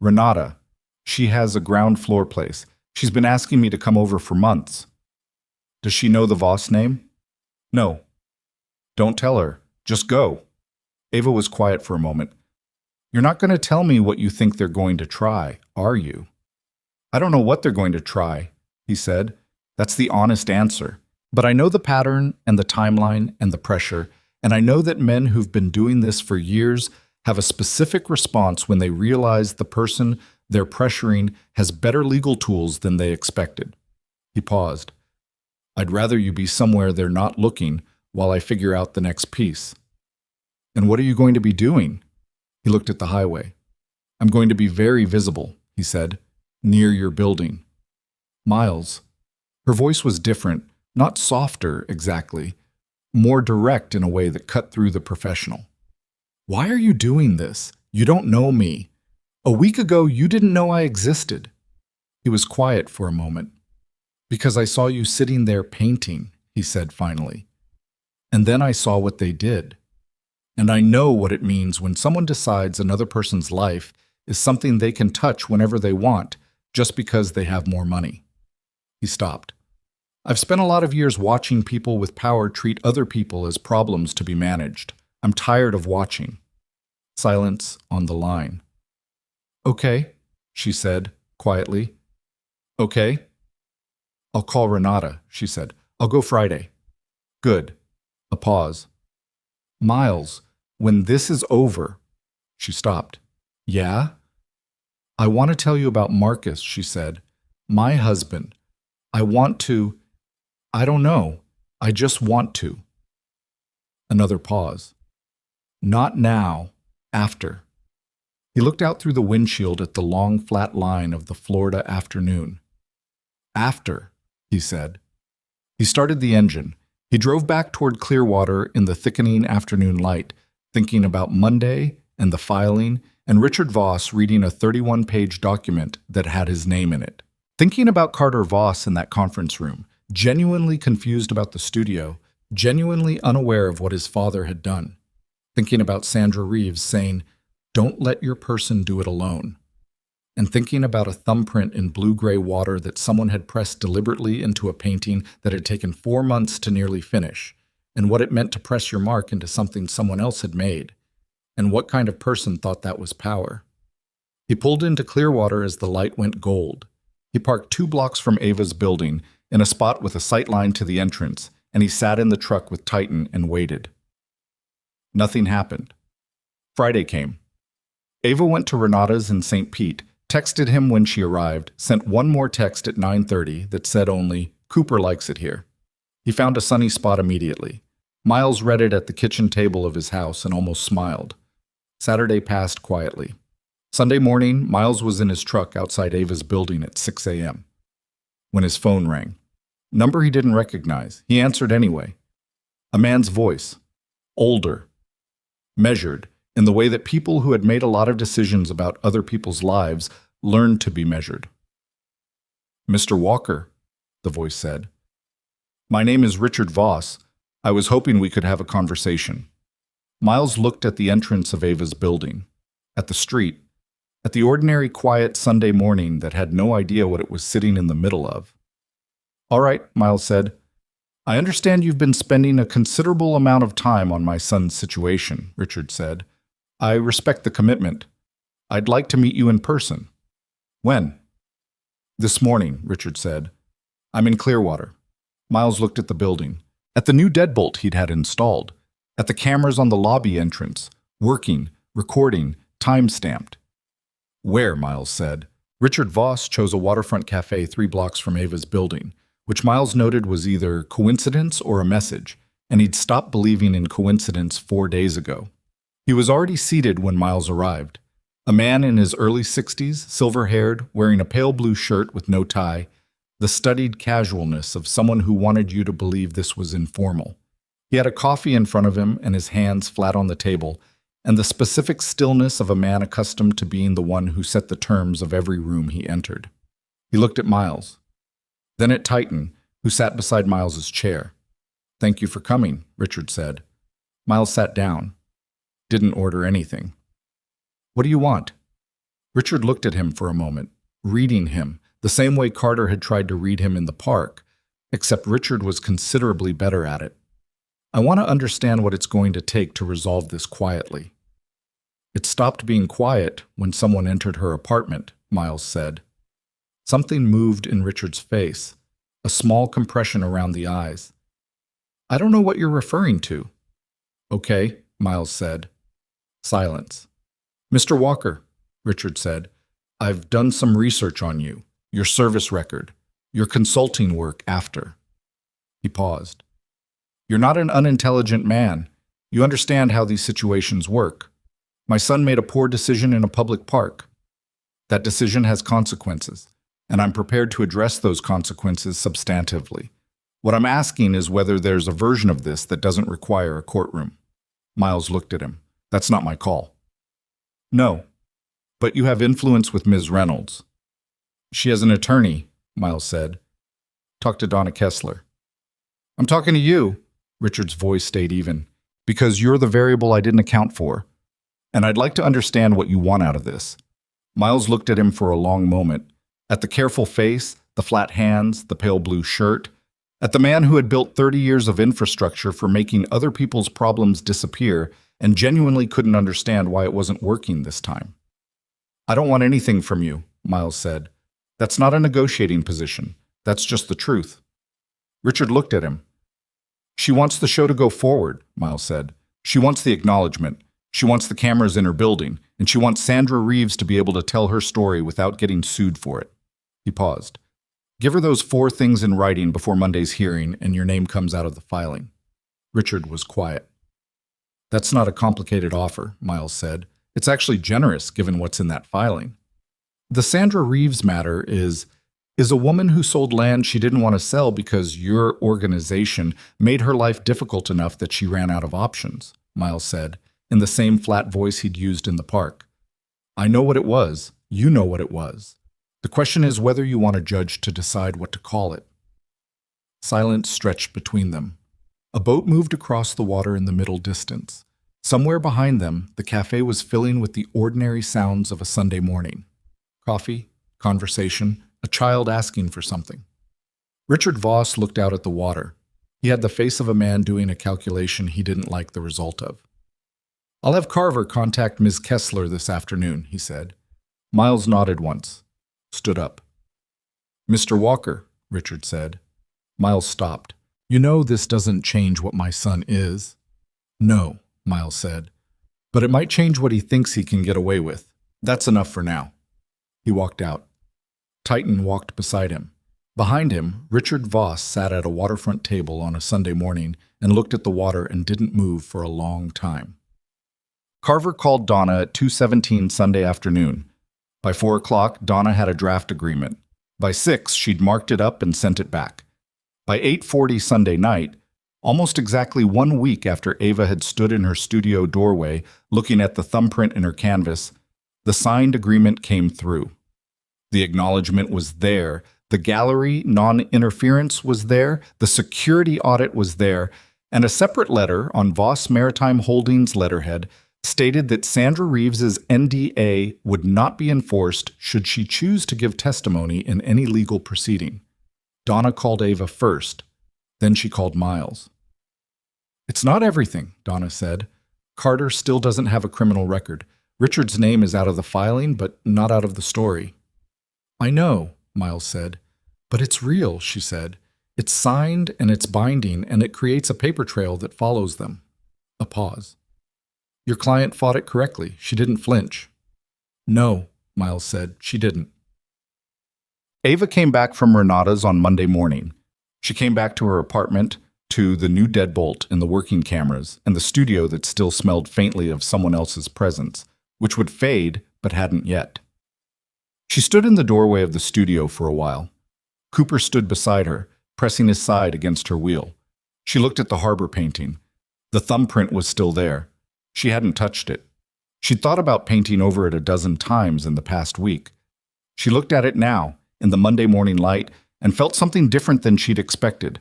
Renata. She has a ground floor place. She's been asking me to come over for months. Does she know the Voss name? No. Don't tell her. Just go. Ava was quiet for a moment. You're not going to tell me what you think they're going to try, are you? I don't know what they're going to try, he said. That's the honest answer. But I know the pattern and the timeline and the pressure, and I know that men who've been doing this for years have a specific response when they realize the person they're pressuring has better legal tools than they expected. He paused. I'd rather you be somewhere they're not looking while I figure out the next piece. And what are you going to be doing? He looked at the highway. I'm going to be very visible, he said, near your building. Miles. Her voice was different, not softer exactly, more direct in a way that cut through the professional. Why are you doing this? You don't know me. A week ago, you didn't know I existed. He was quiet for a moment. Because I saw you sitting there painting, he said finally. And then I saw what they did. And I know what it means when someone decides another person's life is something they can touch whenever they want, just because they have more money. He stopped. I've spent a lot of years watching people with power treat other people as problems to be managed. I'm tired of watching. Silence on the line. Okay, she said, quietly. Okay. I'll call Renata, she said. I'll go Friday. Good. A pause. Miles, when this is over. She stopped. Yeah? I want to tell you about Marcus, she said. My husband. I want to. I don't know. I just want to. Another pause. Not now. After. He looked out through the windshield at the long, flat line of the Florida afternoon. After, he said. He started the engine. He drove back toward Clearwater in the thickening afternoon light, thinking about Monday and the filing and Richard Voss reading a 31-page document that had his name in it. Thinking about Carter Voss in that conference room, genuinely confused about the studio, genuinely unaware of what his father had done. Thinking about Sandra Reeves saying, "Don't let your person do it alone." And thinking about a thumbprint in blue-gray water that someone had pressed deliberately into a painting that had taken 4 months to nearly finish, and what it meant to press your mark into something someone else had made, and what kind of person thought that was power. He pulled into Clearwater as the light went gold. He parked 2 blocks from Ava's building, in a spot with a sight line to the entrance, and he sat in the truck with Titan and waited. Nothing happened. Friday came. Ava went to Renata's in St. Pete, texted him when she arrived, sent one more text at 9:30 that said only, "Cooper likes it here." He found a sunny spot immediately. Miles read it at the kitchen table of his house and almost smiled. Saturday passed quietly. Sunday morning, Miles was in his truck outside Ava's building at 6 a.m. when his phone rang. Number he didn't recognize. He answered anyway. A man's voice. Older. Measured, in the way that people who had made a lot of decisions about other people's lives learned to be measured. "Mr. Walker," the voice said. "My name is Richard Voss. I was hoping we could have a conversation." Miles looked at the entrance of Ava's building, at the street, at the ordinary quiet Sunday morning that had no idea what it was sitting in the middle of. "All right," Miles said. "I understand you've been spending a considerable amount of time on my son's situation," Richard said. "I respect the commitment. I'd like to meet you in person." "When?" "This morning," Richard said. "I'm in Clearwater." Miles looked at the building, at the new deadbolt he'd had installed, at the cameras on the lobby entrance, working, recording, time-stamped. "Where?" Miles said. Richard Voss chose a waterfront cafe 3 blocks from Ava's building, which Miles noted was either coincidence or a message, and he'd stopped believing in coincidence 4 days ago. He was already seated when Miles arrived. A man in his early 60s, silver-haired, wearing a pale blue shirt with no tie, the studied casualness of someone who wanted you to believe this was informal. He had a coffee in front of him and his hands flat on the table, and the specific stillness of a man accustomed to being the one who set the terms of every room he entered. He looked at Miles, then at Titan, who sat beside Miles's chair. "Thank you for coming," Richard said. Miles sat down. Didn't order anything. "What do you want?" Richard looked at him for a moment, reading him, the same way Carter had tried to read him in the park, except Richard was considerably better at it. I want to understand what it's going to take to resolve this quietly. It stopped being quiet when someone entered her apartment, Miles said. Something moved in Richard's face, a small compression around the eyes. I don't know what you're referring to. Okay, Miles said. Silence. Mr. Walker, Richard said, I've done some research on you, your service record, your consulting work after. He paused. You're not an unintelligent man. You understand how these situations work. My son made a poor decision in a public park. That decision has consequences, and I'm prepared to address those consequences substantively. What I'm asking is whether there's a version of this that doesn't require a courtroom. Miles looked at him. That's not my call. No, but you have influence with Ms. Reynolds. She has an attorney, Miles said. Talk to Donna Kessler. I'm talking to you, Richard's voice stayed even, because you're the variable I didn't account for, and I'd like to understand what you want out of this. Miles looked at him for a long moment, at the careful face, the flat hands, the pale blue shirt, at the man who had built 30 years of infrastructure for making other people's problems disappear and genuinely couldn't understand why it wasn't working this time. I don't want anything from you, Miles said. That's not a negotiating position. That's just the truth. Richard looked at him. She wants the show to go forward, Miles said. She wants the acknowledgement. She wants the cameras in her building, and she wants Sandra Reeves to be able to tell her story without getting sued for it. He paused. Give her those 4 things in writing before Monday's hearing, and your name comes out of the filing. Richard was quiet. That's not a complicated offer, Miles said. It's actually generous given what's in that filing. The Sandra Reeves matter is a woman who sold land she didn't want to sell because your organization made her life difficult enough that she ran out of options, Miles said, in the same flat voice he'd used in the park. I know what it was. You know what it was. The question is whether you want a judge to decide what to call it. Silence stretched between them. A boat moved across the water in the middle distance. Somewhere behind them, the cafe was filling with the ordinary sounds of a Sunday morning. Coffee, conversation, a child asking for something. Richard Voss looked out at the water. He had the face of a man doing a calculation he didn't like the result of. I'll have Carver contact Ms. Kessler this afternoon, he said. Miles nodded once, stood up. Mr. Walker, Richard said. Miles stopped. You know this doesn't change what my son is. No, Miles said. But it might change what he thinks he can get away with. That's enough for now. He walked out. Titan walked beside him. Behind him, Richard Voss sat at a waterfront table on a Sunday morning and looked at the water and didn't move for a long time. Carver called Donna at 2:17 Sunday afternoon. By 4 o'clock, Donna had a draft agreement. By 6, she'd marked it up and sent it back. By 8:40 Sunday night, almost exactly 1 week after Ava had stood in her studio doorway looking at the thumbprint in her canvas, the signed agreement came through. The acknowledgement was there, the gallery non-interference was there, the security audit was there, and a separate letter on Voss Maritime Holdings letterhead stated that Sandra Reeves's NDA would not be enforced should she choose to give testimony in any legal proceeding. Donna called Ava first, then she called Miles. It's not everything, Donna said. Carter still doesn't have a criminal record. Richard's name is out of the filing, but not out of the story. I know, Miles said. But it's real, she said. It's signed and it's binding, and it creates a paper trail that follows them. A pause. Your client fought it correctly. She didn't flinch. No, Miles said. She didn't. Ava came back from Renata's on Monday morning. She came back to her apartment, to the new deadbolt in the working cameras, and the studio that still smelled faintly of someone else's presence, which would fade but hadn't yet. She stood in the doorway of the studio for a while. Cooper stood beside her, pressing his side against her wheel. She looked at the harbor painting. The thumbprint was still there. She hadn't touched it. She'd thought about painting over it a dozen times in the past week. She looked at it now, in the Monday morning light, and felt something different than she'd expected.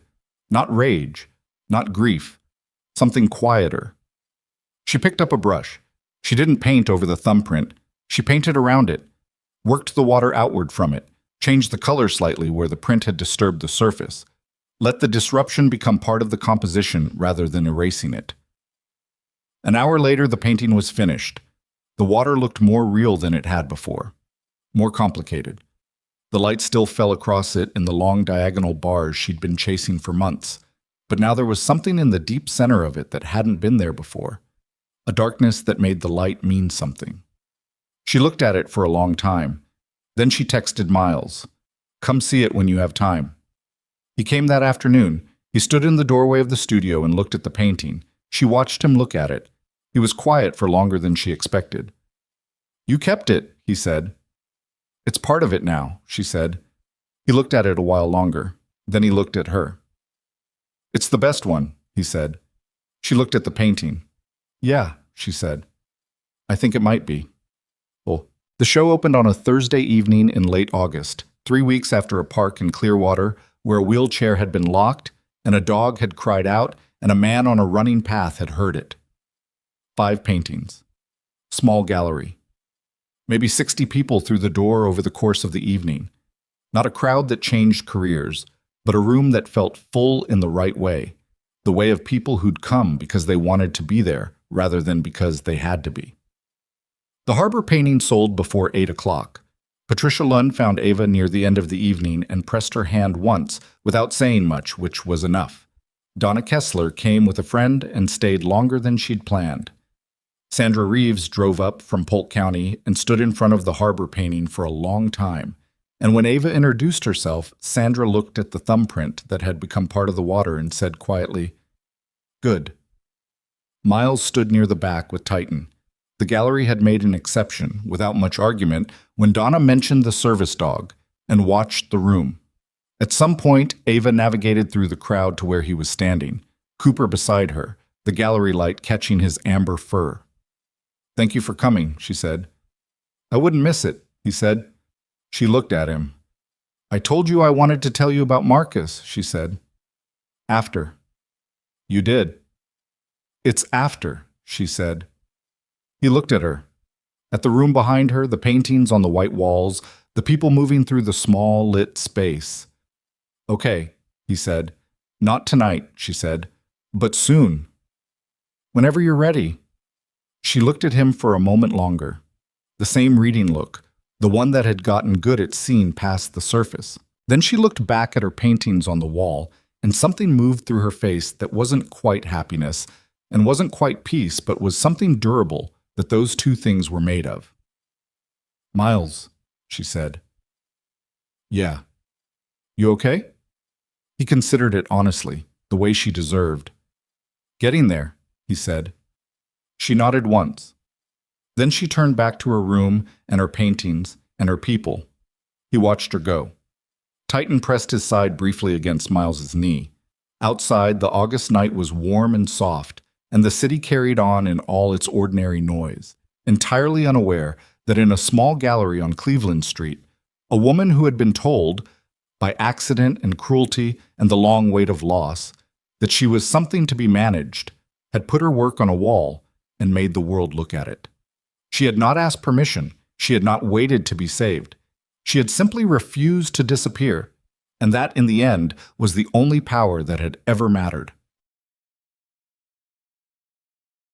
Not rage, not grief, something quieter. She picked up a brush. She didn't paint over the thumbprint. She painted around it, worked the water outward from it, Change the color slightly where the print had disturbed the surface. Let the disruption become part of the composition rather than erasing it. An hour later, the painting was finished. The water looked more real than it had before, more complicated. The light still fell across it in the long diagonal bars she'd been chasing for months, but now there was something in the deep center of it that hadn't been there before, a darkness that made the light mean something. She looked at it for a long time. Then she texted Miles, "Come see it when you have time." He came that afternoon. He stood in the doorway of the studio and looked at the painting. She watched him look at it. He was quiet for longer than she expected. "You kept it," he said. "It's part of it now," she said. He looked at it a while longer. Then he looked at her. "It's the best one," he said. She looked at the painting. "Yeah," she said. "I think it might be." Well, the show opened on a Thursday evening in late August, 3 weeks after a park in Clearwater where a wheelchair had been locked and a dog had cried out and a man on a running path had heard it. 5 paintings. Small gallery. Maybe 60 people through the door over the course of the evening. Not a crowd that changed careers, but a room that felt full in the right way, the way of people who'd come because they wanted to be there rather than because they had to be. The harbor painting sold before 8 o'clock. Patricia Lund found Ava near the end of the evening and pressed her hand once without saying much, which was enough. Donna Kessler came with a friend and stayed longer than she'd planned. Sandra Reeves drove up from Polk County and stood in front of the harbor painting for a long time. And when Ava introduced herself, Sandra looked at the thumbprint that had become part of the water and said quietly, "Good." Miles stood near the back with Titan. The gallery had made an exception, without much argument, when Donna mentioned the service dog and watched the room. At some point, Ava navigated through the crowd to where he was standing, Cooper beside her, the gallery light catching his amber fur. "Thank you for coming," she said. "I wouldn't miss it," he said. She looked at him. "I told you I wanted to tell you about Marcus," she said. "After." "You did." "It's after," she said. He looked at her. At the room behind her, the paintings on the white walls, the people moving through the small, lit space. "Okay," he said. "Not tonight," she said, "but soon. Whenever you're ready." She looked at him for a moment longer. The same reading look, the one that had gotten good at seeing past the surface. Then she looked back at her paintings on the wall, and something moved through her face that wasn't quite happiness, and wasn't quite peace, but was something durable that those two things were made of. "Miles," she said. "Yeah." "You okay?" He considered it honestly, the way she deserved. "Getting there," he said. She nodded once. Then she turned back to her room and her paintings and her people. He watched her go. Titan pressed his side briefly against Miles's knee. Outside, the August night was warm and soft, and the city carried on in all its ordinary noise, entirely unaware that in a small gallery on Cleveland Street, a woman who had been told, by accident and cruelty and the long weight of loss, that she was something to be managed, had put her work on a wall and made the world look at it. She had not asked permission. She had not waited to be saved. She had simply refused to disappear, and that, in the end, was the only power that had ever mattered.